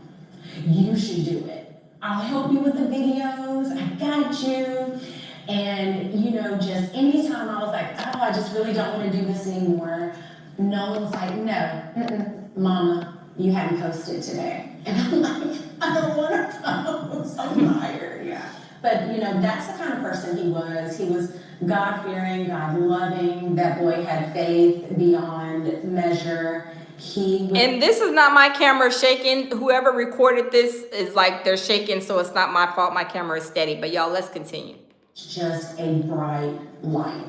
you should do it. I'll help you with the videos. I got you. And, just anytime I was like, oh, I just really don't want to do this anymore, Nolan was like, no, Mama, you haven't posted today. And I'm like, I don't want to post. I'm tired. Yeah. But, that's the kind of person he was. He was God-fearing, God-loving. That boy had faith beyond measure. And this is not my camera shaking. Whoever recorded this is like they're shaking, so it's not my fault. My camera is steady. But y'all, let's continue. Just a bright light.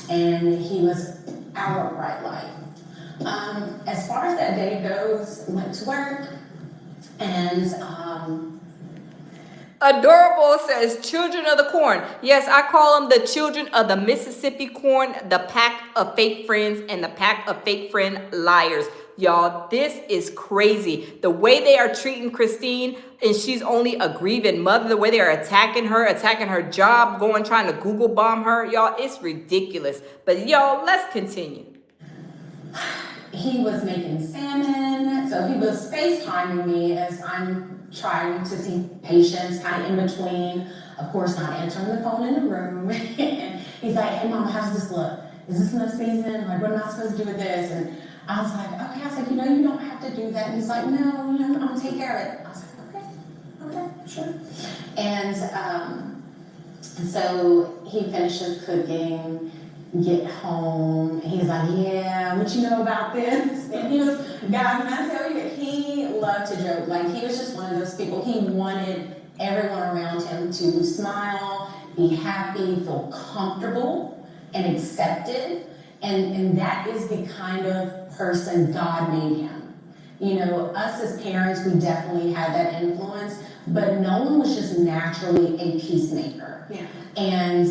And he was our bright light. As far as that day goes, went to work and Adorable says children of the corn. Yes, I call them the children of the Mississippi corn, the pack of fake friends and the pack of fake friend liars. Y'all, this is crazy. The way they are treating Christine, and she's only a grieving mother, the way they are attacking her job, trying to Google bomb her. Y'all, it's ridiculous. But y'all, let's continue. He was making salmon, so he was FaceTiming me as I'm trying to see patients kind of in between, of course not answering the phone in the room. And he's like, hey Mom, how's this look? Is this enough season? Like, what am I supposed to do with this? And I was like, okay. I was like, you don't have to do that. And he's like, no, I'm gonna take care of it. I was like, okay, sure. And so he finishes cooking, get home, and he's like, yeah, what you know about this? And he was, guys, when I tell you, he loved to joke. Like, he was just one of those people. He wanted everyone around him to smile, be happy, feel comfortable and accepted. And that is the kind of person God made him. Us as parents, we definitely had that influence, but Nolan was just naturally a peacemaker. Yeah. And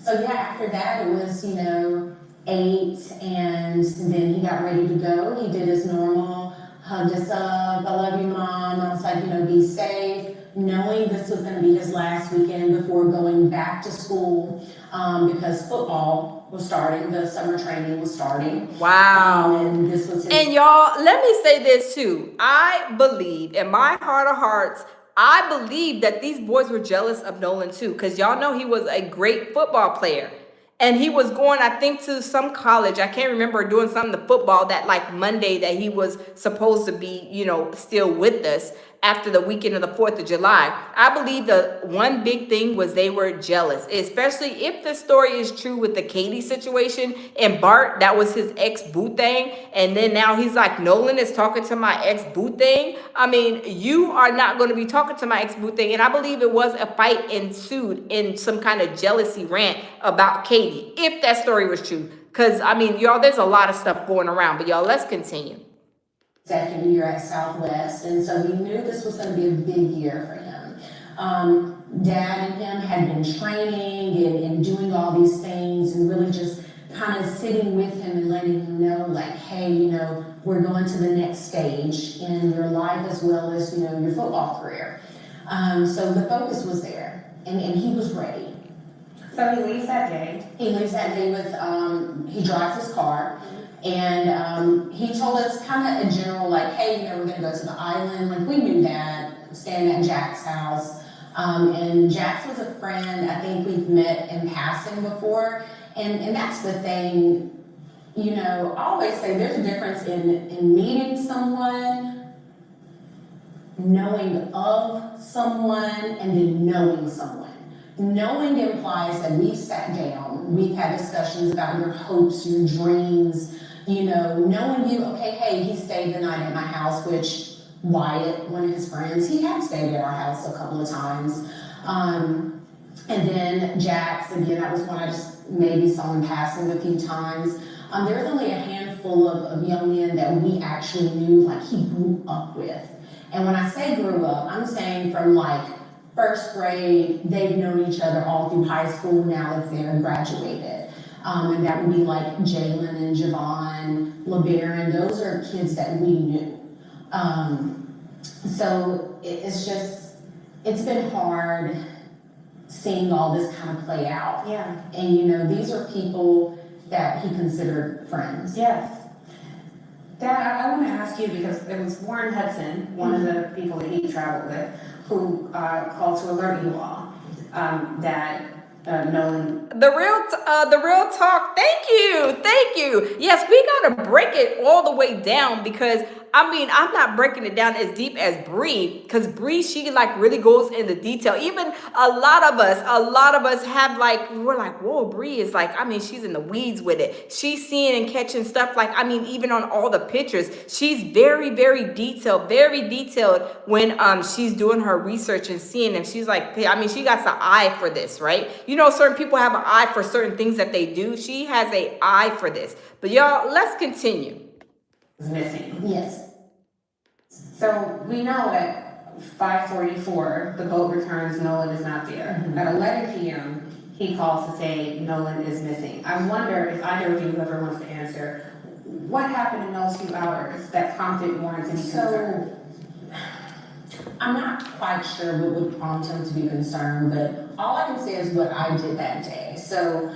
so yeah, after that it was, 8, and then he got ready to go. He did his normal, hugged us up, I love you, Mom. I was like, be safe, knowing this was going to be his last weekend before going back to school, because football was starting, the summer training was starting. Wow. And this was his. And y'all, let me say this too. I believe, in my heart of hearts, I believe that these boys were jealous of Nolan too, because y'all know he was a great football player. And he was going, I think, to some college. I can't remember, doing something to football that like Monday that he was supposed to be, still with us after the weekend of the 4th of July. I believe the one big thing was they were jealous, especially if the story is true with the Katie situation and Bart, that was his ex-boo thing. And then now he's like, Nolan is talking to my ex-boo thing. I mean, you are not going to be talking to my ex-boo thing. And I believe it was a fight ensued in some kind of jealousy rant about Katie, if that story was true. Because, I mean, y'all, there's a lot of stuff going around. But y'all, let's continue. Second year at Southwest, and so we knew this was going to be a big year for him. Dad and him had been training and doing all these things and really just kind of sitting with him and letting him know, like, hey, we're going to the next stage in your life as well as, your football career. So the focus was there, and he was ready. So he leaves that day. He leaves that day with, he drives his car, and he told us kind of a general, like, hey, you know, we're gonna go to the island. Like, we knew that, staying at Jack's house. And Jack's was a friend I think we've met in passing before, and that's the thing, you know, I always say there's a difference in meeting someone, knowing of someone, and then knowing someone. Knowing implies that we've sat down, we've had discussions about your hopes, your dreams, you know, knowing you, okay, hey, he stayed the night at my house, which Wyatt, one of his friends, he had stayed at our house a couple of times. And then Jack's, again, that was one I just maybe saw in passing a few times. There's only a handful of young men that we actually knew, like, he grew up with. And when I say grew up, I'm saying from like first grade, they've known each other all through high school, now that they're graduated. And that would be like Jalen and Javon, LeBaron, those are kids that we knew. So it's been hard seeing all this kind of play out. Yeah. And you know, these are people that he considered friends. Yes. Dad, I want to ask you, because it was Warren Hudson, one of the people that he traveled with, who called to alert you all that Nolan. The real talk. Thank you. Yes, we gotta break it all the way down, because I mean, I'm not breaking it down as deep as Bree, because Bree, she like really goes into detail. Even a lot of us have like, we're like, whoa, Bree is like, I mean, she's in the weeds with it. She's seeing and catching stuff, like, I mean, even on all the pictures, she's very, very detailed when she's doing her research and seeing, and she's like, I mean, she got the eye for this, right? You know, certain people have an eye for certain things that they do. She has an eye for this. But y'all, let's continue. Is missing. Yes. So we know at 5:44 the boat returns, Nolan is not there. Mm-hmm. At 11 p.m. he calls to say Nolan is missing. I wonder if either of you, whoever wants to answer, what happened in those few hours that prompted Warren to be concerned? I'm not quite sure what would prompt him to be concerned, but all I can say is what I did that day. So,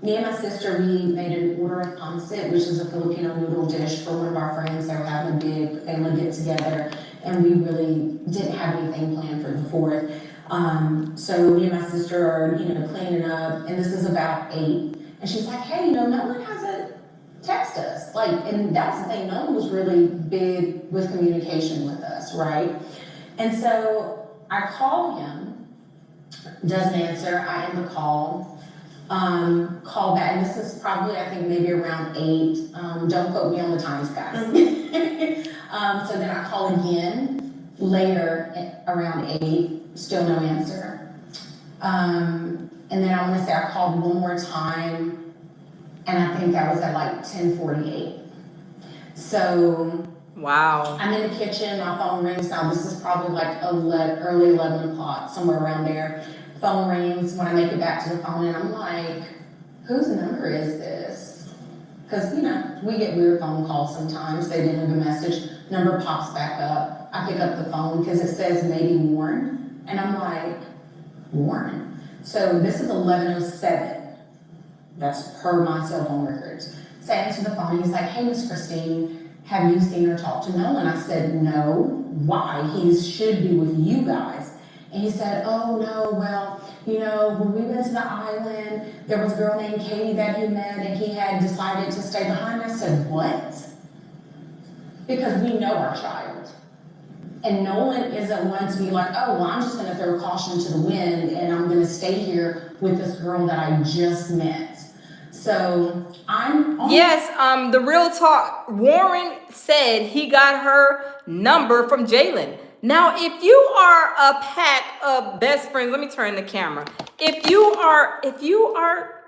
me and my sister, we made an order of pancit, which is a Filipino noodle dish for one of our friends that were having a big family get together, and we really didn't have anything planned for the 4th. So me and my sister are, you know, cleaning up, and this is about 8, and she's like, hey, you know, no one hasn't texted us. Like, and that was the thing, no one was really big with communication with us, right? And so I call him, doesn't answer, I end the call. Call back, and this is probably, I think, maybe around 8. Don't quote me on the times, guys. So then I call again later around 8, still no answer. And then I want to say I called one more time, and I think that was at like 10:48. So Wow. I'm in the kitchen, my phone rings. Now this is probably like early 11 o'clock, somewhere around there. Phone rings when I make it back to the phone, and I'm like, whose number is this? Because, you know, we get weird phone calls sometimes. They didn't leave a message, number pops back up. I pick up the phone because it says maybe Warren, and I'm like, Warren? So this is 11:07. That's per my cell phone records. So I answer the phone, he's like, hey, Miss Christine, have you seen or talked to Nolan? I said, no. Why? He should be with you guys. And he said, oh no, well, you know, when we went to the island, there was a girl named Katie that he met, and he had decided to stay behind. I said, what? Because we know our child. And Nolan isn't one to be like, oh, well, I'm just gonna throw caution to the wind, and I'm gonna stay here with this girl that I just met. So Yes, the real talk. Warren said he got her number from Jalen. Now, if you are a pack of best friends, let me turn the camera. If you are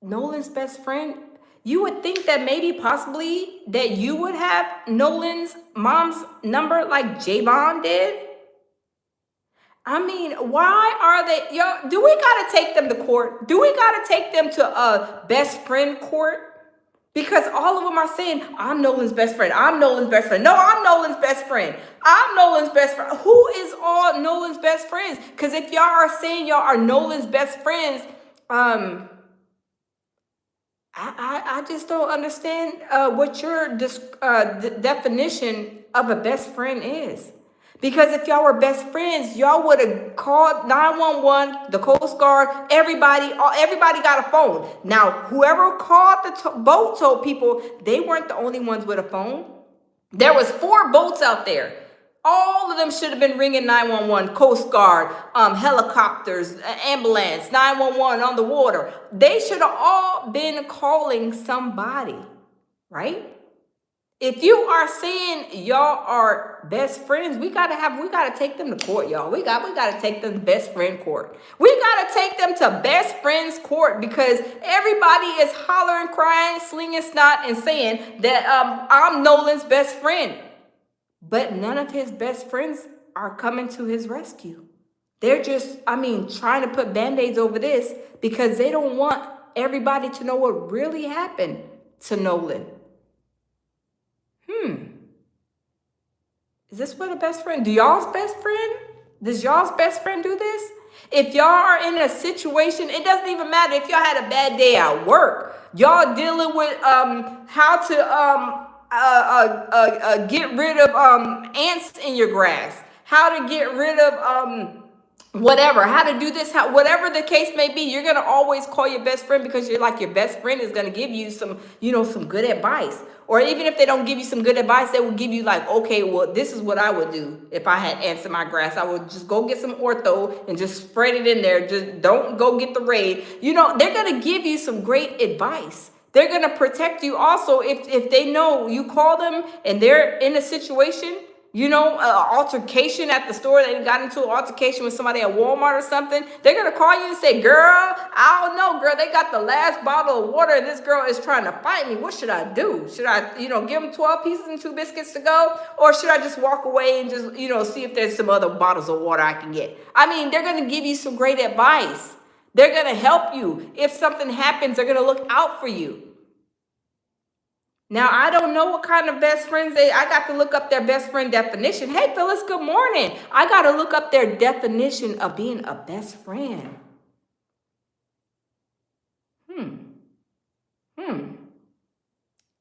Nolan's best friend, you would think that maybe possibly that you would have Nolan's mom's number like Javon did. I mean, why are they, yo, do we gotta take them to court? Do we gotta take them to a best friend court? Because all of them are saying, I'm Nolan's best friend. I'm Nolan's best friend. No, I'm Nolan's best friend. I'm Nolan's best friend. Who is all Nolan's best friends? Because if y'all are saying y'all are Nolan's best friends, I just don't understand what your definition of a best friend is. Because if y'all were best friends, y'all would have called 911, the Coast Guard, everybody got a phone. Now, whoever called the boat told people they weren't the only ones with a phone. There was 4 boats out there. All of them should have been ringing 911, Coast Guard, helicopters, ambulance, 911 on the water. They should have all been calling somebody, right? If you are saying y'all are best friends, we gotta take them to court, y'all. We gotta take them to best friend court. We gotta take them to best friends court because everybody is hollering, crying, slinging snot, and saying that I'm Nolan's best friend. But none of his best friends are coming to his rescue. They're just, trying to put band-aids over this because they don't want everybody to know what really happened to Nolan. Is this what a best friend? Does y'all's best friend do this? If y'all are in a situation, it doesn't even matter if y'all had a bad day at work. Y'all dealing with how to get rid of ants in your grass, how to get rid of whatever, how to do this, whatever the case may be, you're going to always call your best friend because you're like, your best friend is going to give you some, some good advice. Or even if they don't give you some good advice, they will give you like, okay, well, this is what I would do if I had ants in my grass. I would just go get some ortho and just spread it in there. Just don't go get the Raid. They're going to give you some great advice. They're going to protect you also if they know you call them and they're in a situation, altercation at the store. They got into an altercation with somebody at Walmart or something. They're going to call you and say, girl, I don't know, girl. They got the last bottle of water and this girl is trying to fight me. What should I do? Should I, give them 12 pieces and 2 biscuits to go? Or should I just walk away and just, see if there's some other bottles of water I can get? They're going to give you some great advice. They're going to help you. If something happens, they're going to look out for you. Now, I don't know what kind of best friends I got to look up their best friend definition. Hey, Phyllis, good morning. I got to look up their definition of being a best friend.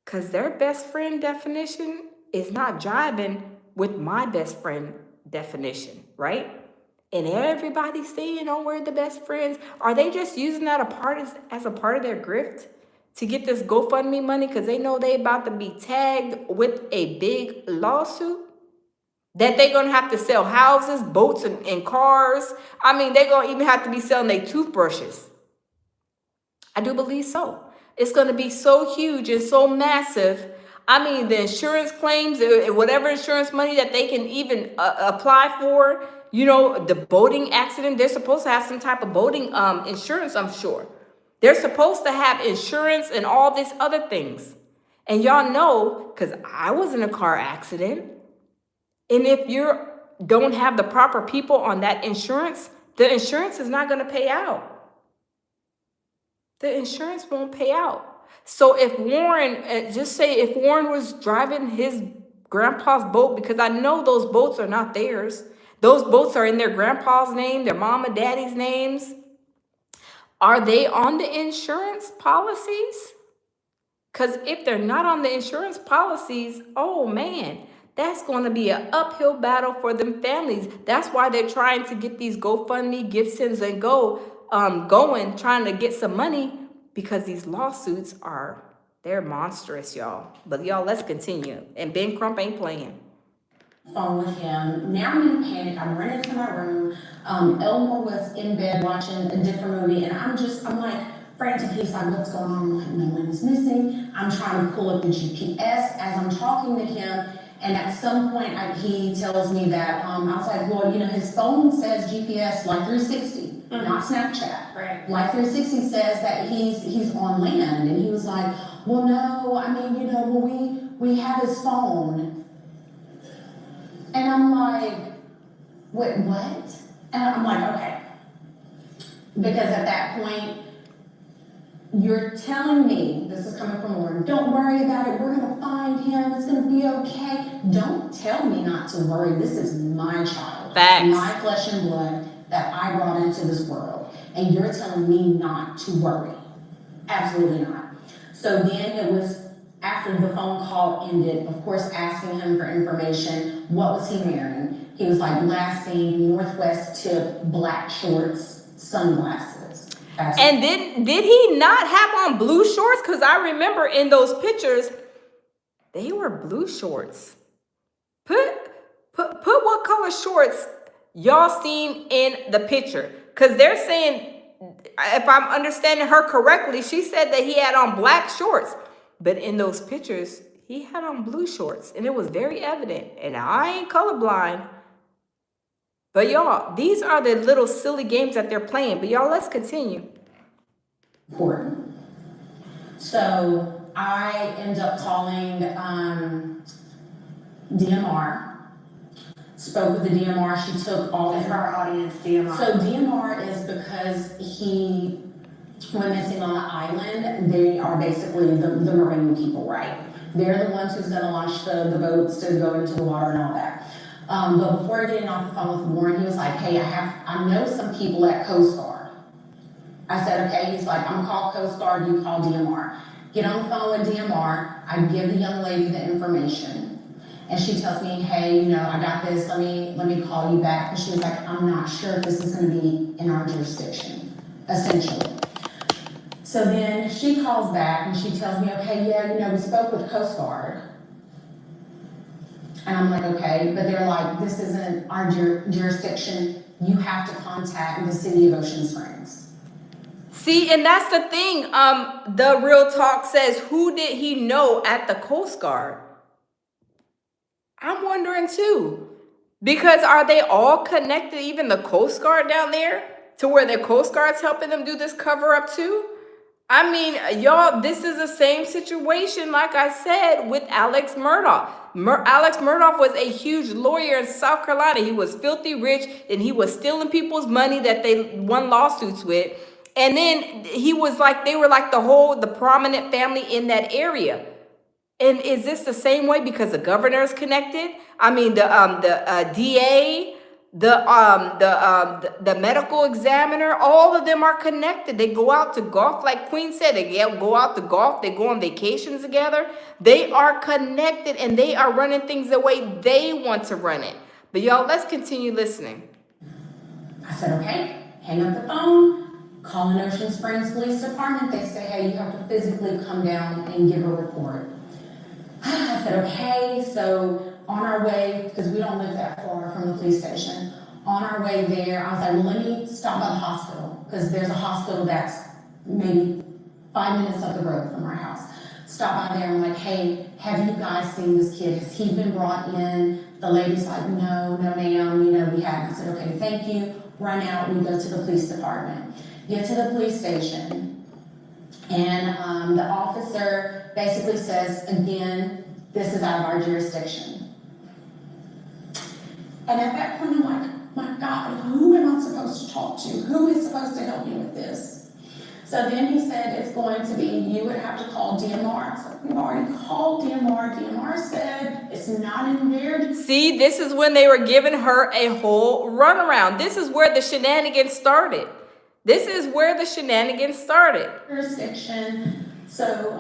Because their best friend definition is not jiving with my best friend definition, right? And everybody's saying, oh, we're the best friends. Are they just using that as a part of their grift? To get this GoFundMe money because they know they about to be tagged with a big lawsuit? That they're going to have to sell houses, boats, and cars. They're going to even have to be selling their toothbrushes. I do believe so. It's going to be so huge and so massive. The insurance claims, whatever insurance money that they can even apply for, the boating accident, they're supposed to have some type of boating insurance, I'm sure. They're supposed to have insurance and all these other things. And y'all know, because I was in a car accident. And if you don't have the proper people on that insurance, the insurance is not going to pay out. The insurance won't pay out. So if Warren was driving his grandpa's boat, because I know those boats are not theirs. Those boats are in their grandpa's name, their mom and daddy's names. Are they on the insurance policies? Because if they're not on the insurance policies, oh man, that's going to be an uphill battle for them families. That's why they're trying to get these GoFundMe, gift sends and going, trying to get some money because these lawsuits they're monstrous, y'all. But y'all, let's continue. And Ben Crump ain't playing. Phone with him. Now I'm in panic. I'm running to my room. Elmore was in bed watching a different movie, and I'm like frantic. He's like, what's going on? I'm like, no one is missing. I'm trying to pull up the GPS as I'm talking to him, and at some point he tells me that I was like, well, his phone says GPS Life 360, not Snapchat. Right. Life 360 says that he's on land, and he was like, well, no, we have his phone. And I'm like, wait, what? And I'm like, okay. Because at that point, you're telling me, this is coming from Lauren, don't worry about it, we're gonna find him, it's gonna be okay. Don't tell me not to worry, this is my child. Facts. My flesh and blood that I brought into this world. And you're telling me not to worry. Absolutely not. So then it was after the phone call ended, of course, asking him for information. What was he wearing? He was like, last seen, Northwest tip, black shorts, sunglasses. And did he not have on blue shorts? Because I remember in those pictures, they were blue shorts. Put what color shorts y'all seen in the picture. Because they're saying, if I'm understanding her correctly, she said that he had on black shorts. But in those pictures, he had on blue shorts. And it was very evident. And I ain't colorblind. But y'all, these are the little silly games that they're playing. But y'all, let's continue. Important. So I end up calling DMR. Spoke with the DMR. She took all of our audience, DMR. So DMR is because he went missing on the island. They are basically the marine people, right? They're the ones who's gonna launch the boats to go into the water and all that. But before getting off the phone with Warren, he was like, hey, I know some people at Coast Guard. I said, okay. He's like, I'm gonna call Coast Guard, you call DMR. Get on the phone with DMR. I give the young lady the information. And she tells me, hey, you know, I got this, let me call you back. And she was like, I'm not sure if this is gonna be in our jurisdiction, essentially. So then she calls back and she tells me, okay, yeah, you know, we spoke with Coast Guard. And I'm like, okay, but they're like, this isn't our jurisdiction. You have to contact the city of Ocean Springs. See, and that's the thing. The Real Talk says, who did he know at the Coast Guard? I'm wondering too. Because are they all connected, even the Coast Guard down there, to where the Coast Guard's helping them do this cover up too? I mean, y'all, this is the same situation, like I said, with Alex Murdaugh. Alex Murdaugh was a huge lawyer in South Carolina. He was filthy rich, and he was stealing people's money that they won lawsuits with. And then he was like, they were like the prominent family in that area. And is this the same way because the governor is connected? I mean, the DA, the medical examiner, all of them are connected. They go out to golf, like Queen said. They go out to golf. They go on vacations together. They are connected, and they are running things the way they want to run it. But y'all, let's continue listening. I said, okay, hang up the phone, call an Ocean Springs Police Department. They say, hey, you have to physically come down and give a report. I said, okay, so on our way, because we don't live that far from the police station, on our way there, I was like, well, let me stop by the hospital, because there's a hospital that's maybe 5 minutes up the road from our house. Stop by there, I'm like, hey, have you guys seen this kid? Has he been brought in? The lady's like, no, ma'am, you know, we haven't. I said, okay, thank you. Run out, we go to the police department. Get to the police station, and the officer basically says, again, this is out of our jurisdiction. And at that point, I'm like, my God, who am I supposed to talk to? Who is supposed to help me with this? So then he said, it's going to be, you would have to call DMR. So we've already called DMR. DMR said it's not in their... See, this is when they were giving her a whole runaround. This is where the shenanigans started. This is where the shenanigans started. Jurisdiction. So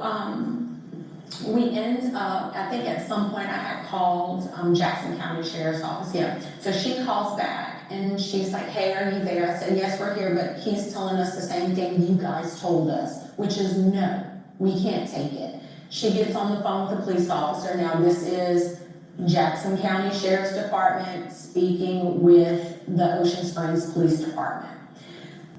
we end up, I think at some point I had called Jackson County Sheriff's Office. Yeah. So she calls back and she's like, hey, are you there? I said, yes, we're here, but he's telling us the same thing you guys told us, which is no, we can't take it. She gets on the phone with the police officer. Now this is Jackson County Sheriff's Department speaking with the Ocean Springs Police Department.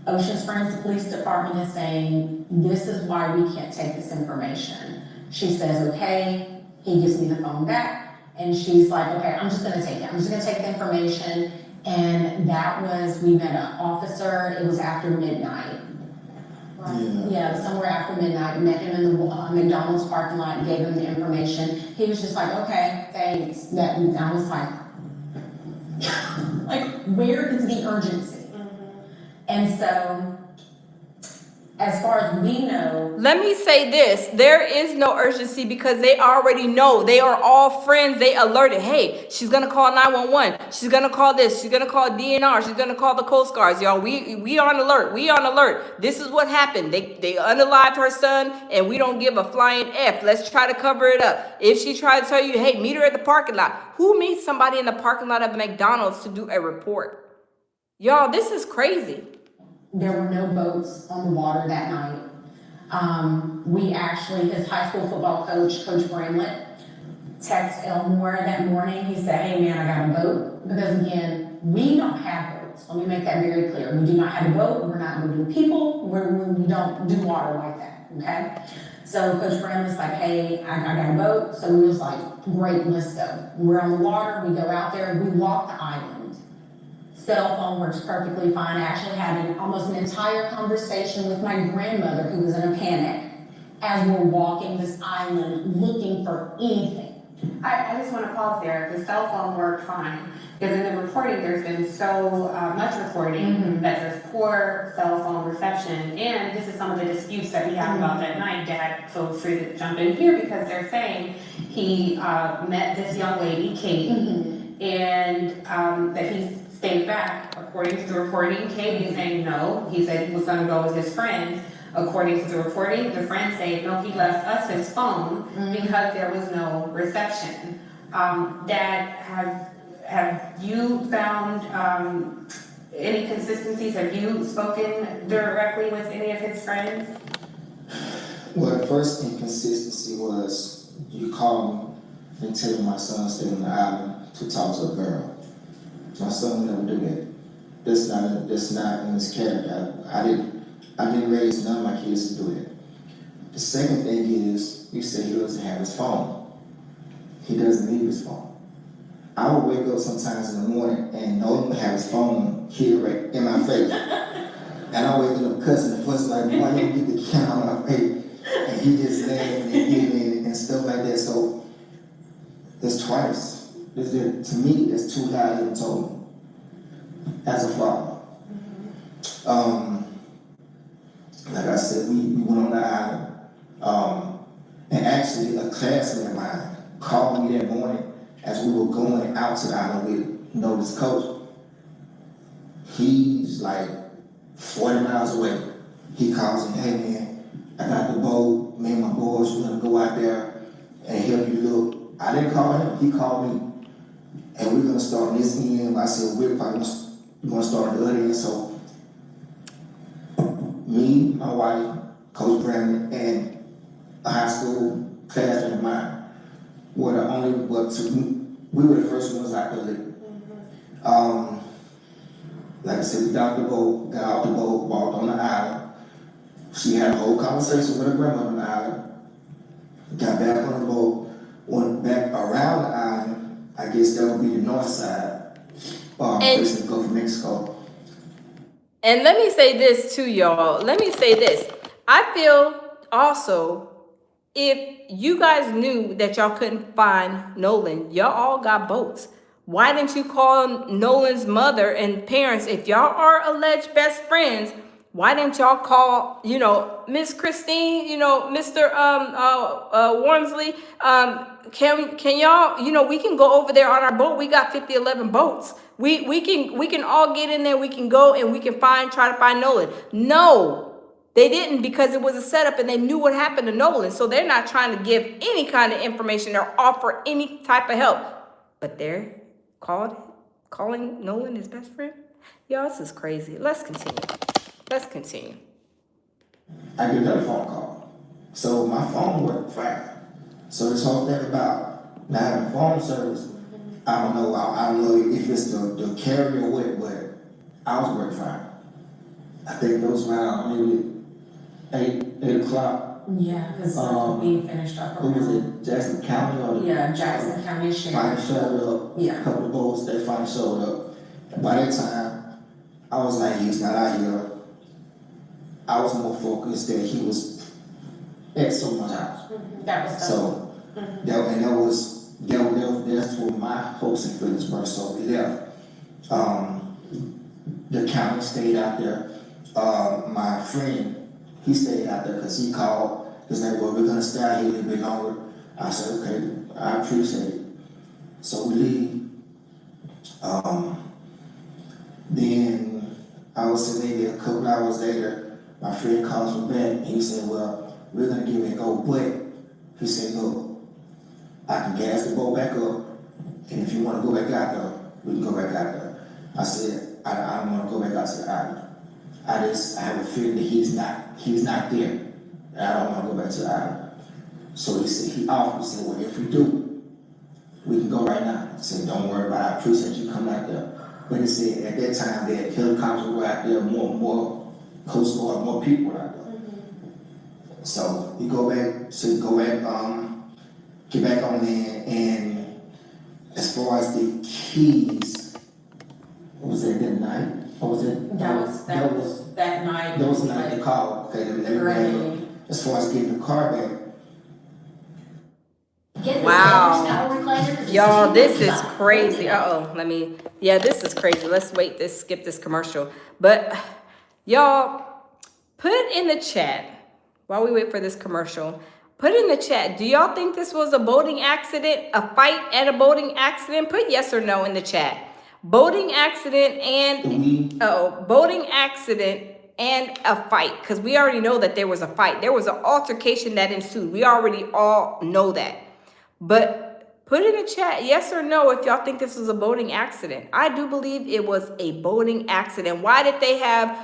Ocean Springs Police Department is saying, this is why we can't take this information. She says, okay, he gives me the phone back, and she's like, okay, I'm just gonna take it. I'm just gonna take the information, and that was, we met an officer, it was after midnight. Yeah, somewhere after midnight, met him in the McDonald's parking lot, and gave him the information. He was just like, okay, thanks. And I was like, where is the urgency? And so as far as we know, Let me say this. There is no urgency because they already know. They are all friends. They alerted. Hey, she's going to call 911. She's going to call this. She's going to call DNR. She's going to call the Coast Guards. Y'all, we on alert. We on alert. This is what happened. They unalived her son and we don't give a flying F. Let's try to cover it up. If she tried to tell you, hey, meet her at the parking lot. Who meets somebody in the parking lot of McDonald's to do a report? Y'all, this is crazy. there were no boats on the water that night. We actually, his high school football coach, Coach Bramlett, texted Elmore that morning. He said, hey man, I got a boat. Because again, we don't have boats. Let me make that very clear. We do not have a boat. We're not moving people. We don't do water like that, okay? So Coach Bramlett's like, hey, I got a boat. So we was like, great, let's go. We're on the water. We go out there. We walk the island. Cell phone works perfectly fine. I actually had almost an entire conversation with my grandmother who was in a panic as we're walking this island looking for anything. I just want to pause there. The cell phone worked fine. Because in the reporting, there's been so much reporting that there's poor cell phone reception. And this is some of the disputes that we have about that night. Dad, feel free to jump in here because they're saying he met this young lady, Katie, and that he stayed back. According to the reporting, Katie is saying no. He said he was going to go with his friends. According to the reporting, the friends say, no, he left us his phone because there was no reception. Dad, have you found any consistencies? Have you spoken directly with any of his friends? Well, the first inconsistency was you called me and tell me my son stayed on the island to talk to a girl. My son would never do that. That's not in his character. I didn't raise none of my kids to do it. The second thing is, you say he doesn't have his phone. He doesn't need his phone. I would wake up sometimes in the morning and Nolan would have his phone here right in my face. And I wake up cussing the fuss like, why you get the camera on my face? And he just laughing and giggling and stuff like that. So that's twice. To me, that's 2 lies he told me as a father. Like I said, we went on the island, and actually a classmate of mine called me that morning as we were going out to the island with this coach. He's like 40 miles away. He calls me, hey man, I got the boat, me and my boys, we're gonna go out there and help you look. I didn't call him, he called me. And we're gonna start on this end. I said, we're probably gonna start on the other end. So me, my wife, Coach Brandon, and a high school classmate of mine were the only, we were the first ones out there living. Like I said, we got the boat, got out the boat, walked on the island. She had a whole conversation with her grandmother on the island. Got back on the boat, went back around the island. I guess that would be the north side, facing the Gulf of Mexico. And let me say this too, y'all. Let me say this. I feel also, if you guys knew that y'all couldn't find Nolan, y'all all got boats. Why didn't you call Nolan's mother and parents? If y'all are alleged best friends, why didn't y'all call, Miss Christine, Mr. Wormsley? Can y'all, we can go over there on our boat. We got 50-11 boats. We can all get in there. We can go and we can try to find Nolan. No, they didn't, because it was a setup and they knew what happened to Nolan. So they're not trying to give any kind of information or offer any type of help. But they're calling Nolan his best friend. Y'all, this is crazy. Let's continue. I get another phone call. So my phone worked fine. So this whole thing about not having phone service, I don't know if it's the carrier or what, but I was working fine. I think it was around maybe 8 o'clock. Yeah, because we finished up. Who was it? Jackson County? Jackson County Sheriff. Finally showed up. Yeah. A couple of boats, they finally showed up. And by that time, I was like, he's not out here. I was more focused that he was at someone's house. That was so. That's where my hopes and feelings were. So we left. The county stayed out there. My friend He stayed out there because he called. He's like, well, we're gonna stay out here a little bit longer. I said, okay, I appreciate it. So we leave. Then I was maybe a couple hours later, my friend calls me back. He said, well, we're gonna give it a go, but he said, look, I can gas the boat back up, and if you wanna go back out there, we can go back out there. I said, I don't wanna go back out to the island. I have a feeling that he's not there. I don't wanna go back to the island. So he said, he offered, he said, well, if we do, we can go right now. I said, don't worry about it, I appreciate you coming out there. But he said at that time that helicopters were out there, more Coast Guard, more people were out there. So we go back, get back on there, and as far as the keys, was it that night? Or was it? That was that night. That was the night they called. Okay, Right. As far as getting the car back. Wow. Y'all, this is crazy. This is crazy. Let's skip this commercial. But y'all, put in the chat, while we wait for this commercial, put in the chat, do y'all think this was a boating accident, a fight and a boating accident? Put yes or no in the chat. Boating accident and a fight, because we already know that there was a fight. There was an altercation that ensued. We already all know that. But put in the chat, yes or no, if y'all think this was a boating accident. I do believe it was a boating accident. Why did they have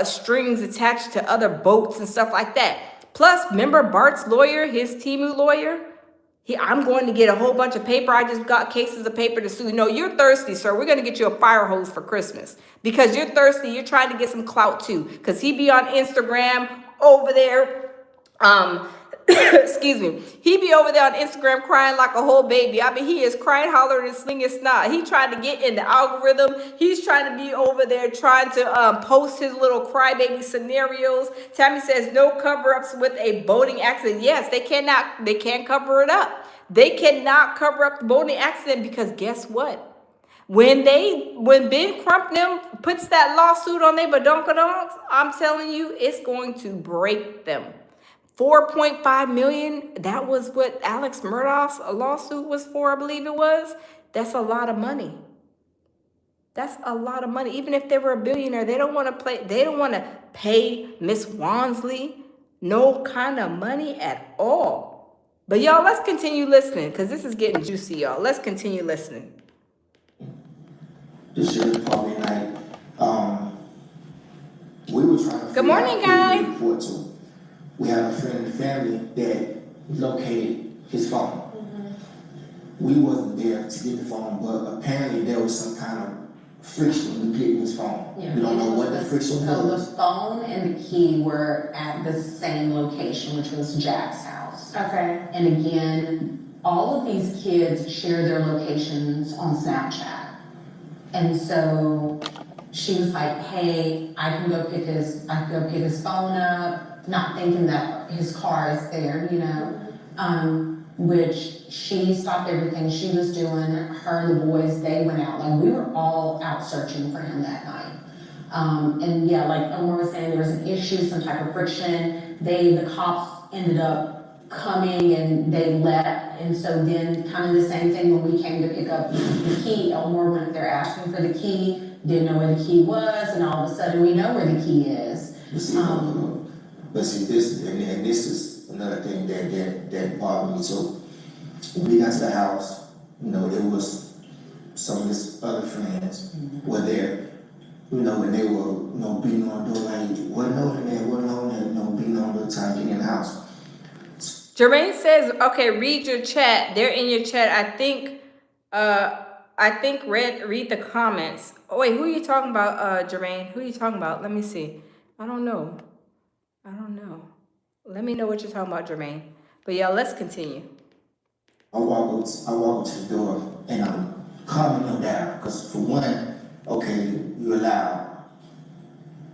strings attached to other boats and stuff like that? Plus, remember Bart's lawyer, his Timu lawyer? I'm going to get a whole bunch of paper. I just got cases of paper to sue. No, you're thirsty, sir. We're going to get you a fire hose for Christmas. Because you're thirsty. You're trying to get some clout too. Because he be on Instagram over there. Excuse me. He be over there on Instagram crying like a whole baby. I mean, he is crying, hollering, and slinging snot. He trying to get in the algorithm. He's trying to be over there trying to post his little crybaby scenarios. Tammy says no cover-ups with a boating accident. Yes, they can't cover it up. They cannot cover up the boating accident because guess what? When Ben Crump them puts that lawsuit on their badonkadonks, I'm telling you, it's going to break them. 4.5 million, that was what Alex Murdaugh's lawsuit was for, I believe it was. That's a lot of money. That's a lot of money. Even if they were a billionaire, they don't want to pay Miss Wansley no kind of money at all. But y'all, let's continue listening because this is getting juicy, y'all. Let's continue listening. This year, probably night, we were trying to. Good morning, guys. We have a friend in the family that located his phone. We wasn't there to get the phone, but apparently there was some kind of friction with getting his phone. Yeah. We don't know what the friction So was. the phone and the key were at the same location, which was Jack's house. Okay. And again, all of these kids share their locations on Snapchat. And so she was like, hey, I can go pick his phone up. Not thinking that his car is there, which she stopped everything she was doing. Her and the boys, they went out. Like, we were all out searching for him that night. And yeah, like Omar was saying, there was an issue, some type of friction. The cops ended up coming and they left. And so then kind of the same thing when we came to pick up the key. Elmore went there asking for the key, didn't know where the key was, and all of a sudden we know where the key is. But see, this is another thing that bothered me too. When we got to the house, there was some of his other friends were there, and they were, beating on the door like, what Nolan there, beating on the door trying to get in the house. Jermaine says, okay, read your chat. They're in your chat. I think read the comments. Oh, wait, who are you talking about, Jermaine? Who are you talking about? Let me see. I don't know. Let me know what you're talking about, Jermaine. But yeah, let's continue. I walk up to the door and I'm calming them down. Because for one, okay, you're allowed.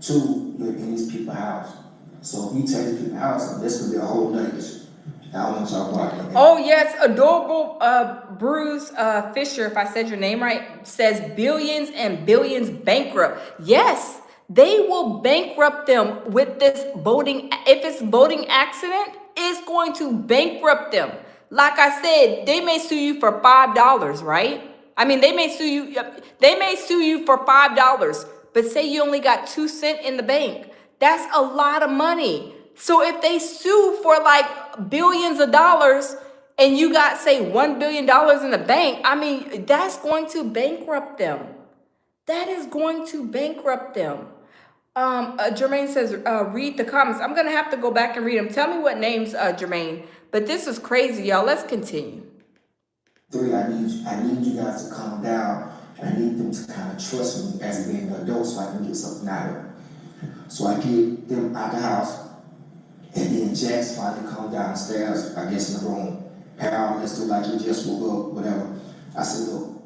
Two, you're in these people's house. So if you take these people's house, that's going to be a whole nother issue. I don't want y'all walking. Oh, yes, adorable Bruce Fisher, if I said your name right, says billions and billions bankrupt. Yes. They will bankrupt them with this boating. If it's boating accident, it's going to bankrupt them. Like I said, they may sue you for $5, right? I mean, they may sue you. They may sue you for $5, but say you only got 2 cents in the bank. That's a lot of money. So if they sue for like billions of dollars and you got, say, $1 billion in the bank, I mean, that's going to bankrupt them. That is going to bankrupt them. Jermaine says, read the comments. I'm going to have to go back and read them. Tell me what names, Jermaine. But this is crazy, y'all. Let's continue. 3, I need you guys to calm down. I need them to kind of trust me as being an adult so I can get something out of them. So I get them out the house, and then Jax finally come downstairs, I guess in the room. Harold, let's do like he just woke up, whatever. I said, look,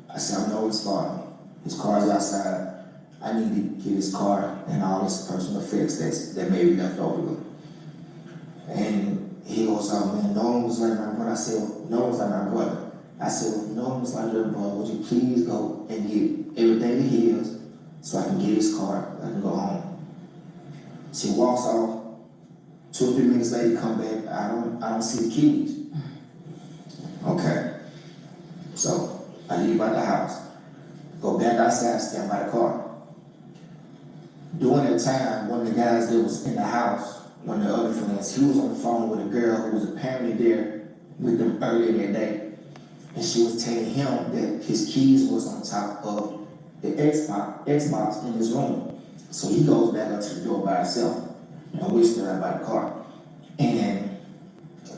I know his father. His car's outside. I need to get his car and all his personal effects that may be left over with him. And he goes, oh man, Nolan was like my brother. I said, Nolan was like my brother. I said, well, if Nolan was like your brother, would you please go and get everything he has so I can get his car, I can go home. She walks off. 2 or 3 minutes later, come back. I don't see the keys. Okay. So I leave out the house. Go back outside, stand by the car. During that time, one of the guys that was in the house, one of the other friends, he was on the phone with a girl who was apparently there with them earlier that day. And she was telling him that his keys was on top of the Xbox in his room. So he goes back up to the door by himself, and we stood out by the car. And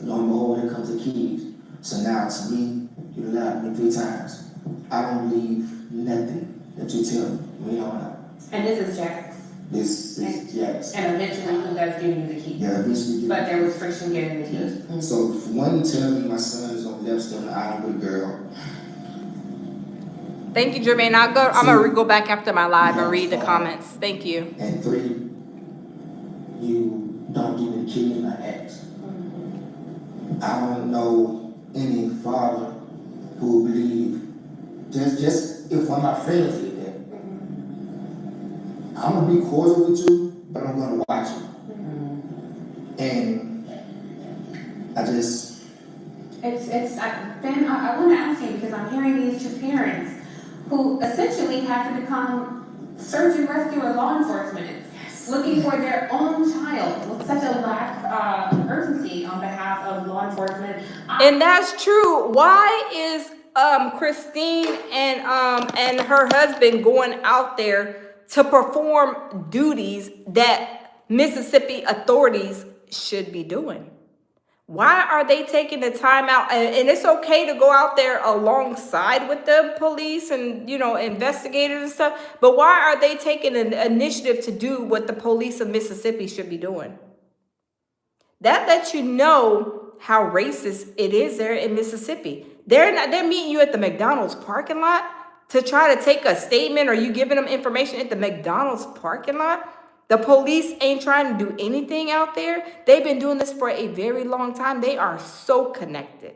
lo and behold, here comes the keys. So now to me, you lied to me 3 times. I don't believe nothing that you tell me. We don't know. And this is Jax. This is Jax. And eventually he does give you the keys. Yeah, eventually. But there was friction getting the keys. Yes. So for one, you tell me my son is on the left still on the island with a girl. Thank you, Jermaine. I'm gonna go back after my live and read the comments. Thank you. And 3, you don't give me the keys when I ask. I don't know any father who will believe just if one of my friends did that. I'm gonna be cordial with you, but I'm gonna watch you. And I just Ben, I want to ask you, because I'm hearing these 2 parents who essentially have to become search and rescue or law enforcement, looking for their own child with such a lack of urgency on behalf of law enforcement. And that's true. Why is Christine and her husband going out there to perform duties that Mississippi authorities should be doing? Why are they taking the time out? And it's okay to go out there alongside with the police and, investigators and stuff. But why are they taking an initiative to do what the police of Mississippi should be doing? That lets you know how racist it is there in Mississippi. They're meeting you at the McDonald's parking lot to try to take a statement, or you giving them information at the McDonald's parking lot. The police ain't trying to do anything out there. They've been doing this for a very long time. They are so connected.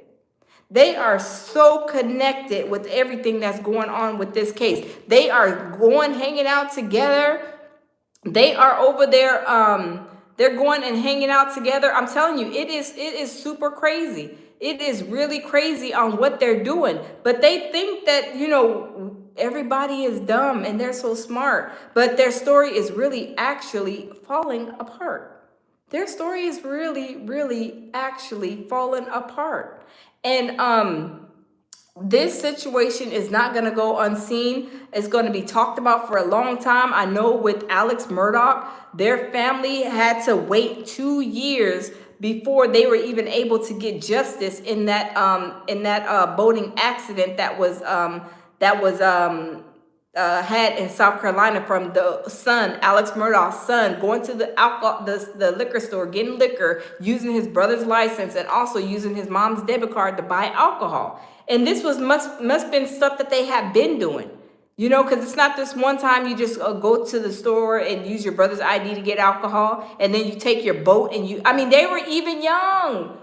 They are so connected with everything that's going on with this case. They are hanging out together. They are over there. They're going and hanging out together. I'm telling you, it is super crazy. It is really crazy on what they're doing. But they think that, everybody is dumb and they're so smart. But their story is really actually falling apart. Their story is really, really actually falling apart. And this situation is not going to go unseen. It's going to be talked about for a long time. I know with Alex Murdaugh, their family had to wait 2 years before they were even able to get justice in that boating accident that was had in South Carolina from the son, Alex Murdaugh's son, going to the liquor store, getting liquor, using his brother's license, and also using his mom's debit card to buy alcohol. And this must been stuff that they have been doing, because it's not this one time you just go to the store and use your brother's ID to get alcohol, and then you take your boat and they were even young.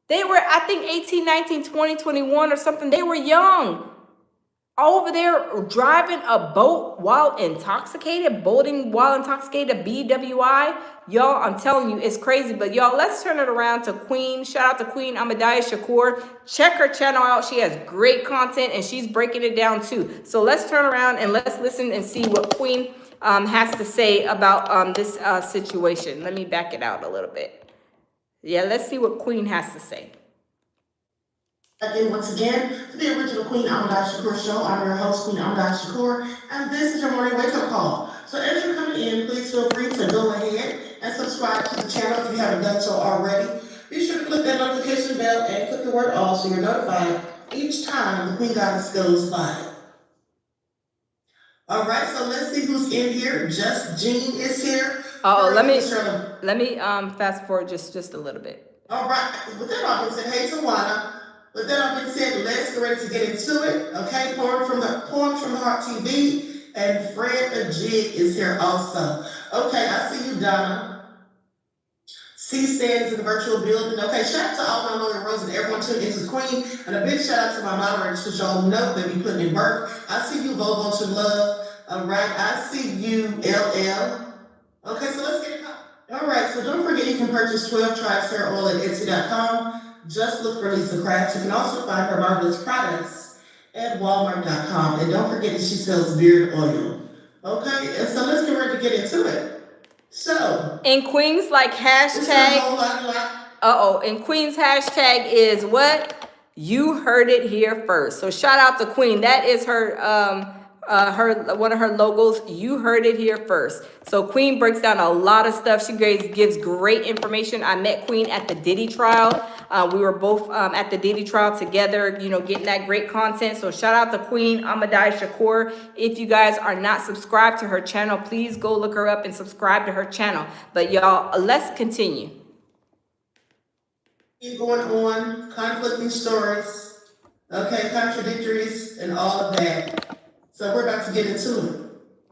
They were, I think, 18, 19, 20, 21 or something. They were young. over there driving a boat while intoxicated, boating while intoxicated, BWI. Y'all, I'm telling you, it's crazy. But y'all, let's turn it around to Queen. Shout out to Queen Ahmadiyah Shakur. Check her channel out. She has great content and she's breaking it down too. So let's turn around and let's listen and see what Queen has to say about this situation. Let me back it out a little bit. Yeah, let's see what Queen has to say. Again, once again, to the original Queen Ahmadiyah Shakur show. I'm your host, Queen Ahmadiyah Shakur, and this is your morning wake-up call. So as you're coming in, please feel free to go ahead and subscribe to the channel if you haven't done so already. Be sure to click that notification bell and click the word all so you're notified each time the Queen Goddess goes live. All right, so let's see who's in here. Just Jean is here. Let me fast forward just a little bit. All right, with that all being said, hey Tawana. With that all being said, let's get ready to get into it. Okay, Poems from the Heart TV, and Fred the Jig is here also. Okay, I see you, Donna. C stands in the virtual building. Okay, shout out to all my Logan Rose and everyone tuning into Queen, and a big shout out to my moderators because y'all know they be putting in work. I see you, Bobo to Love. All right, I see you, LL. Okay, so let's get it going. All right, so don't forget you can purchase 12 Tribes Hair Oil at Etsy.com. Just look for Lisa Crafts. You can also find her marvelous products at Walmart.com. And don't forget that she sells beard oil. Okay, and so let's get ready to get into it. So, in Queen's like hashtag, in Queen's hashtag is what? You heard it here first. So shout out to Queen. That is her one of her logos. You heard it here first. So Queen breaks down a lot of stuff. She gives great information. I met Queen at the Diddy trial. We were both at the Diddy trial together, you know, getting that great content. So shout out to Queen Ahmadiyah Shakur. If you guys are not subscribed to her channel, please go look her up and subscribe to her channel. But y'all, let's continue. Keep going on, conflicting stories, okay, contradictories, and all of that. So we're about to get into it.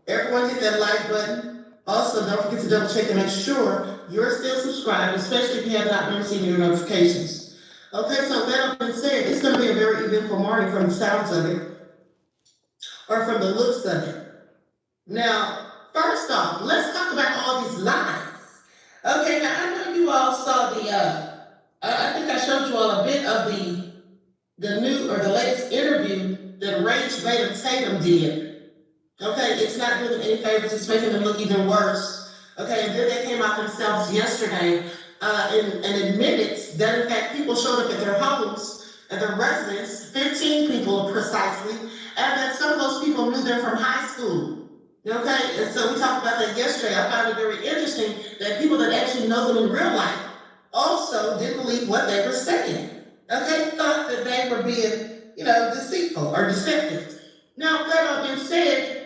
Everyone hit that like button. Also, don't forget to double check and make sure you're still subscribed, especially if you have not been receiving your notifications. Okay, so that being said, it's going to be a very eventful morning from the sounds of it, or from the looks of it. Now, first off, let's talk about all these lies. Okay, now I know you all saw I think I showed you all a bit of the new or the latest interview that Rage Tatum did. Okay, it's not doing any favors, it's making them look even worse. Okay, and then they came out themselves yesterday and admitted that in fact people showed up at their homes, at their residence, 15 people precisely, and that some of those people knew them from high school. Okay, and so we talked about that yesterday. I found it very interesting that people that actually know them in real life also didn't believe what they were saying. Okay, thought that they were being, deceitful or deceptive. Now, that all being said,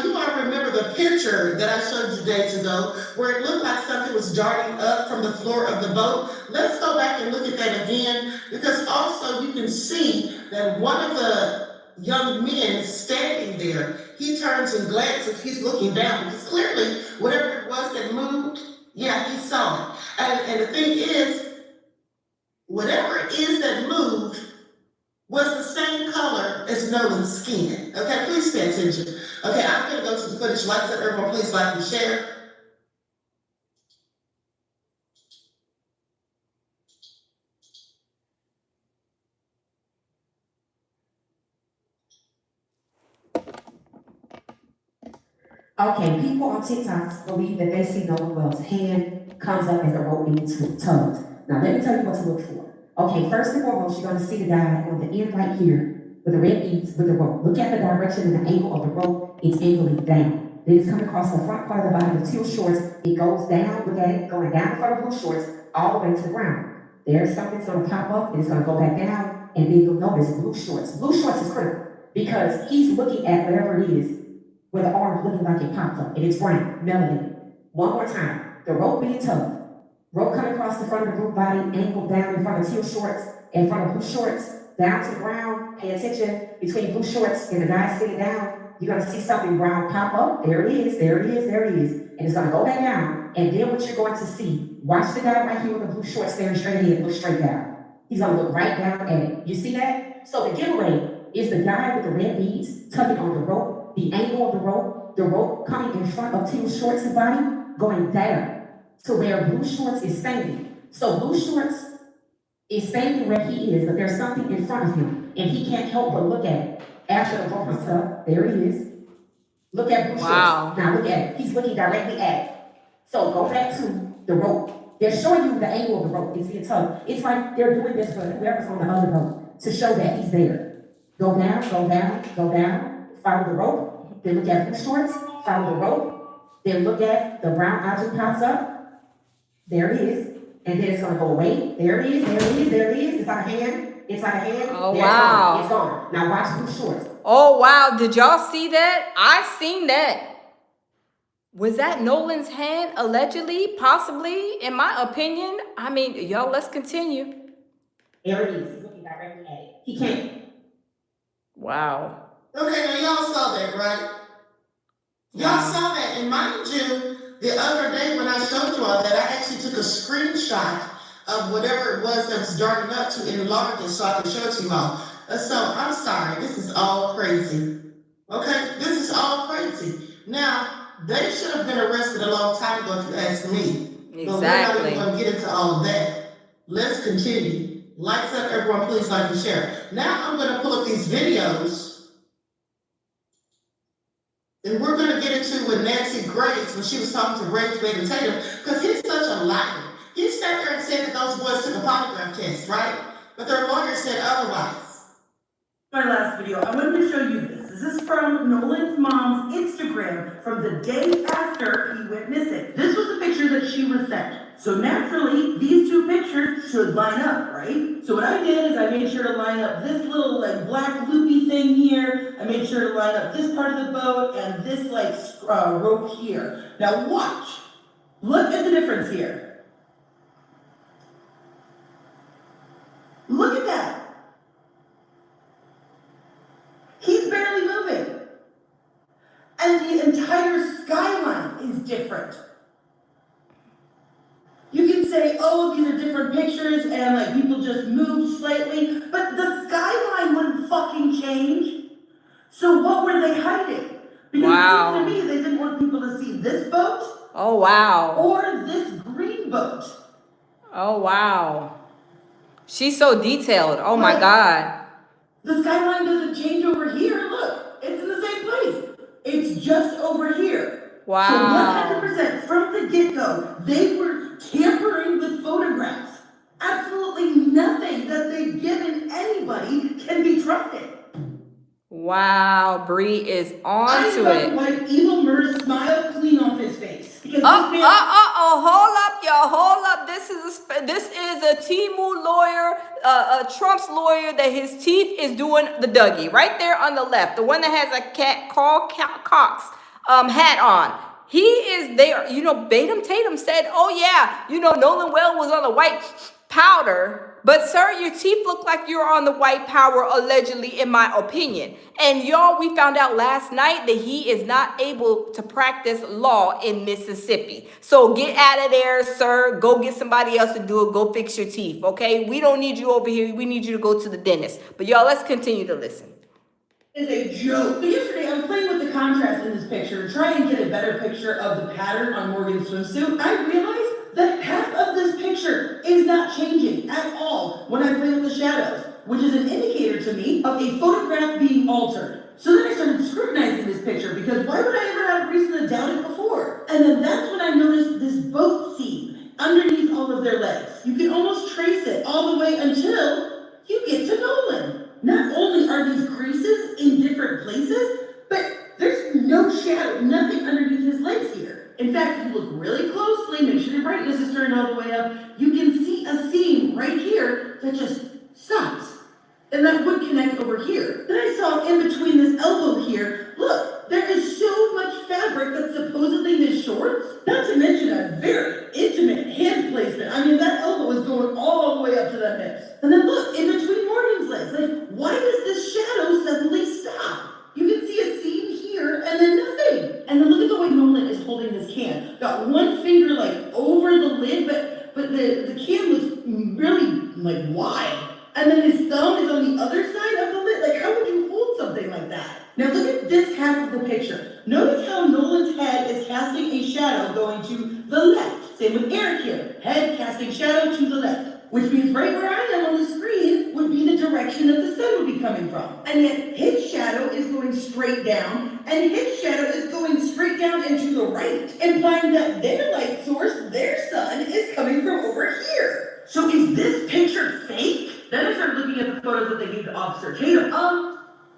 you all remember the picture that I showed you days ago where it looked like something was darting up from the floor of the boat. Let's go back and look at that again, because also you can see that one of the young men standing there, he turns and glances, he's looking down, because clearly whatever it was that moved, yeah, he saw it. And the thing is, whatever it is that moved was the same color as Nolan's skin. Okay, please pay attention. Okay, I'm gonna go to the footage. Like I said, everyone, please like and share. Okay, people on TikTok believe that they see Nolan Wells' hand comes up as the rope being tugged. Now, let me tell you what to look for. Okay, first and foremost, you're going to see the guy on the end right here with the red beads with the rope. Look at the direction and the angle of the rope. It's angling down. Then it's coming across the front part of the body with teal shorts. It goes down, look at it, going down in front of blue shorts, all the way to the ground. There's something that's going to pop up, and it's going to go back down, and then you'll notice blue shorts. Blue shorts is critical because he's looking at whatever it is where the arm looking like it popped up, and it's brown, melanated. One more time, the rope being tugged. Rope coming across the front of the blue body, ankle down in front of teal shorts, in front of blue shorts, down to the ground. Pay attention, between blue shorts and the guy sitting down, you're gonna see something brown pop up. There it is, there it is, there it is. And it's gonna go back down, and then what you're going to see, watch the guy right here with the blue shorts staring straight ahead, look straight down. He's gonna look right down at it. You see that? So the giveaway is the guy with the red beads tugging on the rope, the angle of the rope coming in front of Tim Shorts' body, going down to where Blue Shorts is standing. So Blue Shorts is standing where he is, but there's something in front of him, and he can't help but look at it. After the rope is up, there he is. Look at Blue Shorts. Now look at it. He's looking directly at it. So go back to the rope. They're showing you the angle of the rope. It's being tugged. It's like they're doing this for whoever's on the other rope to show that he's there. Go down, go down, go down. Follow the rope. Then look at Blue Shorts. Follow the rope. Then look at the brown object pops up. There it is. And then it's gonna go away. There it is, there it is, there it is. It's like a hand. It's like a hand. Oh, There wow. It's gone. Now watch Blue Shorts. Oh, wow. Did y'all see that? I seen that. Was that Nolan's hand, allegedly, possibly, in my opinion? I mean, y'all, let's continue. There it is. He's looking directly at it. He can't. Wow. Okay, now y'all saw that, right? Y'all saw that, and mind you, the other day when I showed you all that, I actually took a screenshot of whatever it was that was darting up to enlarge it so I could show it to you all. So I'm sorry, this is all crazy. Okay, this is all crazy. Now, they should have been arrested a long time ago if you ask me. But we're not even going to get into all of that. Let's continue. Lights up, everyone, please like and share. Now I'm going to pull up these videos. And we're going to get into with Nancy Grace when she was talking to Ray Tatum, because he's such a liar. He sat there and said that those boys took a polygraph test, right? But their lawyer said otherwise. My last video, I wanted to show you this. This is from Nolan's mom's Instagram from the day after he went missing. This was the picture that she was sent. So naturally, these two pictures should line up, right? So what I did is I made sure to line up this little like black loopy thing here. I made sure to line up this part of the boat and this like rope here. Now watch. Look at the difference here. Look at that. He's barely moving. And the entire skyline is different. You can say, oh, these are different pictures and like people just moved slightly, but the skyline wouldn't fucking change. So what were they hiding? Because it seems to me they didn't want people to see this boat. Oh, wow. Or this green boat. Oh, wow. She's so detailed. Oh, my God. The skyline doesn't change over here. Look, it's in the same place. It's just over here. Wow. So 100% from the get-go, they were tampering with photographs. Absolutely nothing that they've given anybody can be trusted. Wow, Bree is on to it. I wipe Evil Murr's smile clean off his face. Because hold up, y'all, hold up. This is a Timu lawyer, Trump's lawyer that his teeth is doing the Dougie right there on the left, the one that has a cat called Cox hat on. He is there. You know, Tatum said, "Oh yeah, you know, Nolan Wells was on the white powder." But sir, your teeth look like you're on the white powder, allegedly, in my opinion. And y'all, we found out last night that he is not able to practice law in Mississippi. So get out of there, sir. Go get somebody else to do it. Go fix your teeth, okay? We don't need you over here. We need you to go to the dentist. But y'all, let's continue to listen. It's a joke. But yesterday, I was playing with the contrast in this picture to try and get a better picture of the pattern on Morgan's swimsuit. I realized that half of this picture is not changing at all when I play with the shadows, which is an indicator to me of a photograph being altered. So then I started scrutinizing this picture because why would I ever have reason to doubt it before? And then that's when I noticed this boat seam underneath all of their legs. You can almost trace it all the way until you get to Nolan. Not only are these creases in different places, but there's no shadow, nothing underneath his legs here. In fact, if you look really closely, make sure your brightness is turned all the way up, you can see a seam right here that just stops. And that would connect over here. Then I saw in between this elbow here, look, there is so much fabric that's supposedly his shorts. Not to mention a very intimate hand placement. I mean, that elbow is going all the way up to the hips. And then look, in between Morgan's legs, like, why does this shadow suddenly stop? You can see a seam here and then nothing. And then look at the way Nolan is holding this can. Got one finger like over the lid, but the can looks really like wide. And then his thumb is on the other side of the lid. Like, how would you Now look at this half of the picture. Notice how Nolan's head is casting a shadow going to the left. Same with Eric here. Head casting shadow to the left. Which means right where I am on the screen would be the direction that the sun would be coming from. And yet his shadow is going straight down, and his shadow is going straight down and to the right, implying that their light source, their sun, is coming from over here. So is this picture fake? Then I started looking at the photos that they gave to Officer Tatum.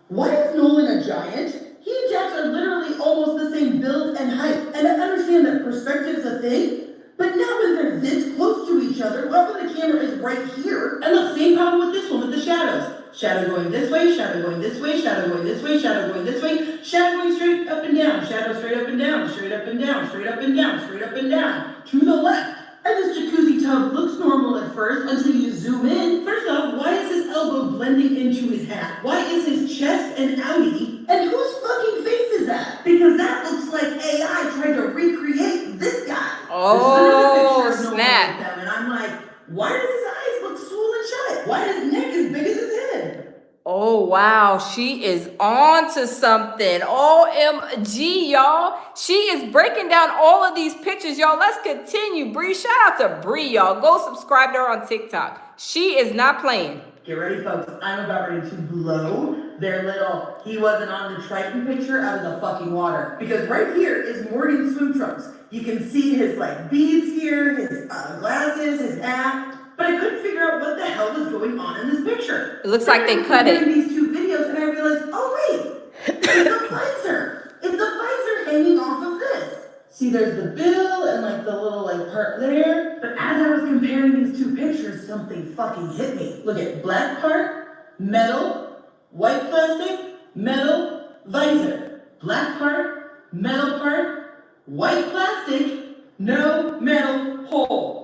Why is Nolan a giant? He and Jax are literally almost the same build and height. And I understand that perspective's a thing, but now when they're this close to each other, well, when the camera is right here, and look, same problem with this one with the shadows. Shadow going this way, shadow going this way, shadow going this way, shadow going this way, shadow going straight up and down, shadow straight up and down, straight up and down, straight up and down, straight up and down, to the left. And this jacuzzi tub looks normal at first until you zoom in. First off, why is his elbow blending into his hat? Why is his chest an outie? And whose fucking face is that? Because that looks like AI tried to recreate this guy. Oh, snap. Them, and I'm like, why does his eyes look swollen shut? Why is his neck as big as his head? Oh, wow. She is on to something. OMG, y'all. She is breaking down all of these pictures, y'all. Let's continue. Bree, shout out to Bree, y'all. Go subscribe to her on TikTok. She is not playing. Get ready, folks. I'm about ready to blow their little he wasn't on the Triton picture out of the fucking water. Because right here is Morgan's swim trunks. You can see his beads here, his glasses, his hat. But I couldn't figure out what the hell was going on in this picture. It looks like they cut it. These two videos, and I realized, oh wait, it's a visor. It's a visor hanging off of this. See, there's the bill and the little part there. But as I was comparing these two pictures, something fucking hit me. Look at black part, metal, white plastic, metal, visor. Black part, metal part, white plastic, no metal hole.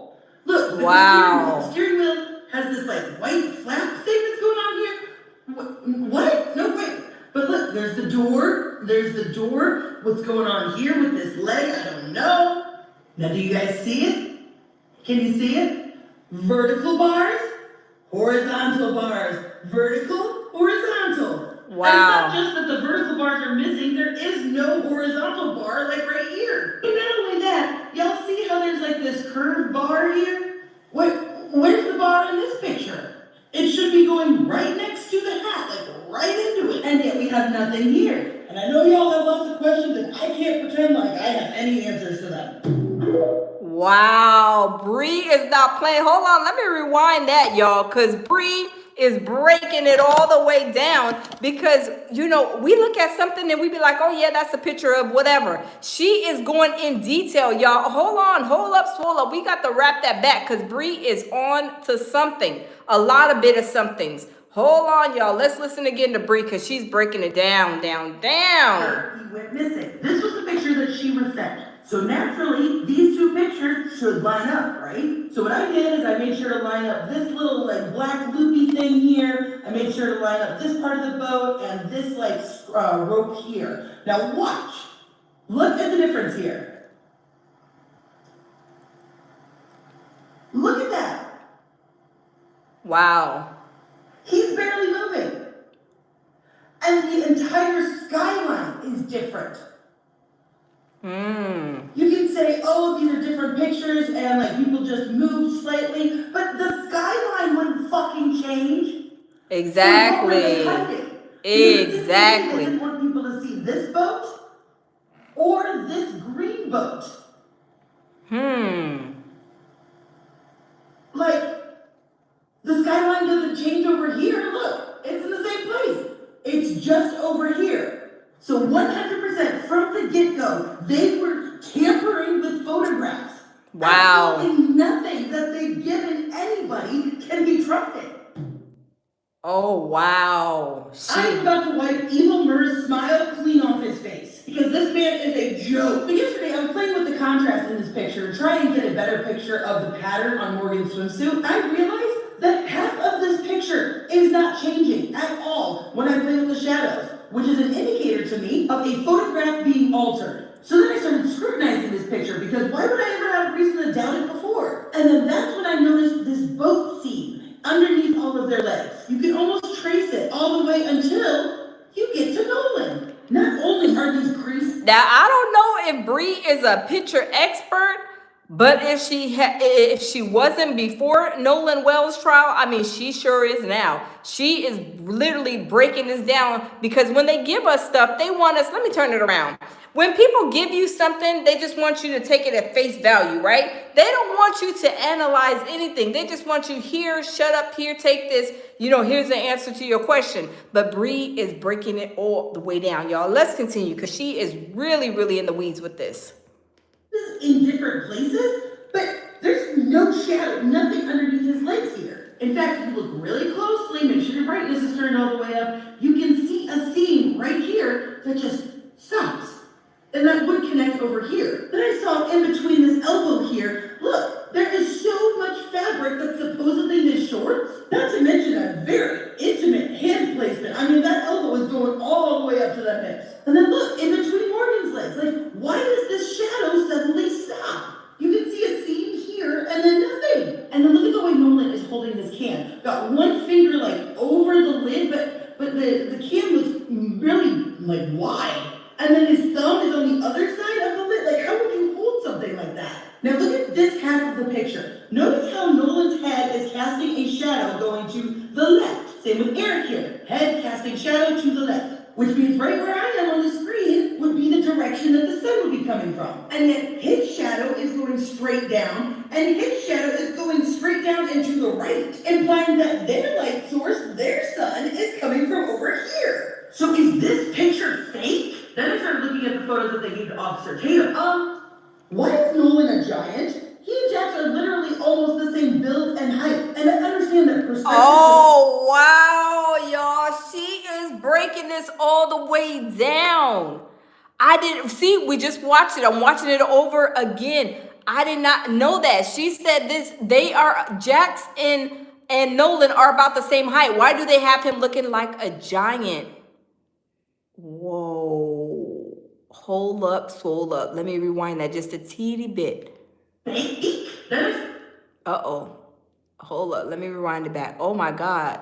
Look, the steering wheel has this white flap thing that's going on here. What? No, wait. But look, there's the door. There's the door. What's going on here with this leg? I don't know. Now, do you guys see it? Can you see it? Vertical bars, horizontal bars. Vertical, horizontal. Wow. And it's not just that the vertical bars are missing. There is no horizontal bar right here. And not only that, y'all see how there's this curved bar here? Where's the bar in this picture? It should be going right next to the hat, right into it. And yet we have nothing here. And I know y'all have lots of questions, and I can't pretend like I have any answers to them. Wow, Bree is not playing. Hold on, let me rewind that, y'all, because Bree is breaking it all the way down because, we look at something and we be like, oh yeah, that's a picture of whatever. She is going in detail, y'all. Hold on, hold up, swole up. We got to wrap that back because Bree is on to something. A lot of bit of somethings. Hold on, y'all. Let's listen again to Bree because she's breaking it down. He went missing. This was the picture that she was sent. So naturally, these two pictures should line up, right? So what I did is I made sure to line up this little black loopy thing here. I made sure to line up this part of the boat and this rope here. Now watch. Look at the difference here. Look at that. Wow. He's barely moving. And the entire skyline is different. You can say, oh, these are different pictures and people just moved slightly, but the skyline wouldn't fucking change. Exactly. So exactly. They didn't want people to see this boat or this green boat. The skyline doesn't change over here. Look, it's in the same place. It's just over here. So 100% from the get-go, they were tampering with photographs. Wow. Absolutely nothing that they've given anybody can be trusted. Oh, wow. I'm about to wipe Evil Murr's smile clean off his face. Because this man is a joke. But yesterday, I was playing with the contrast in this picture, trying to get a better picture of the pattern on Morgan's swimsuit. I realized that half of this picture is not changing at all when I play with the shadows, which is an indicator to me of a photograph being altered. So then I started scrutinizing this picture because why would I ever have reason to doubt it before? And then that's when I noticed this boat seam underneath all of their legs. You can almost trace it all the way until you get to Nolan. Now, I don't know if Bree is a picture expert, but if she wasn't before Nolan Wells trial, I mean, she sure is now. She is literally breaking this down, because when they give us stuff, they want us, let me turn it around. When people give you something, they just want you to take it at face value, right? They don't want you to analyze anything. They just want you here, shut up here, take this. Here's the answer to your question. But Bree is breaking it all the way down, y'all. Let's continue, because she is really, really in the weeds with this. In different places, but there's no shadow, nothing underneath his legs here. In fact, if you look really closely, make sure your brightness is turned all the way up, you can see a seam right here that just stops. And that would connect over here. Then I saw in between this elbow here, look, there is so much fabric that's supposedly in his shorts. Not to mention a very intimate hand placement. I mean, that elbow is going all the way up to the hips. And then look, in between Morgan's legs, like, why does this shadow suddenly stop? You can see a seam here and then nothing. And then look at the way Nolan is holding this can. Got one finger like over the lid, but the can looks really like wide. And then his thumb is on the other side of the lid. Like, how would you hold something like that? Now look at this half of the picture. Notice how Nolan's head is casting a shadow going to the left. Same with Eric here. Head casting shadow to the left. Which means right where I am on the screen would be the direction that the sun would be coming from. And yet his shadow is going straight down, and his shadow is going straight down and to the right, implying that their light source, their sun, is coming from over here. So is this picture fake? Then I started looking at the photos that they gave to Officer Tatum. Why is Nolan a giant? He and Jax are literally almost the same build and height. And I understand that perspective. Oh, wow, y'all. She is breaking this all the way down. I didn't see, we just watched it. I'm watching it over again. I did not know that. She said Jax and Nolan are about the same height. Why do they have him looking like a giant? Whoa. Hold up. Let me rewind that just a teeny bit. Uh-oh. Hold up. Let me rewind it back. Oh, my God.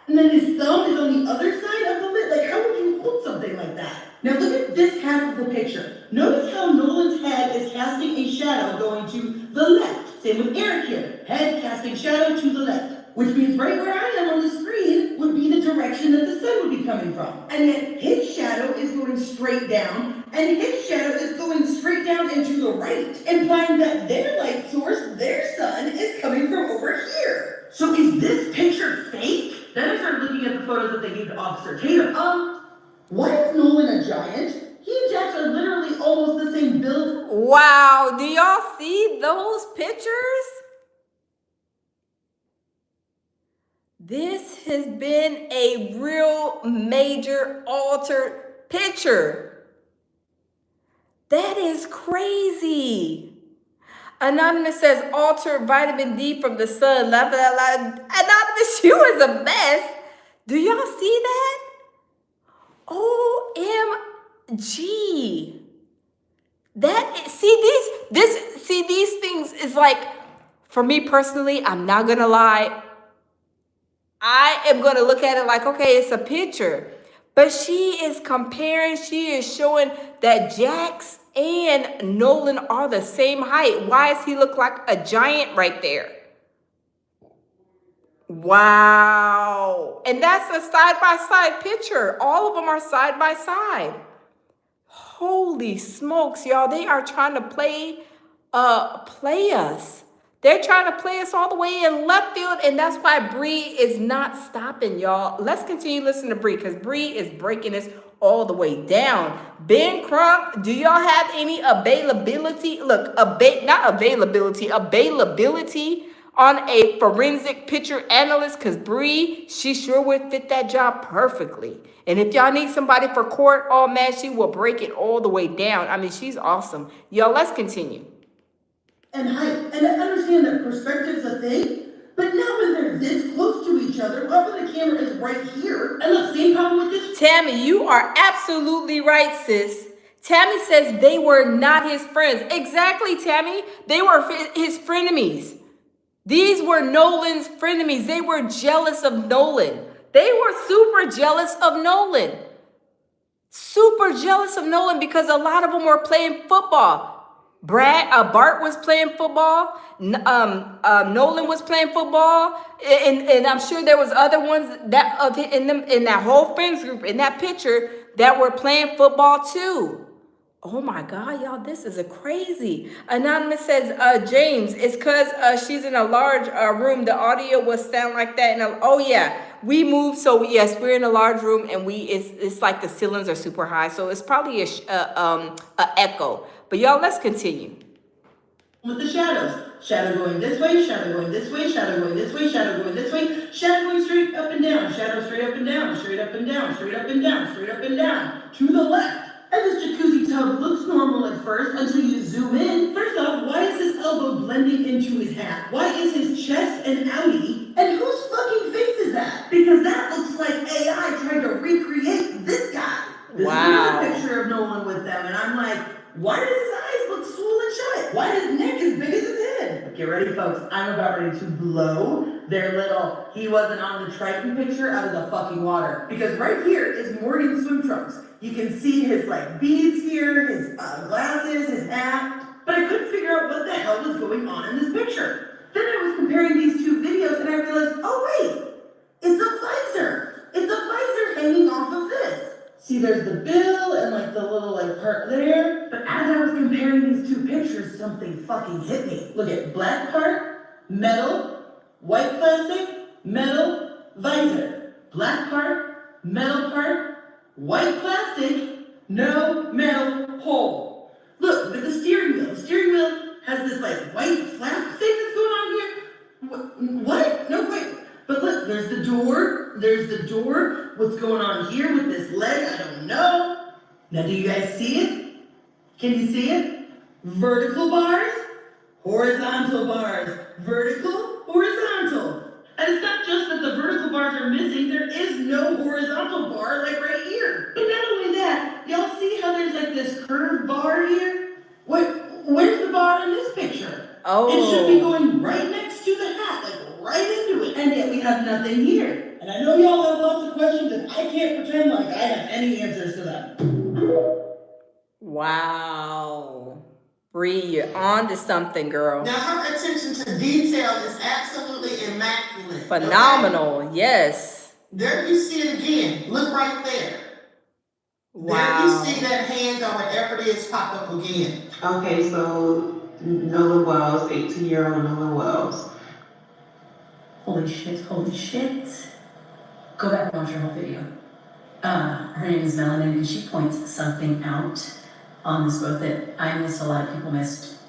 And then his thumb is on the other side of the lid. Like, how would you hold something like that? Now look at this half of the picture. Notice how Nolan's head is casting a shadow going to the left. Same with Eric here. Head casting shadow to the left. Which means right where I am on the screen would be the direction that the sun would be coming from. And yet his shadow is going straight down, and his shadow is going straight down and to the right, implying that their light source, their sun, is coming from over here. So is this picture fake? Then I started looking at the photos that they gave to Officer Tatum. Why is Nolan a giant? He and Jax are literally almost the same build. Wow, do y'all see those pictures? This has been a real major altered picture. That is crazy. Anonymous says altered vitamin D from the sun. Anonymous, you is a mess. Do y'all see that? OMG. These things is like, for me personally, I'm not gonna lie. I am gonna look at it like, okay, it's a picture. But she is comparing, she is showing that Jax and Nolan are the same height. Why does he look like a giant right there? Wow. And that's a side-by-side picture. All of them are side-by-side. Holy smokes, y'all. They are trying to play us. They're trying to play us all the way in left field, and that's why Bree is not stopping, y'all. Let's continue listening to Bree, because Bree is breaking this all the way down. Ben Crump, do y'all have any availability? Look, availability on a forensic picture analyst, because Bree, she sure would fit that job perfectly. And if y'all need somebody for court, oh man, she will break it all the way down. I mean, she's awesome. Y'all, let's continue. And height. And I understand that perspective's a thing, but now when they're this close to each other, well, when the camera is right here, and look, same problem with this. Tammy, you are absolutely right, sis. Tammy says they were not his friends. Exactly, Tammy. They were his frenemies. These were Nolan's frenemies. They were jealous of Nolan. They were super jealous of Nolan. super jealous of Nolan because a lot of them were playing football. Bart was playing football. Nolan was playing football, and I'm sure there was other ones that in that whole friends group in that picture that were playing football too. Oh my God, y'all, this is a crazy. Anonymous says, James, it's because she's in a large room. The audio will sound like that. And oh yeah, we moved. So yes, we're in a large room, and it's like the ceilings are super high. So it's probably a echo. But y'all, let's continue. With the shadows. Shadow going this way, shadow going this way, shadow going this way, shadow going this way, shadow going straight up and down, shadow straight up and down, straight up and down, straight up and down, straight up and down, to the left. And this jacuzzi tub looks normal at first until you zoom in. First off, why is his elbow blending into his hat? Why is his chest an outie? And whose fucking face is that? Because that looks like AI trying to recreate this guy. This is another picture of Nolan with them, and I'm like, why does his eyes look swollen shut? Why is his neck as big as his head? But get ready, folks. I'm about ready to blow their little he wasn't on the Triton picture out of the fucking water. Because right here is Morgan's swim trunks. You can see his like beads here, his glasses, his hat. But I couldn't figure out what the hell was going on in this picture. Then I was comparing these two videos and I realized, oh wait, it's a visor. It's a visor hanging off of this. See, there's the bill and like the little like part there. But as I was comparing these two pictures, something fucking hit me. Look at black part, metal, white plastic, metal, visor. Black part, metal part, white plastic, no metal hole. Look at the steering wheel. The steering wheel has this like white flap thing that's going on here. What? No, wait. But look, there's the door. There's the door. What's going on here with this leg? I don't know. Now, do you guys see it? Can you see it? Vertical bars, horizontal bars. Vertical, horizontal. And it's not just that the vertical bars are missing. There is no horizontal bar like right here. And not only that, y'all see how there's like this curved bar here? Where's the bar in this picture? Oh. It should be going right next to the hat, like right into it. And yet we have nothing here. And I know y'all have lots of questions and I can't pretend like I have any answers to them. Wow. Bree, you're on to something, girl. Now her attention to detail is absolutely immaculate. Phenomenal, okay? Yes. There you see it again. Look right there. Wow. There you see that hand or whatever it is pop up again. Okay, so Nolan Wells, 18-year-old Nolan Wells. Holy shit, holy shit. Go back and watch her whole video. Her name is Melanie, and she points something out on this boat that I missed, a lot of people missed.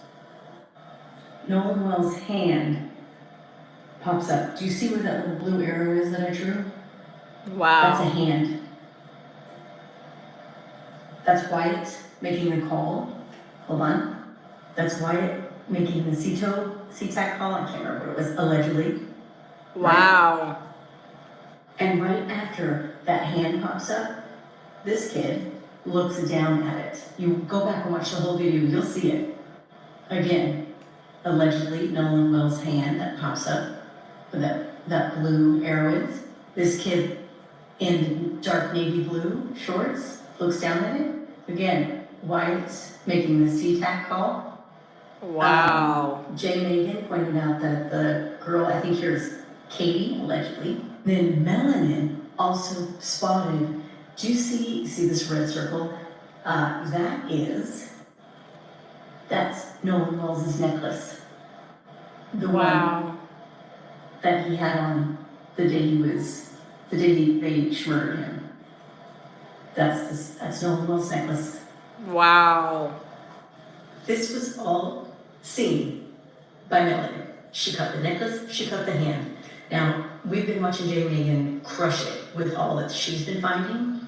Nolan Wells' hand pops up. Do you see where that little blue arrow is that I drew? Wow. That's a hand. That's Wyatt making the call. Hold on. That's Wyatt making the CTAC call. I can't remember what it was, allegedly. Wow. Right? And right after that hand pops up, this kid looks down at it. You go back and watch the whole video, you'll see it. Again, allegedly Nolan Wells' hand that pops up with that blue arrow is. This kid in dark navy blue shorts looks down at it. Again, Wyatt's making the CTAC call. Wow. Jay Megan pointed out that the girl, I think here's Katie, allegedly. Then Melanin also spotted, do you see this red circle? That's Nolan Wells' necklace. The one that he had on the day they schmurred him. That's Nolan Wells' necklace. Wow. This was all seen by Melanie. She cut the necklace, she cut the hand. Now, we've been watching Jay Megan crush it with all that she's been finding.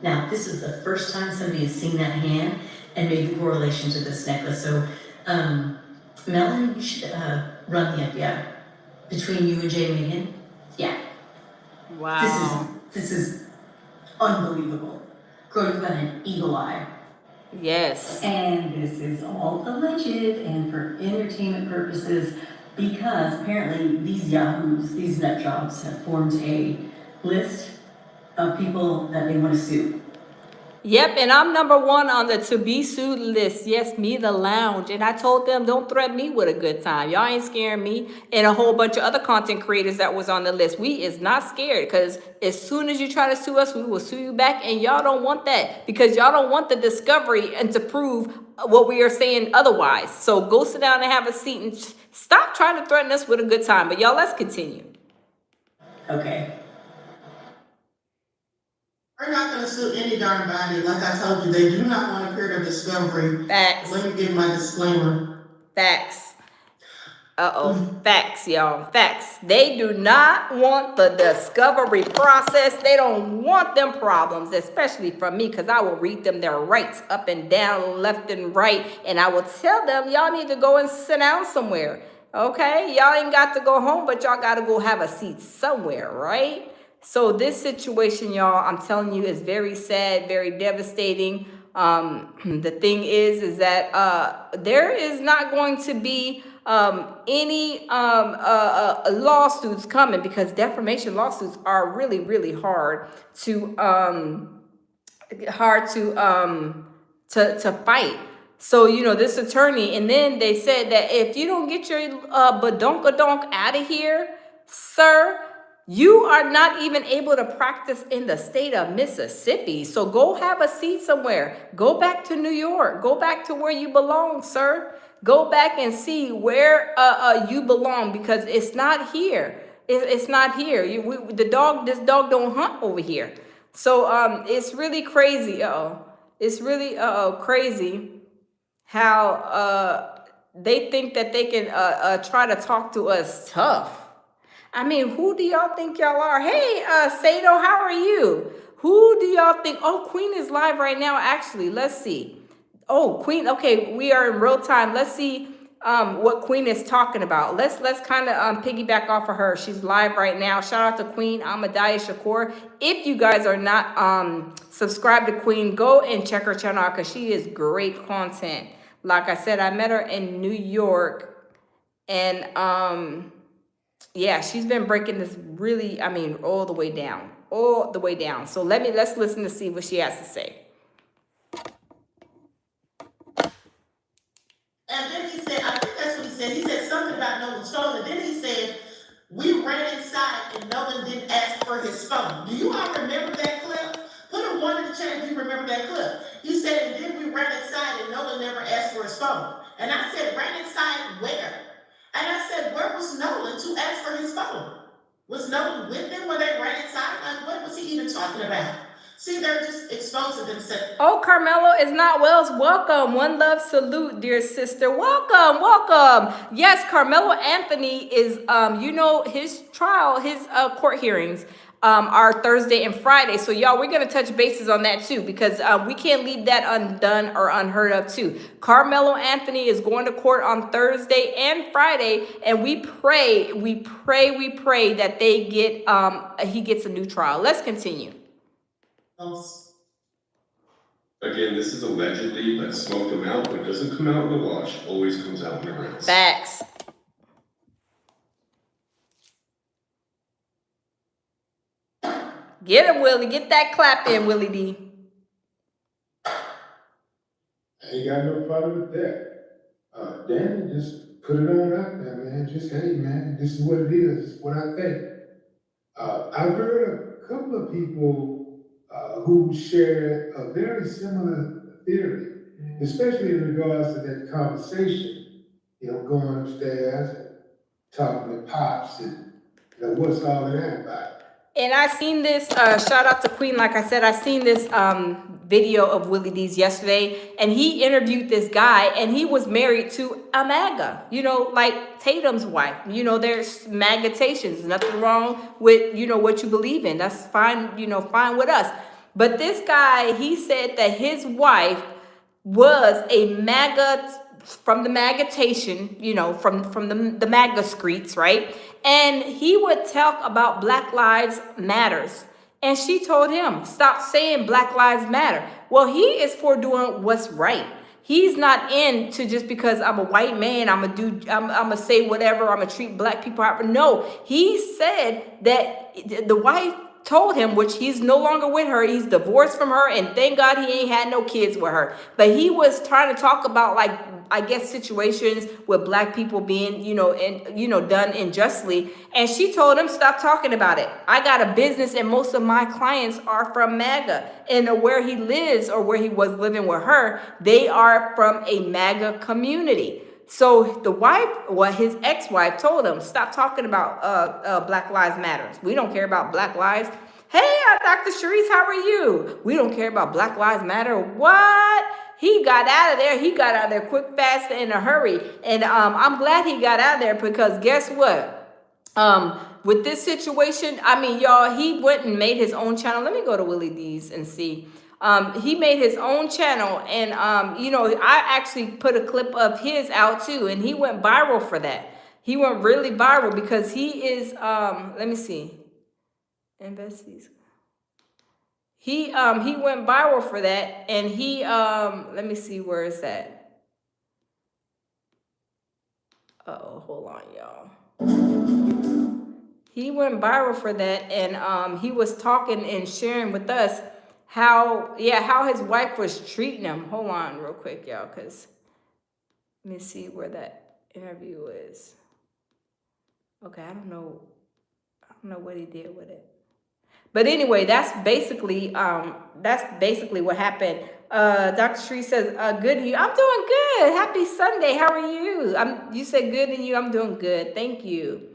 Now, this is the first time somebody has seen that hand and made the correlation to this necklace. So, Melanie, you should run the FBI. Between you and Jay Megan, yeah. Wow. This is unbelievable. Girl, you got an eagle eye. Yes. And this is all alleged and for entertainment purposes because apparently these yahoos, these nut jobs have formed a list of people that they want to sue. Yep, and I'm number one on the to be sued list. Yes, me, the lounge. And I told them, don't threaten me with a good time. Y'all ain't scaring me. And a whole bunch of other content creators that was on the list. We is not scared, because as soon as you try to sue us, we will sue you back. And y'all don't want that, because y'all don't want the discovery and to prove what we are saying otherwise. So go sit down and have a seat and stop trying to threaten us with a good time. But y'all, let's continue. Okay. We're not gonna sue any darn body. Like I told you, they do not want a period of discovery. Facts. Let me give my disclaimer. Facts. Facts, y'all. Facts. They do not want the discovery process. They don't want them problems, especially from me, because I will read them their rights up and down, left and right, and I will tell them, y'all need to go and sit down somewhere. Okay? Y'all ain't got to go home, but y'all got to go have a seat somewhere, right? So this situation, y'all, I'm telling you, is very sad, very devastating. The thing is that there is not going to be any lawsuits coming, because defamation lawsuits are really, really hard to fight. So, you know, this attorney, and then they said that if you don't get your badonkadonk out of here, sir, you are not even able to practice in the state of Mississippi. So go have a seat somewhere. Go back to New York. Go back to where you belong, sir. Go back and see where you belong, because it's not here. It's not here. This dog don't hunt over here. So it's really crazy. It's really crazy how they think that they can try to talk to us tough. I mean, who do y'all think y'all are? Hey, Sato, how are you? Who do y'all think? Oh, Queen is live right now, actually. Let's see. Oh, Queen. Okay, we are in real time. Let's see what Queen is talking about. Let's kind of piggyback off of her. She's live right now. Shout out to Queen Ahmadiyah Shakur. If you guys are not subscribed to Queen, go and check her channel out, because she is great content. Like I said, I met her in New York, and yeah, she's been breaking this really, I mean, all the way down. So let's listen to see what she has to say. And then he said, I think that's what he said. He said something about Nolan's phone, and then he said, we ran inside and Nolan didn't ask for his phone. Do you all remember that clip? Put a 1 in the chat if you remember that clip. He said, and then we ran inside and Nolan never asked for his phone. And I said, ran inside where? And I said, where was Nolan to ask for his phone? Was Nolan with them when they ran inside? Like, what was he even talking about? See, they're just exposing themselves. Oh, Carmelo is not Wells. Welcome. One love salute, dear sister. Welcome. Yes, Carmelo Anthony is, you know, his trial, his court hearings are Thursday and Friday. So y'all, we're going to touch bases on that too, because we can't leave that undone or unheard of too. Carmelo Anthony is going to court on Thursday and Friday, and we pray that they get he gets a new trial. Let's continue. Again, this is allegedly, but smoke them out. What doesn't come out in the wash always comes out in the rinse. Facts. Get him, Willie. Get that clap in, Willie D. I ain't got no problem with that. Danny, just put it on out there, man. Just, hey, man, this is what it is. This is what I think. I've heard a couple of people who share a very similar theory, especially in regards to that conversation, you know, going upstairs and talking to Pops and, you know, what's all of that about. And I seen this, shout out to Queen, like I said, I seen this video of Willie D's yesterday, and he interviewed this guy, and he was married to a MAGA, you know, like Tatum's wife. You know, there's MAGAtations, nothing wrong with, you know, what you believe in. That's fine, you know, fine with us. But this guy, he said that his wife was a MAGA, from the MAGAtation, you know, from the MAGA streets, right? And he would talk about Black Lives Matters. And she told him, stop saying Black Lives Matter. Well, he is for doing what's right. He's not into just because I'm a white man, I'm gonna say whatever, I'm gonna treat black people. No, he said that the wife told him, which he's no longer with her, he's divorced from her, and thank God he ain't had no kids with her. But he was trying to talk about, like, I guess, situations with black people being, done unjustly. And she told him, stop talking about it. I got a business, and most of my clients are from MAGA. And where he lives, or where he was living with her, they are from a MAGA community. So the wife, his ex-wife, told him, stop talking about Black Lives Matter. We don't care about Black lives. Hey, Dr. Sharice, how are you? We don't care about Black Lives Matter. What? He got out of there. He got out of there quick, fast, and in a hurry. And I'm glad he got out of there, because guess what? With this situation, I mean, y'all, he went and made his own channel. Let me go to Willie D's and see. He made his own channel, and I actually put a clip of his out too, and he went viral for that. He went really viral because he is let me see. Investies. He went viral for that, and he let me see, where is that? Uh-oh, hold on, y'all. He went viral for that, and he was talking and sharing with us how his wife was treating him. Hold on real quick, y'all, because let me see where that interview is. Okay, I don't know what he did with it. But anyway, that's basically what happened. Dr. Shree says, good and you. I'm doing good. Happy Sunday. How are you? You said good and you. I'm doing good. Thank you.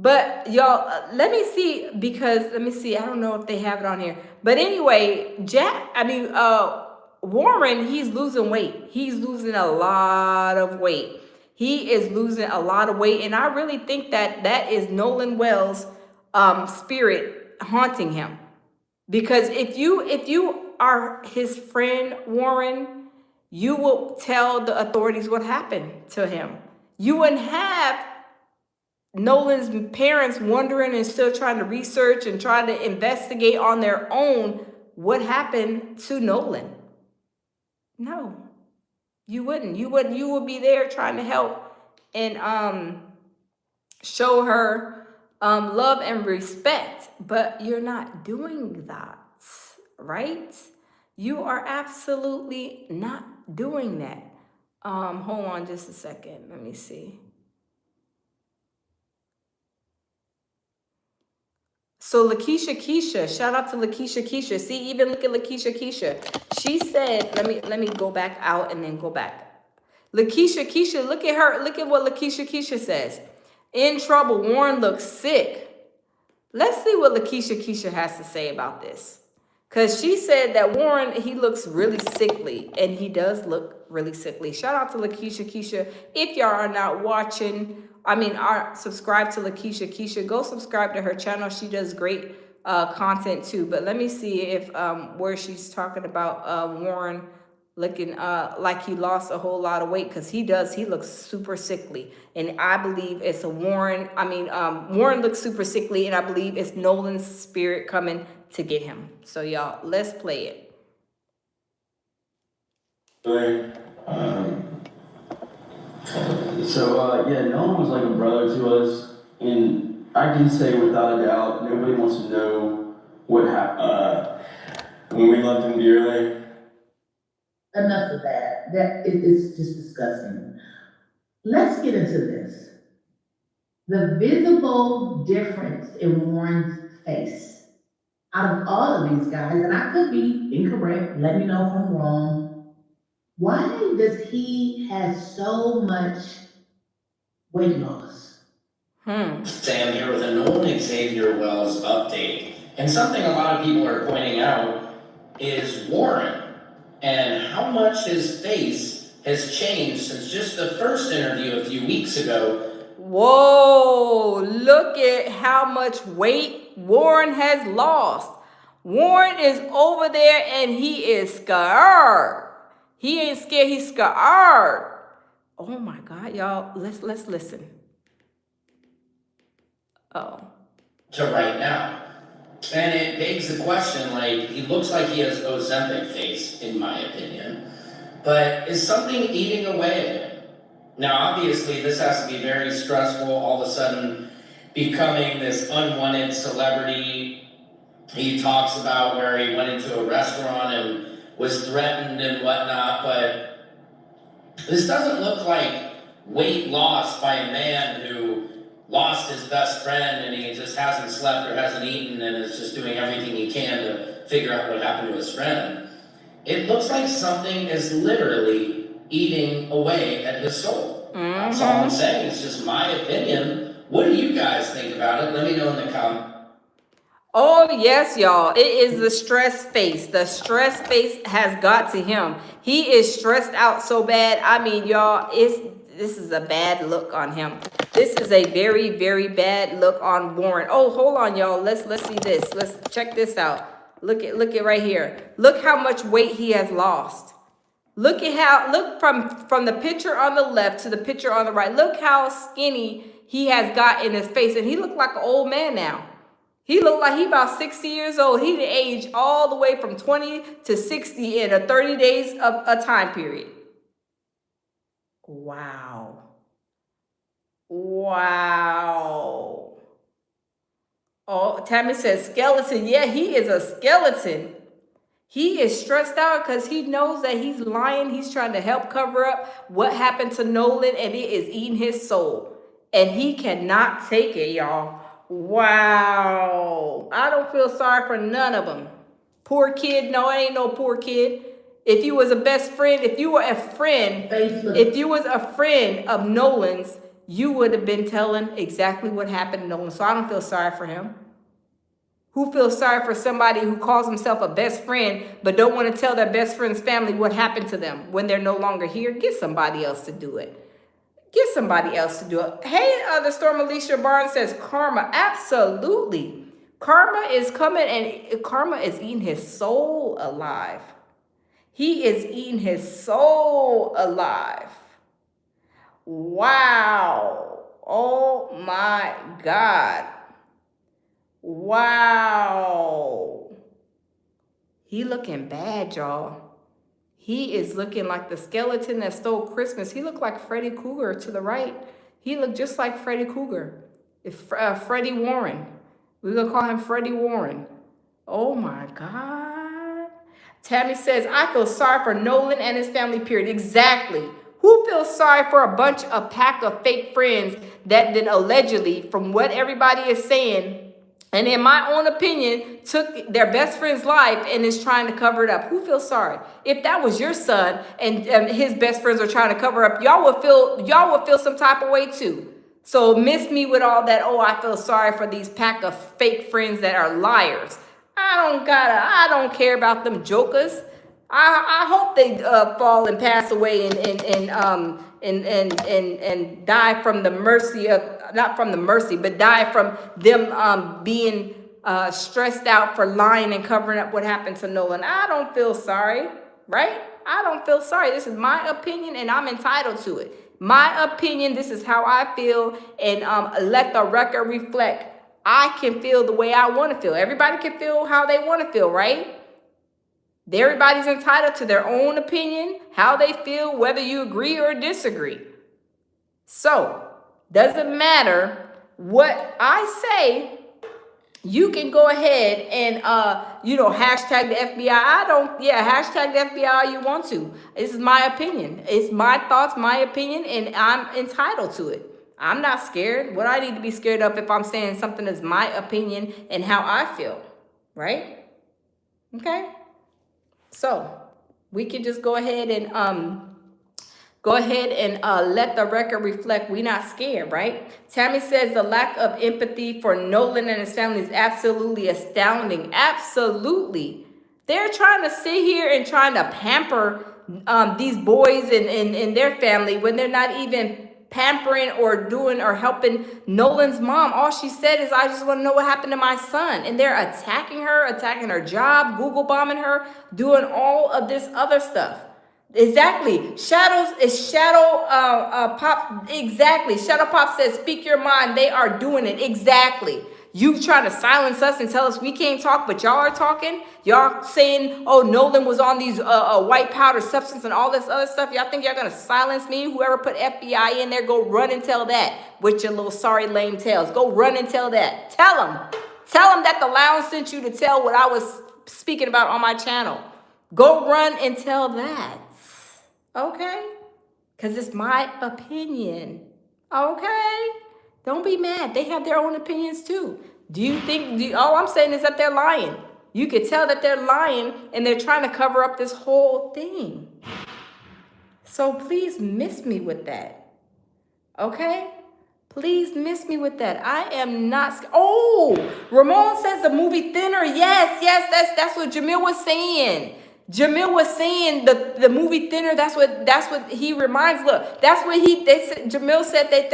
But y'all, let me see, I don't know if they have it on here. But anyway, Warren, he's losing weight. He's losing a lot of weight. He is losing a lot of weight. And I really think that is Nolan Wells' spirit haunting him. Because if you are his friend, Warren, you will tell the authorities what happened to him. You wouldn't have Nolan's parents wondering and still trying to research and trying to investigate on their own what happened to Nolan. No, you wouldn't. You would be there trying to help and show her love and respect, but you're not doing that, right? You are absolutely not doing that. Hold on just a second. Let me see. So Lakeisha, shout out to Lakeisha. See, even look at Lakeisha. She said, let me go back out and then go back. Lakeisha, look at her. Look at what Lakeisha says. In trouble, Warren looks sick. Let's see what Lakeisha has to say about this. Because she said that Warren, he looks really sickly, and he does look really sickly. Shout out to Lakeisha. If y'all are not watching, subscribe to Lakeisha. Go subscribe to her channel. She does great content too. But let me see if where she's talking about Warren looking like he lost a whole lot of weight, because he looks super sickly. And I believe it's a Warren. Warren looks super sickly, and I believe it's Nolan's spirit coming to get him. So y'all, let's play it. Nolan was like a brother to us, and I can say without a doubt, nobody wants to know what happened when we loved him dearly. Enough of that. It's just disgusting. Let's get into this. The visible difference in Warren's face. Out of all of these guys, and I could be incorrect, let me know if I'm wrong. Why does he have so much weight loss? Sam here with a Nolan Xavier Wells update. And something a lot of people are pointing out is Warren and how much his face has changed since just the first interview a few weeks ago. Whoa, look at how much weight Warren has lost. Warren is over there and he is scared. He ain't scared, he's scared. Oh my God, y'all, let's listen. To right now. And it begs the question, he looks like he has Ozempic face, in my opinion. But is something eating away at him? Now, obviously, this has to be very stressful, all of a sudden becoming this unwanted celebrity. He talks about where he went into a restaurant and was threatened and whatnot, but this doesn't look like weight loss by a man who lost his best friend and he just hasn't slept or hasn't eaten and is just doing everything he can to figure out what happened to his friend. It looks like something is literally eating away at his soul. That's all I'm saying. It's just my opinion. What do you guys think about it? Let me know in the comments. Oh, yes, y'all. It is the stress face. The stress face has got to him. He is stressed out so bad. I mean, y'all, this is a bad look on him. This is a very, very bad look on Warren. Oh, hold on, y'all. Let's see this. Let's check this out. Look at right here. Look how much weight he has lost. Look from the picture on the left to the picture on the right. Look how skinny he has got in his face. And he looked like an old man now. He looked like he about 60 years old. He did age all the way from 20 to 60 in a 30 days of a time period. Wow. Wow. Oh, Tammy says skeleton. Yeah, he is a skeleton. He is stressed out because he knows that he's lying. He's trying to help cover up what happened to Nolan, and it is eating his soul. And he cannot take it, y'all. Wow. I don't feel sorry for none of them. Poor kid. No, it ain't no poor kid. If you was a best friend, if you were a friend, if you was a friend of Nolan's, you would have been telling exactly what happened to Nolan. So I don't feel sorry for him. Who feels sorry for somebody who calls himself a best friend but don't want to tell their best friend's family what happened to them when they're no longer here? Get somebody else to do it. Get somebody else to do it. Hey, the Storm Alicia Barnes says karma. Absolutely. Karma is coming and karma is eating his soul alive. He is eating his soul alive. Wow. Oh my God. Wow. He looking bad, y'all. He is looking like the skeleton that stole Christmas. He looked like Freddy Krueger to the right. He looked just like Freddy Krueger. Freddie Warren. We're going to call him Freddie Warren. Oh, my God. Tammy says, I feel sorry for Nolan and his family, period. Exactly. Who feels sorry for a pack of fake friends that then allegedly, from what everybody is saying, and in my own opinion, took their best friend's life and is trying to cover it up? Who feels sorry? If that was your son and his best friends are trying to cover up, y'all would feel some type of way too. So miss me with all that, oh, I feel sorry for these pack of fake friends that are liars. I don't care about them jokers. I hope they fall and pass away and die from the mercy of, not from the mercy, but die from them being stressed out for lying and covering up what happened to Nolan. I don't feel sorry, right? I don't feel sorry. This is my opinion and I'm entitled to it. My opinion, this is how I feel, and let the record reflect. I can feel the way I want to feel. Everybody can feel how they want to feel, right? Everybody's entitled to their own opinion, how they feel, whether you agree or disagree. So, doesn't matter what I say, you can go ahead and, hashtag the FBI. Hashtag the FBI all you want to. This is my opinion. It's my thoughts, my opinion, and I'm entitled to it. I'm not scared. What I need to be scared of if I'm saying something is my opinion and how I feel, right? Okay? So we can just go ahead and let the record reflect we're not scared, right? Tammy says the lack of empathy for Nolan and his family is absolutely astounding. Absolutely. They're trying to sit here and trying to pamper these boys and their family when they're not even pampering or doing or helping Nolan's mom. All she said is, I just want to know what happened to my son. And they're attacking her job, Google bombing her, doing all of this other stuff. Exactly. Shadow Pop. Exactly. Shadow Pop says, speak your mind. They are doing it. Exactly. You trying to silence us and tell us we can't talk, but y'all are talking? Y'all saying, oh, Nolan was on these white powder substance and all this other stuff. Y'all think y'all going to silence me? Whoever put FBI in there, go run and tell that with your little sorry lame tails. Go run and tell that. Tell them. Tell them that the lounge sent you to tell what I was speaking about on my channel. Go run and tell that. Okay? Because it's my opinion. Okay? Don't be mad. They have their own opinions too. Do you think, all I'm saying is that they're lying. You could tell that they're lying and they're trying to cover up this whole thing. So please miss me with that. Okay? Please miss me with that. I am not. Oh, Ramon says the movie Thinner. Yes, that's what Jamil was saying. Jamil was saying the movie Thinner. That's what he reminds. Look, that's what Jamil said that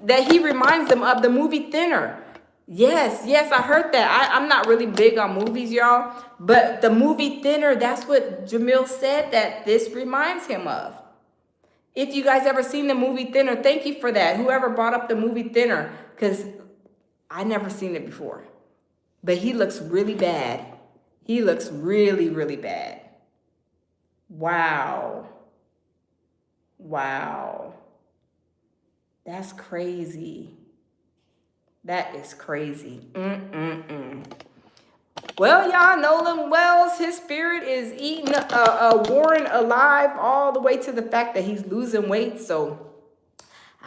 that he reminds them of the movie Thinner. Yes, I heard that. I'm not really big on movies, y'all, but the movie Thinner. That's what Jamil said that this reminds him of. If you guys ever seen the movie Thinner, thank you for that. Whoever brought up the movie Thinner, because I never seen it before. But he looks really bad. He looks really, really bad. Wow. That's crazy. That is crazy. Well, y'all, Nolan Wells, his spirit is eating Warren alive all the way to the fact that he's losing weight. So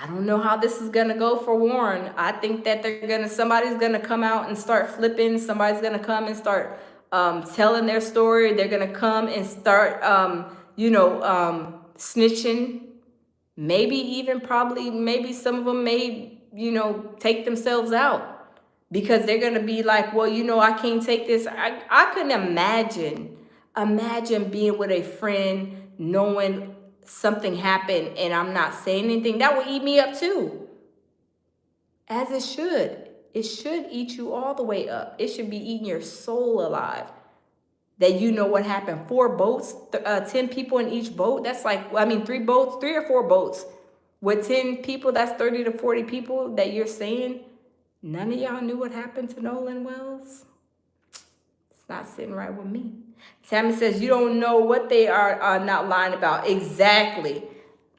I don't know how this is going to go for Warren. I think that somebody's going to come out and start flipping. Somebody's going to come and start telling their story. They're going to come and start, snitching. Maybe some of them may, take themselves out. Because they're going to be like, well, I can't take this. I couldn't imagine being with a friend, knowing something happened and I'm not saying anything. That would eat me up too. As it should. It should eat you all the way up. It should be eating your soul alive. That you know what happened. 4 boats, 10 people in each boat. That's 3 or 4 boats. With 10 people, that's 30 to 40 people that you're saying. None of y'all knew what happened to Nolan Wells? It's not sitting right with me. Tammy says, you don't know what they are not lying about. Exactly.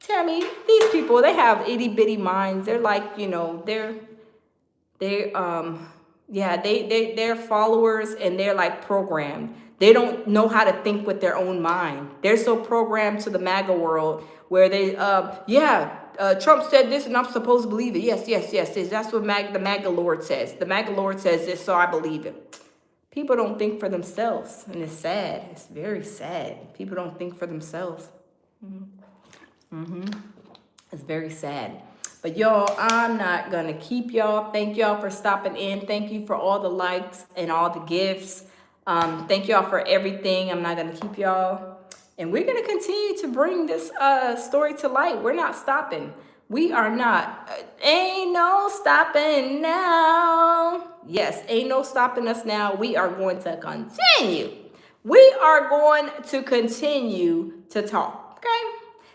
Tammy, these people, they have itty bitty minds. They're like, they're followers and they're like programmed. They don't know how to think with their own mind. They're so programmed to the MAGA world where they, Trump said this and I'm supposed to believe it. Yes. That's what the MAGA Lord says. The MAGA Lord says this, so I believe it. People don't think for themselves, and it's sad. It's very sad. People don't think for themselves. It's very sad. But y'all, I'm not going to keep y'all. Thank y'all for stopping in. Thank you for all the likes and all the gifts. Thank y'all for everything. I'm not going to keep y'all. And we're going to continue to bring this story to light. We're not stopping. We are not. Ain't no stopping now. Yes, ain't no stopping us now. We are going to continue. We are going to continue to talk. Okay?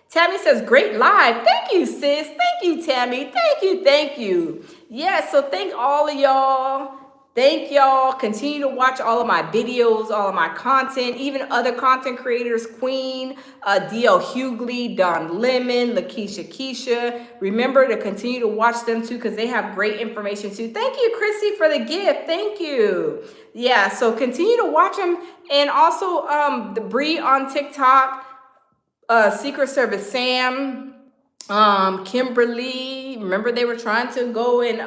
Tammy says, great live. Thank you, sis. Thank you, Tammy. Thank you. Yeah, so thank all of y'all. Thank y'all. Continue to watch all of my videos, all of my content, even other content creators, Queen, DL Hughley, Don Lemon, Lakeisha. Remember to continue to watch them too because they have great information too. Thank you, Chrissy, for the gift. Thank you. Yeah, so continue to watch them. And also the Bree on TikTok, Secret Service Sam, Kimberly. Remember they were trying to go and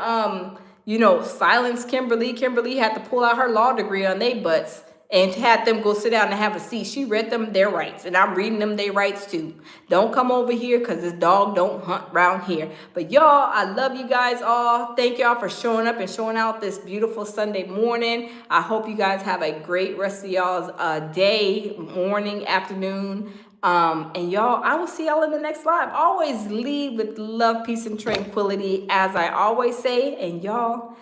silence Kimberly. Kimberly had to pull out her law degree on their butts and had them go sit down and have a seat. She read them their rights, and I'm reading them their rights too. Don't come over here because this dog don't hunt around here. But y'all, I love you guys all. Thank y'all for showing up and showing out this beautiful Sunday morning. I hope you guys have a great rest of y'all's day, morning, afternoon. And y'all, I will see y'all in the next live. Always lead with love, peace, and tranquility, as I always say. And y'all,